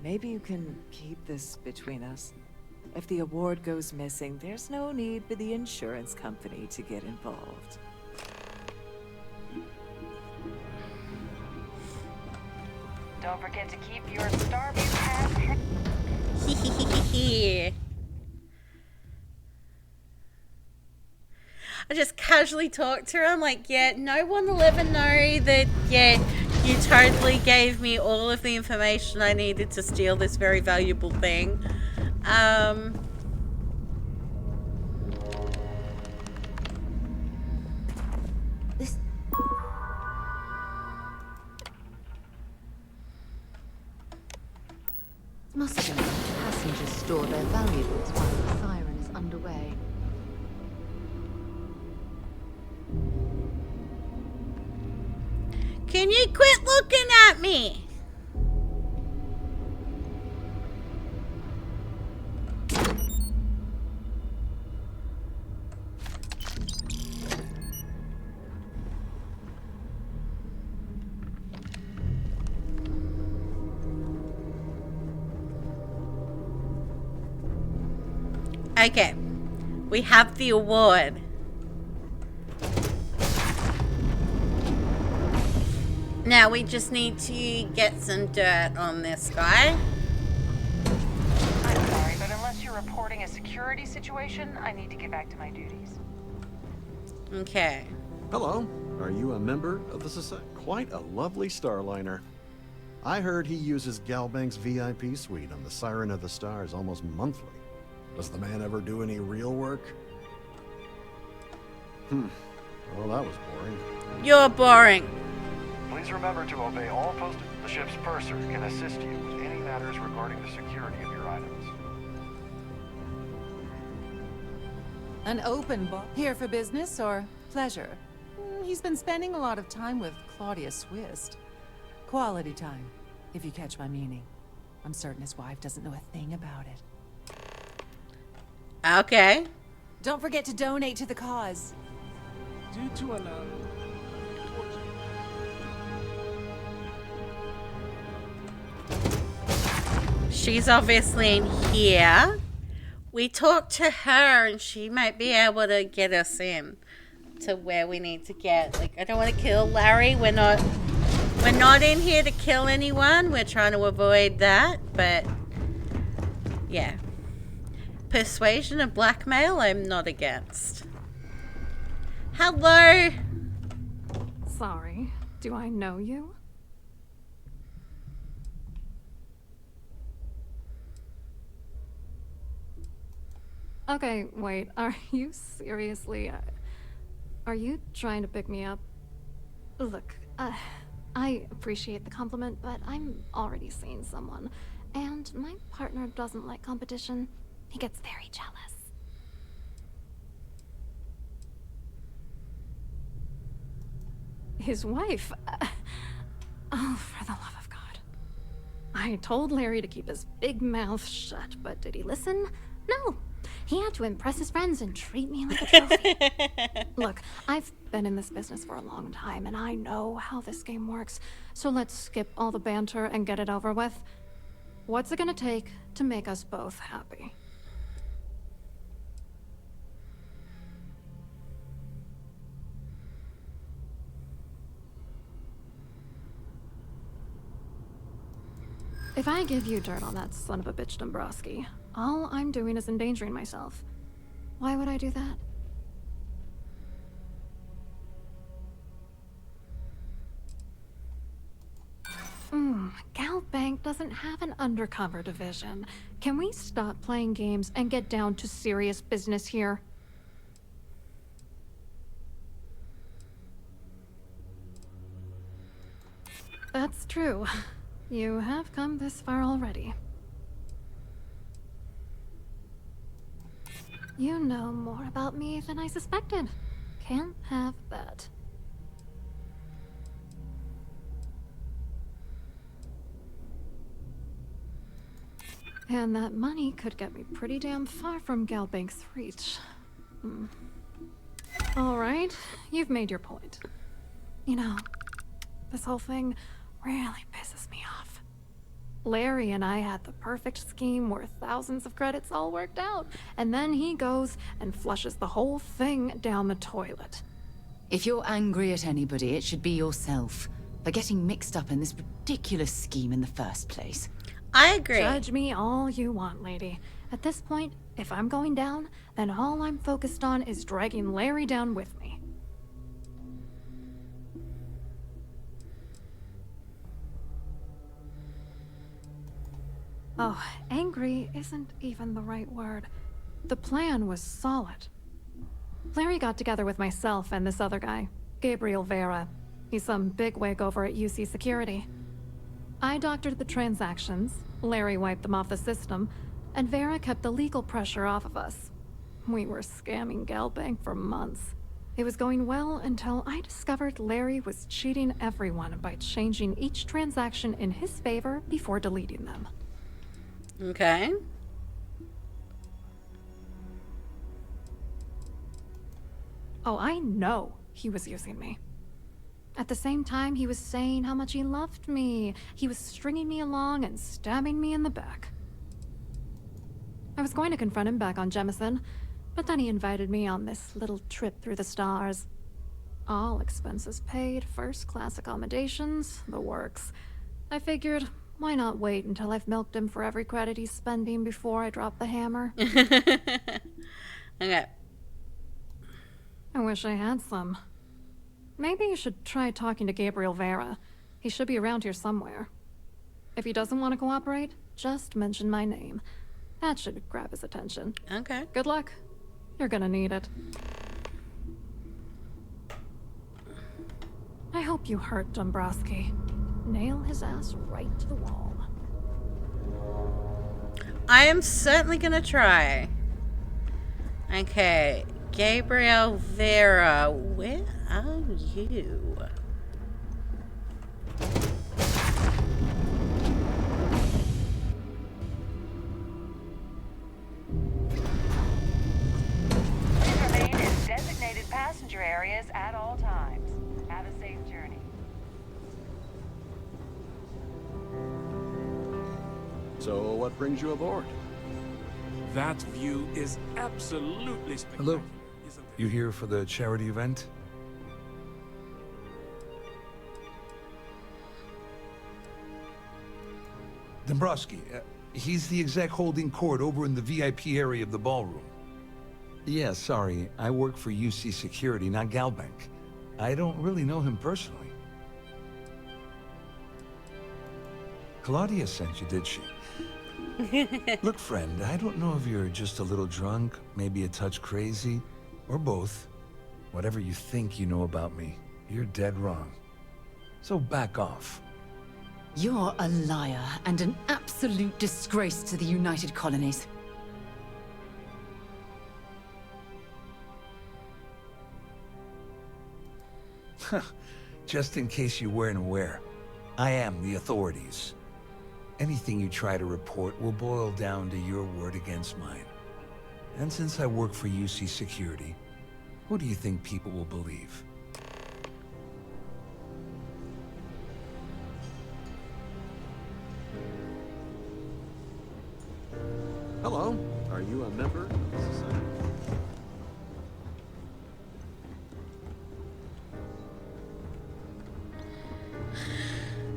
maybe you can keep this between us. If the award goes missing, there's no need for the insurance company to get involved. Don't forget to keep your Starfield hat. I just casually talked to her. I'm like, yeah, no one will ever know that, yeah, you totally gave me all of the information I needed to steal this very valuable thing. Must have been passengers store their valuables while the Siren is underway. Can you quit looking at me? Okay, we have the award. Now we just need to get some dirt on this guy. I'm sorry, but unless you're reporting a security situation, I need to get back to my duties. Okay. Hello. Are you a member of the society? Quite a lovely Starliner. I heard he uses Galbank's VIP suite on the Siren of the Stars almost monthly. Does the man ever do any real work? Well, that was boring. You're boring. Please remember to obey all posted. The ship's purser can assist you with any matters regarding the security of your items. An open bar. Here for business or pleasure? He's been spending a lot of time with Claudia Swist. Quality time, if you catch my meaning. I'm certain his wife doesn't know a thing about it. Okay. Don't forget to donate to the cause. Due to an She's obviously in here. We talked to her and she might be able to get us in to where we need to get. Like, I don't want to kill Larry. We're not in here to kill anyone. We're trying to avoid that, but yeah. Persuasion and blackmail, I'm not against. Hello. Sorry, do I know you? Okay, wait, are you seriously... are you trying to pick me up? Look, I appreciate the compliment, but I'm already seeing someone. And my partner doesn't like competition. He gets very jealous. His wife? Oh, for the love of God. I told Larry to keep his big mouth shut, but did he listen? No. He had to impress his friends and treat me like a trophy. Look, I've been in this business for a long time, and I know how this game works. So let's skip all the banter and get it over with. What's it gonna take to make us both happy? If I give you dirt on that son of a bitch Dombrowski, all I'm doing is endangering myself. Why would I do that? bank doesn't have an undercover division. Can we stop playing games and get down to serious business here? That's true. You have come this far already. You know more about me than I suspected. Can't have that. And that money could get me pretty damn far from Galbank's reach. Alright, you've made your point. You know, this whole thing really pisses me off. Larry and I had the perfect scheme worth thousands of credits all worked out, and then he goes and flushes the whole thing down the toilet. If you're angry at anybody, it should be yourself for getting mixed up in this ridiculous scheme in the first place. I agree. Judge me all you want, lady. At this point, if I'm going down, then all I'm focused on is dragging Larry down with me. Oh, angry isn't even the right word. The plan was solid. Larry got together with myself and this other guy, Gabriel Vera. He's some bigwig over at UC Security. I doctored the transactions, Larry wiped them off the system, and Vera kept the legal pressure off of us. We were scamming Galbank for months. It was going well until I discovered Larry was cheating everyone by changing each transaction in his favor before deleting them. Okay. Oh, I know he was using me. At the same time, he was saying how much he loved me. He was stringing me along and stabbing me in the back. I was going to confront him back on Jemison, but then he invited me on this little trip through the stars. All expenses paid, first-class accommodations, the works. I figured, why not wait until I've milked him for every credit he's spending before I drop the hammer? Okay. I wish I had some. Maybe you should try talking to Gabriel Vera. He should be around here somewhere. If he doesn't want to cooperate, just mention my name. That should grab his attention. Okay. Good luck. You're gonna need it. I hope you hurt Dombrowski. Nail his ass right to the wall. I am certainly gonna try. Okay. Gabriel Vera, where are you? Please remain in designated passenger areas at all times. Have a safe journey. So, what brings you aboard? That view is absolutely spectacular. Hello. You here for the charity event? Dombrowski, he's the exec holding court over in the VIP area of the ballroom. Yeah, sorry. I work for UC Security, not Galbank. I don't really know him personally. Claudia sent you, did she? Look, friend, I don't know if you're just a little drunk, maybe a touch crazy, or both. Whatever you think you know about me, you're dead wrong. So back off. You're a liar and an absolute disgrace to the United Colonies. Just in case you weren't aware, I am the authorities. Anything you try to report will boil down to your word against mine. And since I work for UC Security, who do you think people will believe? Hello. Are you a member of the society?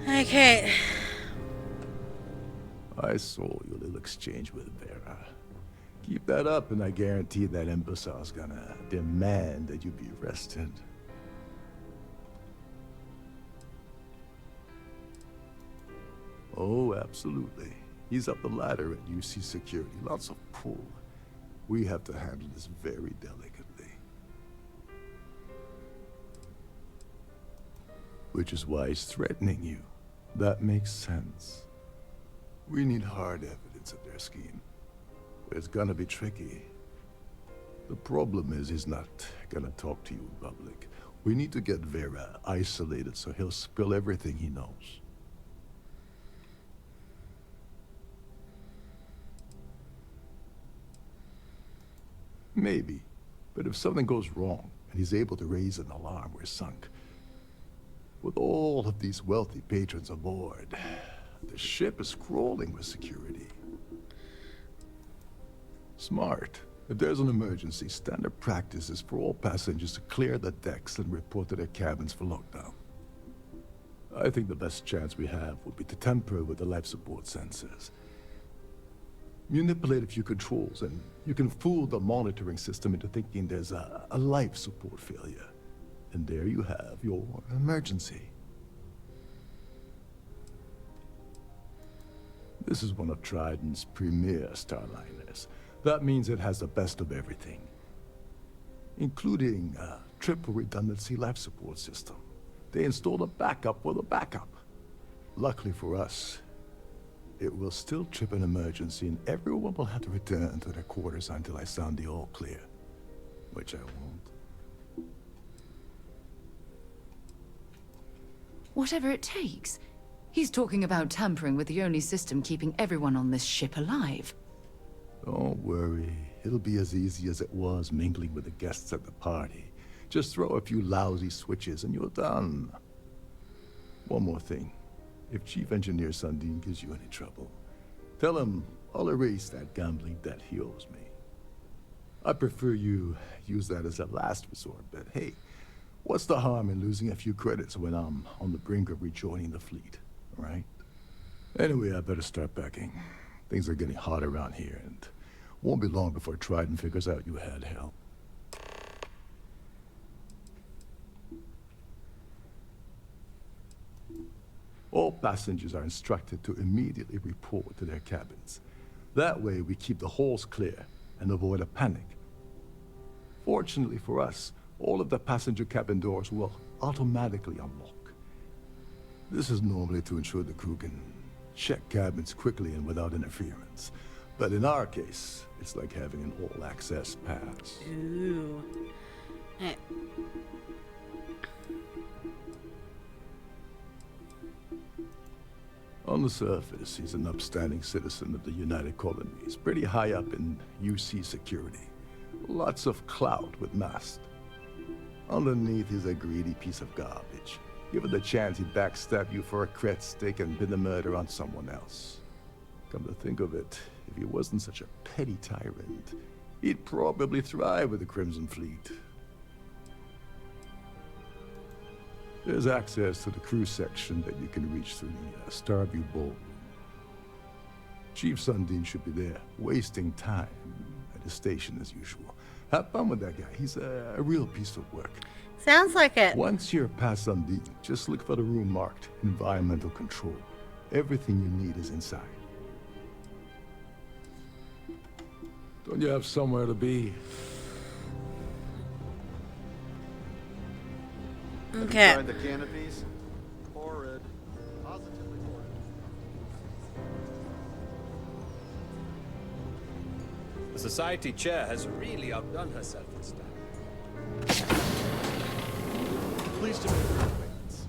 Okay. I saw your little exchange with Vera. Keep that up, and I guarantee that imbecile's gonna demand that you be arrested. Oh, absolutely. He's up the ladder at UC Security. Lots of pull. We have to handle this very delicately. Which is why he's threatening you. That makes sense. We need hard evidence of their scheme. It's gonna be tricky. The problem is he's not gonna talk to you in public. We need to get Vera isolated so he'll spill everything he knows. Maybe. But if something goes wrong and he's able to raise an alarm, we're sunk. With all of these wealthy patrons aboard, the ship is crawling with security. Smart. If there's an emergency, standard practice is for all passengers to clear the decks and report to their cabins for lockdown. I think the best chance we have would be to tamper with the life support sensors. Manipulate a few controls, and you can fool the monitoring system into thinking there's a life support failure. And there you have your emergency. This is one of Trident's premier Starliners. That means it has the best of everything, including a triple redundancy life support system. They installed a backup for the backup. Luckily for us, it will still trip an emergency and everyone will have to return to their quarters until I sound the all clear, which I won't. Whatever it takes. He's talking about tampering with the only system keeping everyone on this ship alive. Don't worry. It'll be as easy as it was mingling with the guests at the party. Just throw a few lousy switches and you're done. One more thing. If Chief Engineer Sundin gives you any trouble, tell him I'll erase that gambling debt he owes me. I prefer you use that as a last resort, but hey, what's the harm in losing a few credits when I'm on the brink of rejoining the fleet, right? Anyway, I better start packing. Things are getting hot around here, and won't be long before Trident figures out you had help. All passengers are instructed to immediately report to their cabins. That way, we keep the halls clear and avoid a panic. Fortunately for us, all of the passenger cabin doors will automatically unlock. This is normally to ensure the crew can check cabins quickly and without interference. But in our case, it's like having an all-access pass. Ooh. On the surface, he's an upstanding citizen of the United Colonies, pretty high up in UC security. Lots of clout with mast. Underneath, he's a greedy piece of garbage. Given the chance, he'd backstab you for a cret stick and pin the murder on someone else. Come to think of it, if he wasn't such a petty tyrant, he'd probably thrive with the Crimson Fleet. There's access to the crew section that you can reach through the Starview Ballroom. Chief Sundin should be there, wasting time at his station as usual. Have fun with that guy. He's a real piece of work. Sounds like it. Once you're past Sundin, just look for the room marked Environmental Control. Everything you need is inside. Don't you have somewhere to be? Okay. Have you tried the canopies? Horrid. Positively horrid. The society chair has really outdone herself this time. Pleased to make your acquaintance.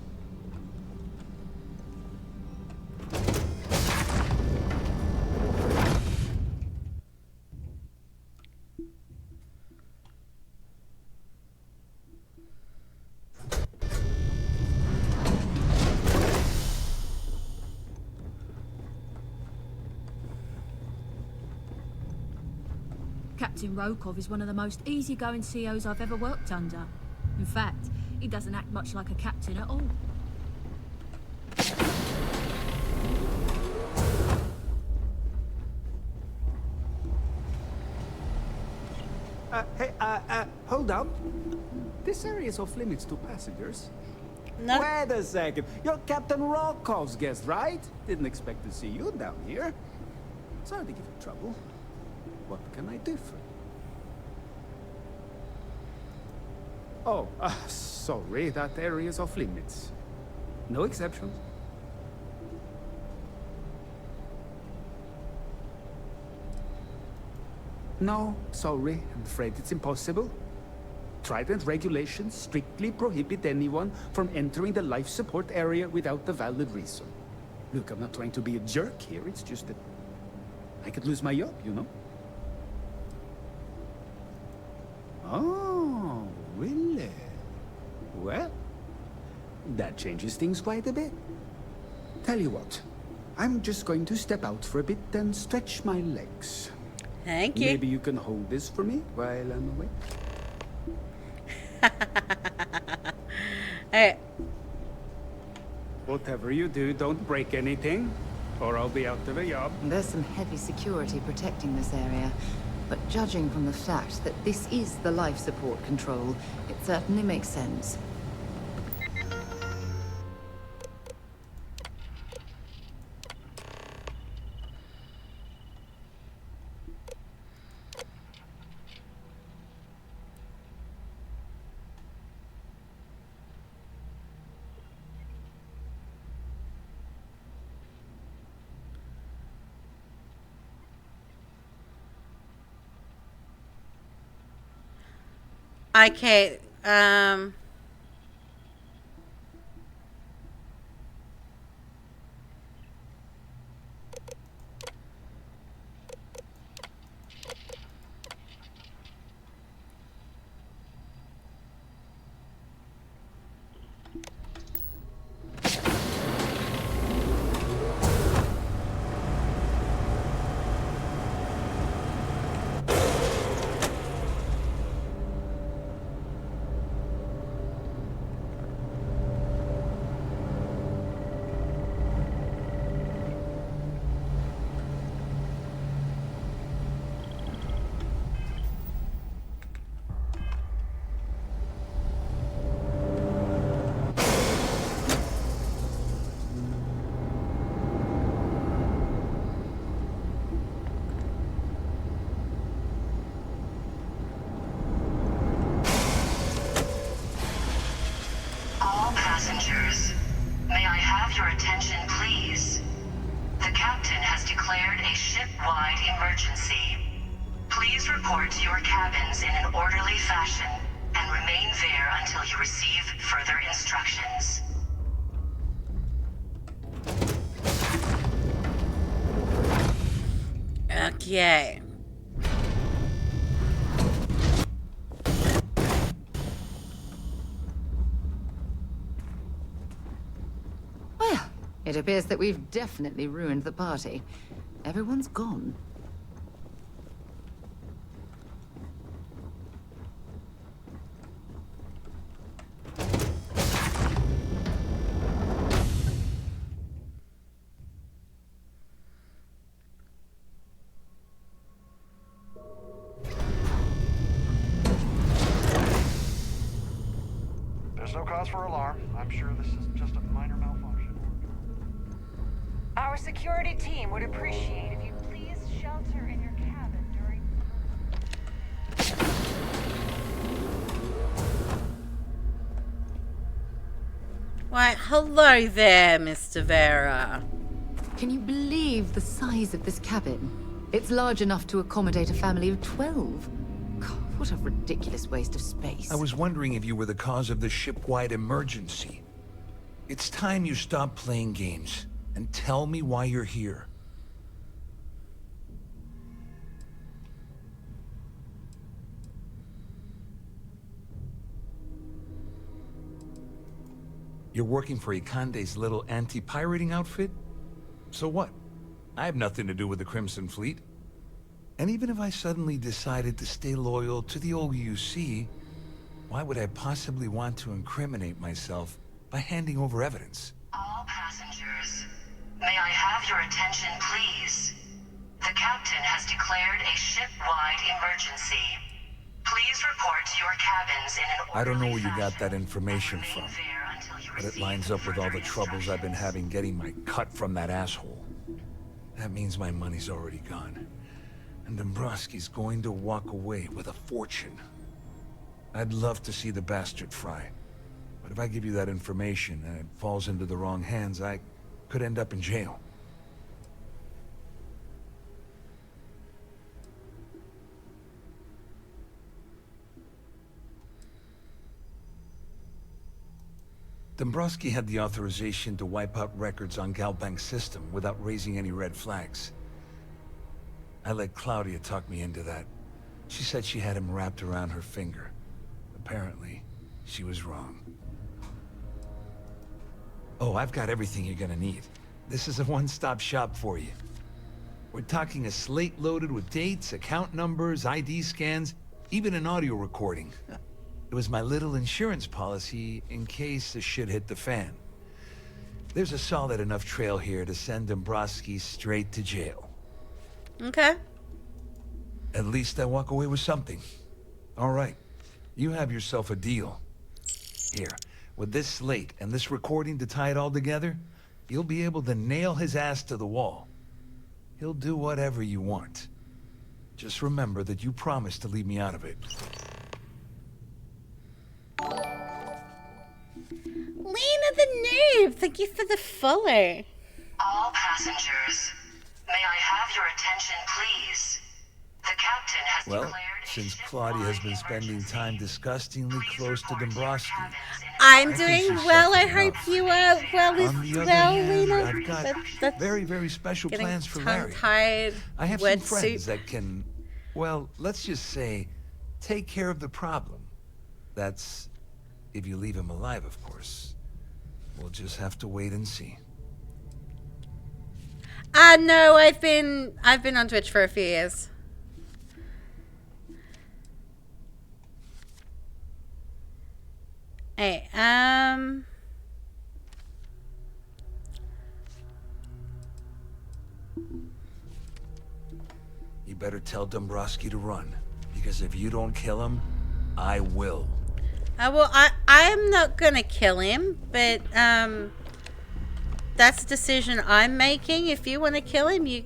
Captain Rokov is one of the most easygoing COs I've ever worked under. In fact, he doesn't act much like a captain at all. Hey, hold up. This area is off limits to passengers. No. Wait a second. You're Captain Rokov's guest, right? Didn't expect to see you down here. Sorry to give you trouble. What can I do for you? Oh, sorry. That area is off limits. No exceptions. No, sorry. I'm afraid it's impossible. Trident regulations strictly prohibit anyone from entering the life support area without a valid reason. Look, I'm not trying to be a jerk here. It's just that I could lose my job, you know? Oh, really? Well, that changes things quite a bit. Tell you what, I'm just going to step out for a bit and stretch my legs. Thank you. Maybe you can hold this for me while I'm away? Alright. Whatever you do, don't break anything, or I'll be out of a job. There's some heavy security protecting this area, but judging from the fact that this is the life support control, it certainly makes sense. Okay, All passengers, may I have your attention, please? The captain has declared a ship-wide emergency. Please report to your cabins in an orderly fashion and remain there until you receive further instructions. okay. Well, it appears that we've definitely ruined the party. Everyone's gone. There's no cause for alarm. I'm sure this is just a minor malfunction. Our security team would appreciate if you please shelter in your cabin during... Why, hello there, Mr. Vera. Can you believe the size of this cabin? It's large enough to accommodate a family of 12. God, what a ridiculous waste of space. I was wondering if you were the cause of the ship-wide emergency. It's time you stop playing games and tell me why you're here. You're working for Ikande's little anti-pirating outfit? So what? I have nothing to do with the Crimson Fleet. And even if I suddenly decided to stay loyal to the old UC, why would I possibly want to incriminate myself by handing over evidence? All passengers, may I have your attention, please? The captain has declared a ship-wide emergency. Please report to your cabins in an I don't know orderly where you got fashion that information and remain from. there until you but it lines up with all the troubles I've been having getting my cut from that asshole. That means my money's already gone. And Dombrowski's going to walk away with a fortune. I'd love to see the bastard fry. But if I give you that information and it falls into the wrong hands, I could end up in jail. Dombrowski had the authorization to wipe out records on Galbank's system without raising any red flags. I let Claudia talk me into that. She said she had him wrapped around her finger. Apparently, she was wrong. Oh, I've got everything you're gonna need. This is a one-stop shop for you. We're talking a slate loaded with dates, account numbers, ID scans, even an audio recording. It was my little insurance policy in case the shit hit the fan. There's a solid enough trail here to send Dombrowski straight to jail. Okay. At least I walk away with something. All right. You have yourself a deal. Here, with this slate and this recording to tie it all together, you'll be able to nail his ass to the wall. He'll do whatever you want. Just remember that you promised to leave me out of it. Lena the Noob, thank you for the follow. All passengers, may I have your attention, please? The captain has Well, since Claudia has been spending time disgustingly close to Dombrowski, I'm I think doing she's well. I suffering hope enough. you are well as On the other well, hand, Lena. I've got That's very, very special getting plans for Larry. tongue-tied. I have Wet some friends soup. that can, well, let's just say, take care of the problem. That's if you leave him alive, of course. We'll just have to wait and see. No, I've been on Twitch for a few years. Hey, You better tell Dombrowski to run, because if you don't kill him, I will. well, I'm not gonna kill him, but that's a decision I'm making. If you want to kill him, you.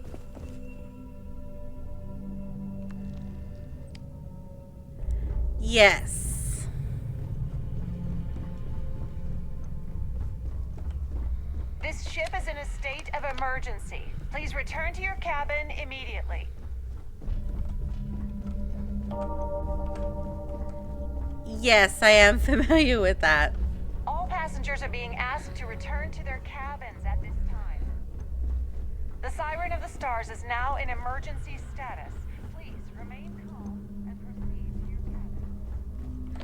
Yes. This ship is in a state of emergency. Please return to your cabin immediately. Yes, I am familiar with that. All passengers are being asked to return to their cabins at this time. The Siren of the Stars is now in emergency status. Please remain calm and proceed to your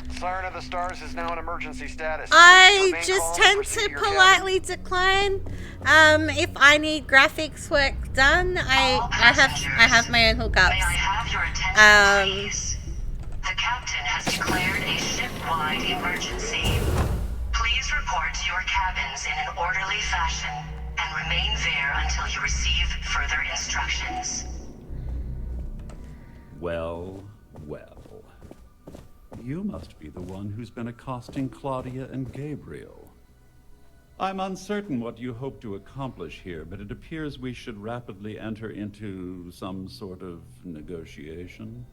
cabin. Siren of the Stars is now in emergency status. I Please remain just calm and tend proceed to your cabin. politely decline. If I need graphics work done, I have my own hookups. May I have your attention, please? The captain has declared a ship-wide emergency. Please report to your cabins in an orderly fashion and remain there until you receive further instructions. Well, well. You must be the one who's been accosting Claudia and Gabriel. I'm uncertain what you hope to accomplish here, but it appears we should rapidly enter into some sort of negotiation.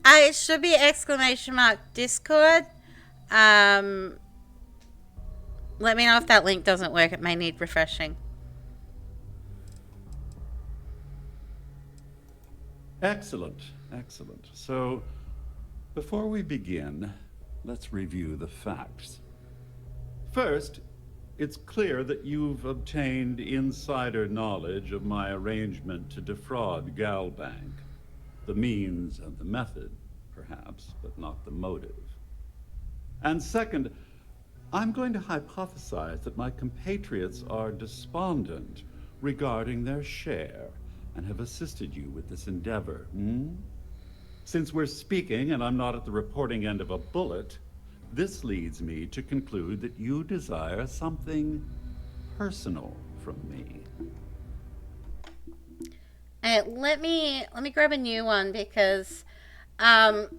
It should be !Discord. Let me know if that link doesn't work. It may need refreshing. Excellent, excellent. So, before we begin, let's review the facts. First, it's clear that you've obtained insider knowledge of my arrangement to defraud Galbank. The means and the method, perhaps, but not the motive. And second, I'm going to hypothesize that my compatriots are despondent regarding their share and have assisted you with this endeavor. Since we're speaking and I'm not at the reporting end of a bullet, this leads me to conclude that you desire something personal from me. Let me grab a new one because, unless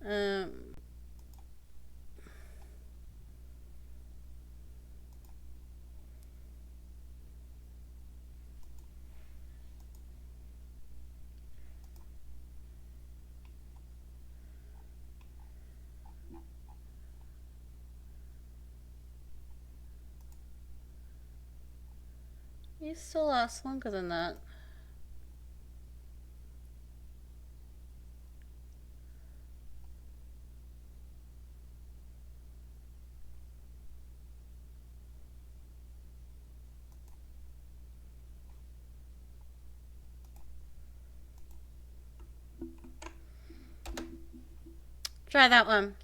Um. You still last longer than that. Try that one.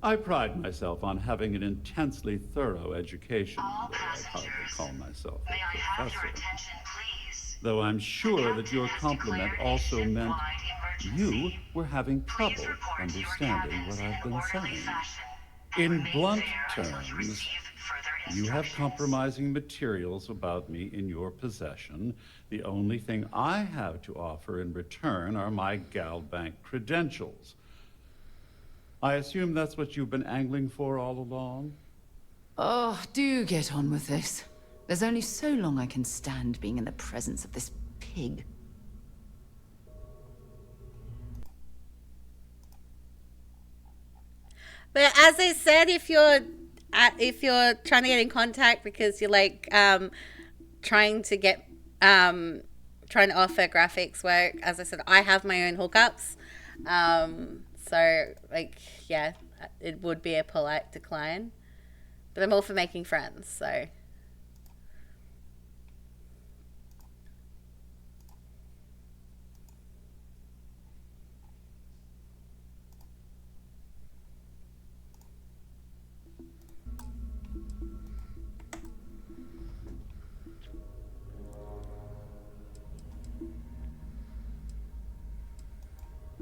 I pride myself on having an intensely thorough education, though I hardly call myself a professor. Though I'm sure that your compliment also meant you were having trouble understanding what I've been saying. In blunt terms, you have compromising materials about me in your possession. The only thing I have to offer in return are my Galbank credentials. I assume that's what you've been angling for all along? Oh, do get on with this. There's only so long I can stand being in the presence of this pig. But as I said, if you're trying to get in contact because you're like trying to get trying to offer graphics work, as I said, I have my own hookups. So like yeah, it would be a polite decline. But I'm all for making friends, so.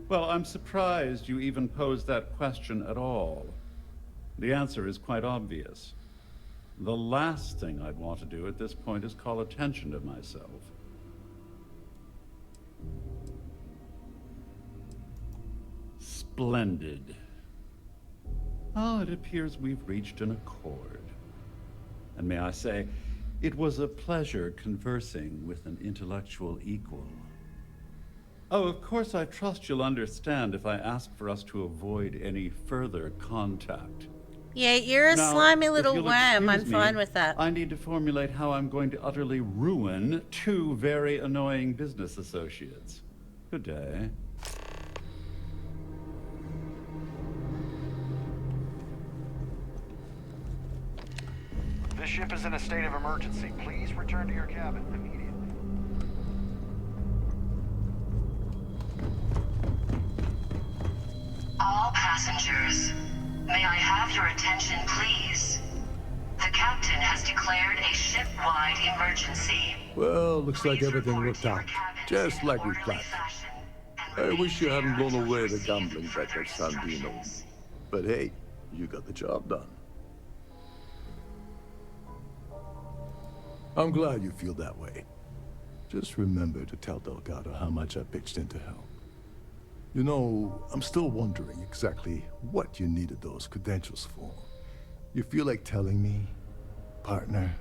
Well, I'm surprised you even posed that question at all. The answer is quite obvious. The last thing I'd want to do at this point is call attention to myself. Splendid. Oh, it appears we've reached an accord. And may I say, it was a pleasure conversing with an intellectual equal. Oh, of course, I trust you'll understand if I ask for us to avoid any further contact. Yeah, you're a Now, slimy if little you'll worm. I'm excuse fine me, with that. I need to formulate how I'm going to utterly ruin two very annoying business associates. Good day. This ship is in a state of emergency. Please return to your cabin immediately. All passengers, may I have your attention, please? The captain has declared a ship-wide emergency. Well, looks like everything worked out, just like we planned. I wish you hadn't blown away the gambling bet at Sandino. But hey, you got the job done. I'm glad you feel that way. Just remember to tell Delgado how much I pitched in to help. You know, I'm still wondering exactly what you needed those credentials for. You feel like telling me, partner?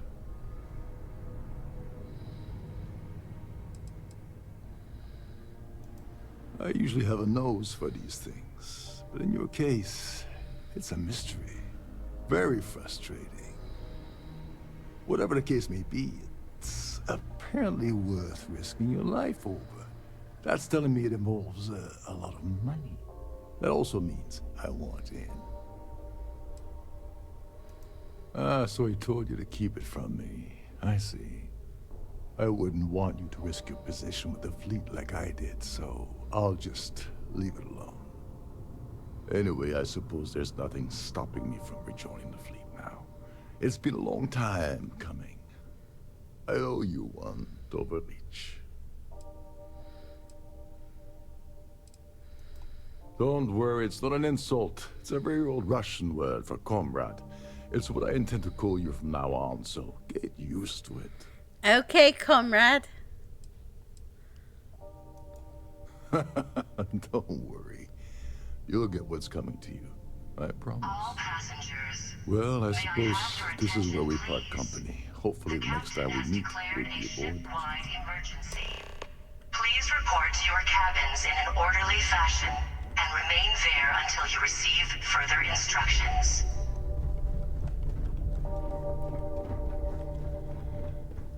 I usually have a nose for these things, but in your case, it's a mystery. Very frustrating. Whatever the case may be, it's apparently worth risking your life over. That's telling me it involves a lot of money. That also means I want in. Ah, so he told you to keep it from me. I see. I wouldn't want you to risk your position with the fleet like I did, so I'll just leave it alone. Anyway, I suppose there's nothing stopping me from rejoining the fleet now. It's been a long time coming. I owe you one, Doverbeach. Don't worry, it's not an insult. It's a very old Russian word for comrade. It's what I intend to call you from now on, so get used to it. Okay, comrade. Don't worry. You'll get what's coming to you. I promise. All passengers. Well, I suppose this is where we part company. Hopefully the next time we meet, we'll be aboard. Ship-wide emergency. Please report to your cabins in an orderly fashion and remain there until you receive further instructions.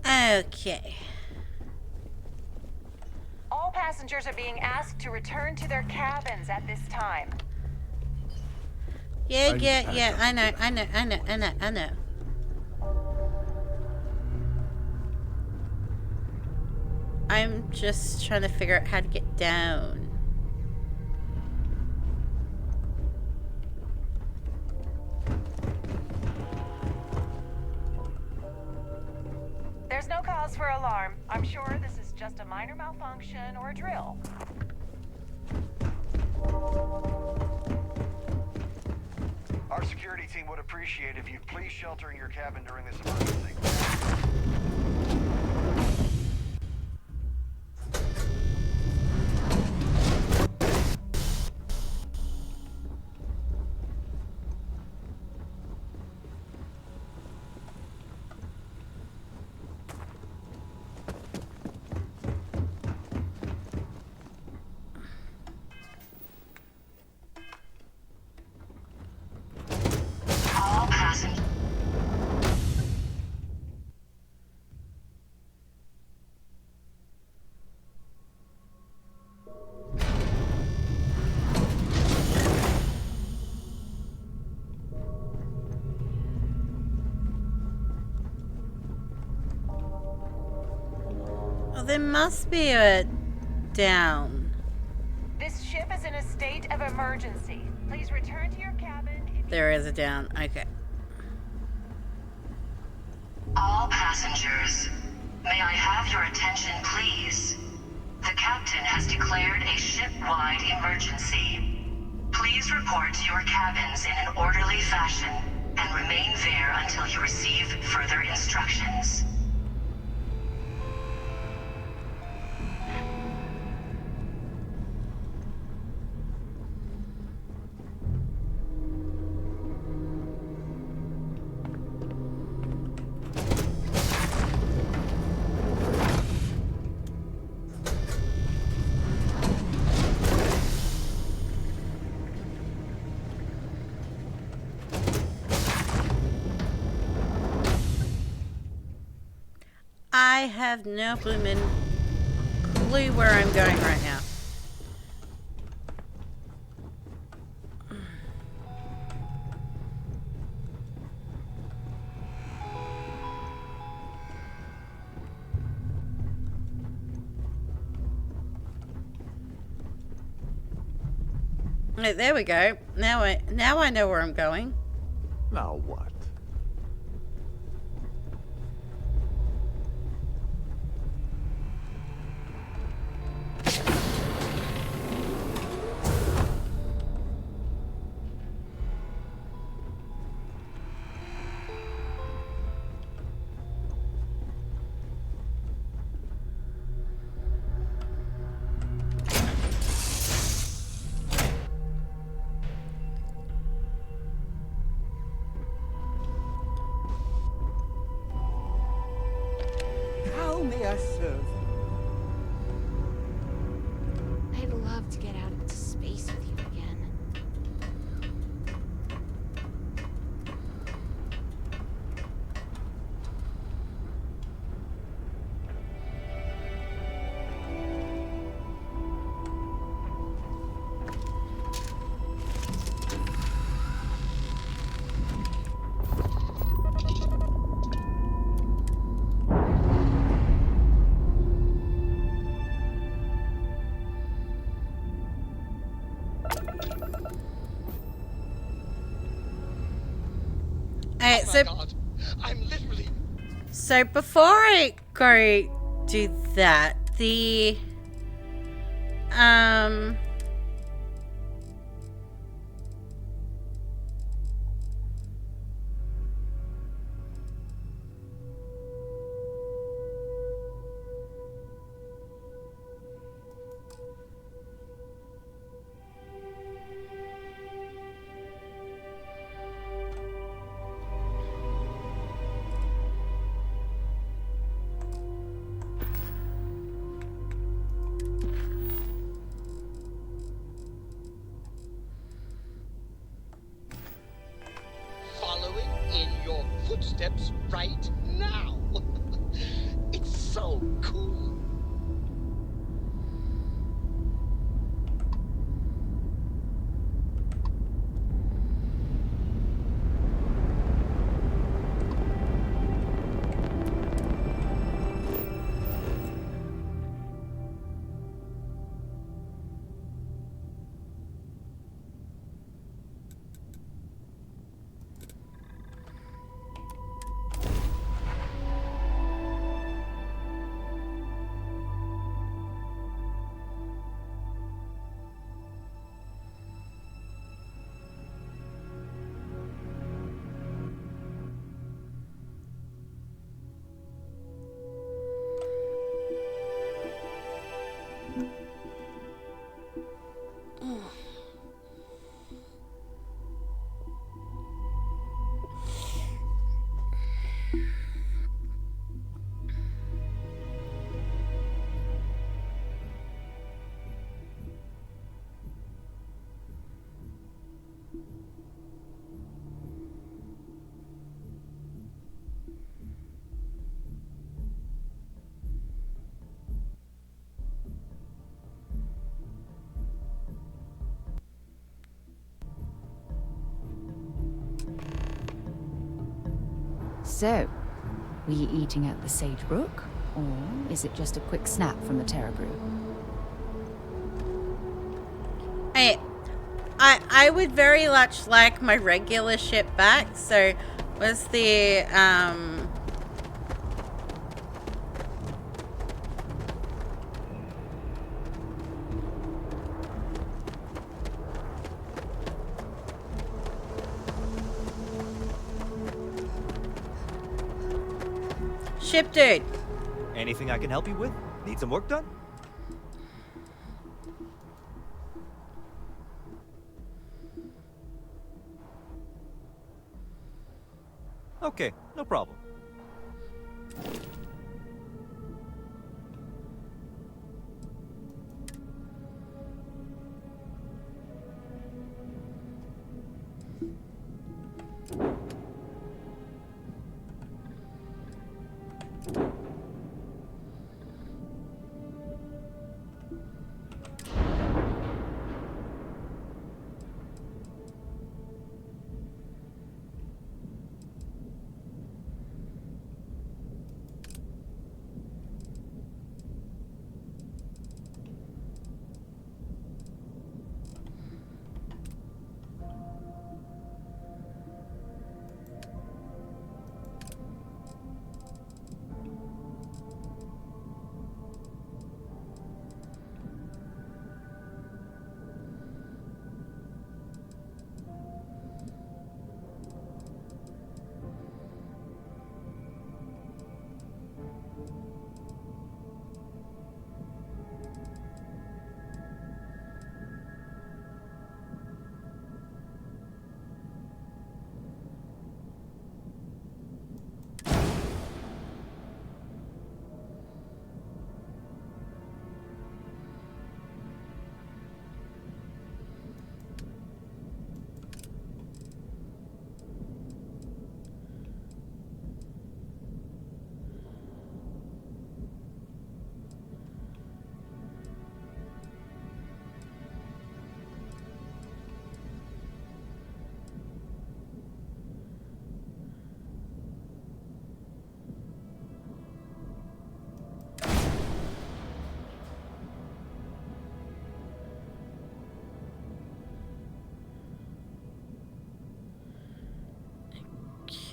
Okay. All passengers are being asked to return to their cabins at this time. Yeah. I know. I'm just trying to figure out how to get down. There's no cause for alarm. I'm sure this is just a minor malfunction or a drill. Our security team would appreciate if you'd please shelter in your cabin during this emergency. All passengers. Well, there must be a down. This ship is in a state of emergency. Please return to your cabin. There is a down. Okay. All passengers. May I have your attention, please? The captain has declared a ship-wide emergency. Please report to your cabins in an orderly fashion and remain there until you receive further instructions. I have no bloomin' clue where I'm going right now. Right, there we go. Now I know where I'm going. Now what? How may I serve? I'd love to get out into space with you again. Alright, Oh my God. I'm literally... So before I go do that, the So, were you eating at the Sagebrook, or is it just a quick snap from the Terra Brew? I would very much like my regular ship back. So, was the ship dude? Anything I can help you with? Need some work done? Okay, no problem.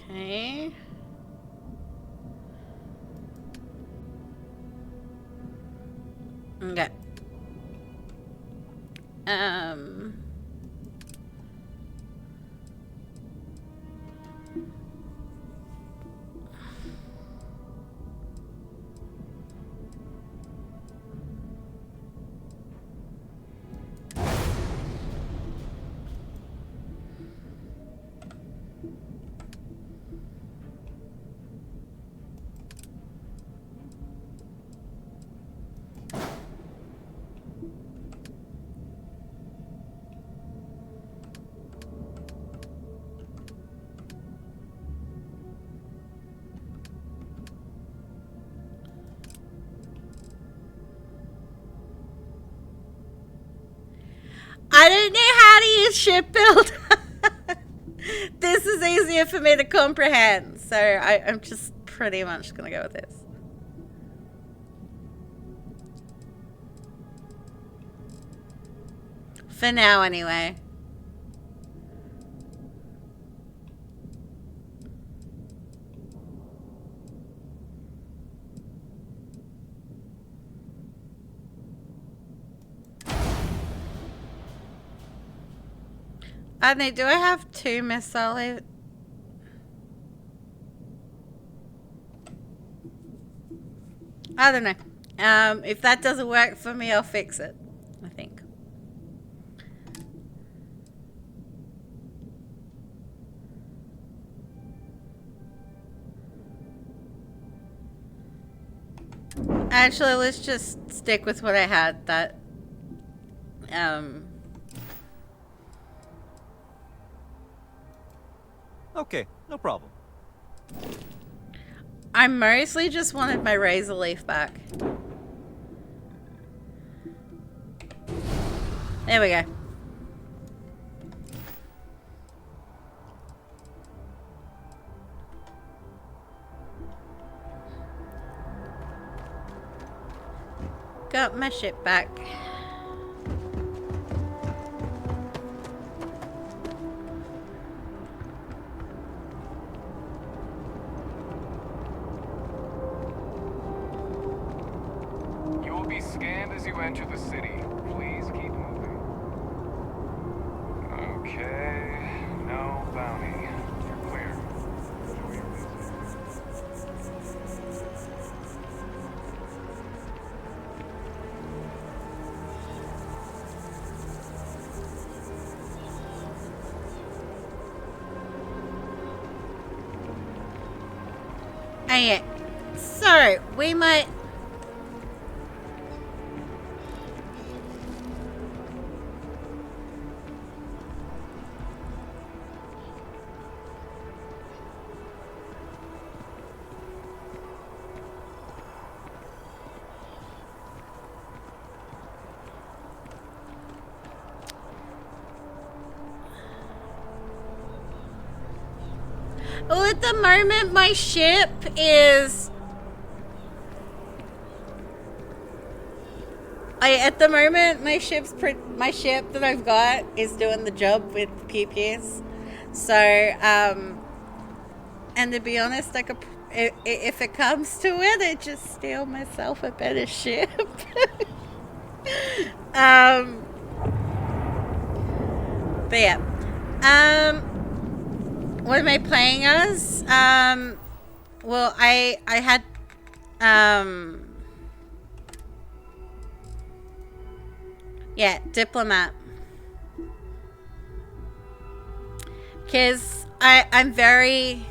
Okay. Okay. I don't know how to use ship build. This is easier for me to comprehend, so I'm just pretty much gonna go with this. For now, anyway. Do I have 2 missiles? I don't know. If that doesn't work for me, I'll fix it, I think. Actually, let's just stick with what I had. That, Okay, no problem. I mostly just wanted my razor leaf back. There we go. got my ship back. You will be scanned as you enter the city. Please keep moving. Okay, no bounty. You're clear. Enjoy your visit. Oh yeah. So we might. Well, at the moment, my ship is. At the moment, my ship that I've got is doing the job with pew pews. So, and to be honest, I could, if it comes to it, I just steal myself a better ship. But yeah, what am I playing as? Well, I had, yeah, diplomat. Because I'm very...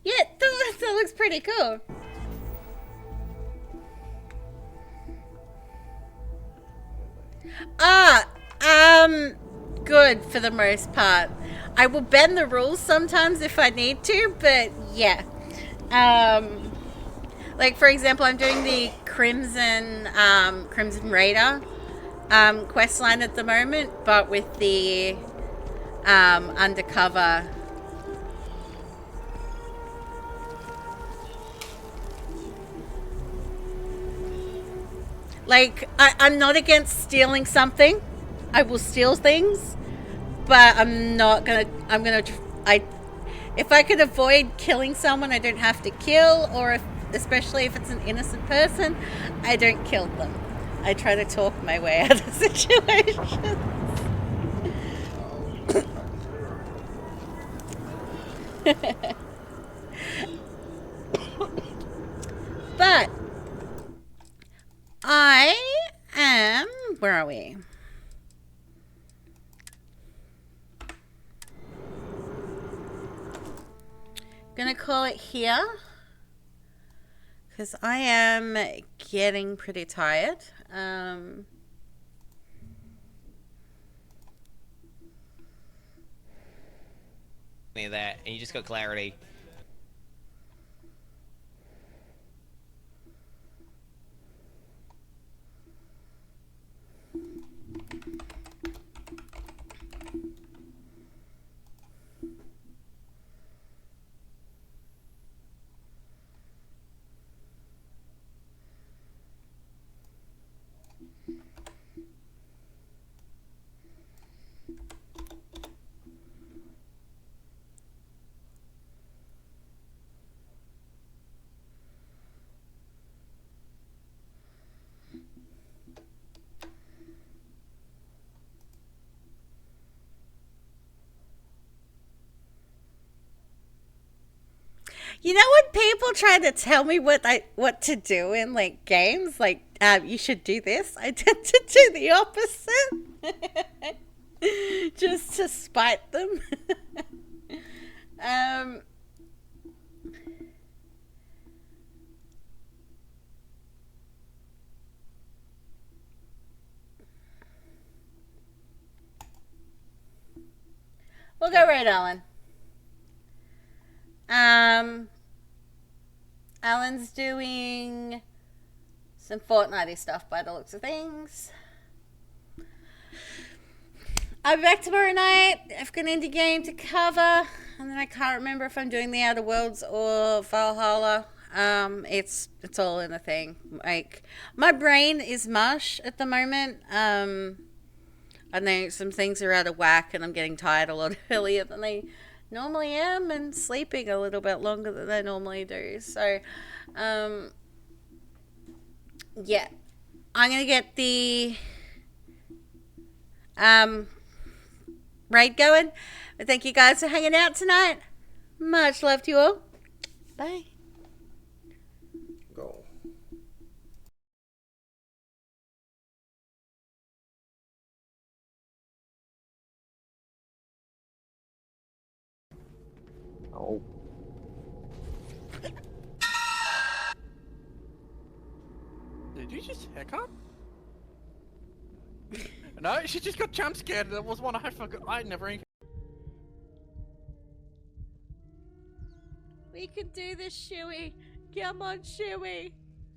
Yeah, that looks pretty cool. Good for the most part. I will bend the rules sometimes if I need to, but yeah. Like for example, I'm doing the Crimson Raider quest line at the moment, but with the undercover. Like, I'm not against stealing something. I will steal things, but I'm not gonna. If I could avoid killing someone, I don't have to kill, or especially if it's an innocent person, I don't kill them. I try to talk my way out of situations. But I am. Where are we? Gonna call it here because I am getting pretty tired. Any of that, and you just got clarity. You know when people try to tell me what to do in like games, like you should do this, I tend to do the opposite. Just to spite them. We'll go right on. Alan's doing some Fortnite-y stuff by the looks of things. I'll be back tomorrow night. I've got an indie game to cover, and then I can't remember if I'm doing the Outer Worlds or Valhalla. It's all in a thing. Like, my brain is mush at the moment. I know some things are out of whack, and I'm getting tired a lot earlier than I normally am, and sleeping a little bit longer than I normally do. So, yeah, I'm gonna get the raid going. But thank you guys for hanging out tonight. Much love to you all. Bye. Go. Oh. Did you just hiccup? No, she just got jump scared. That was one I forgot. I never. We can do this, Shuey. Come on, Shuey.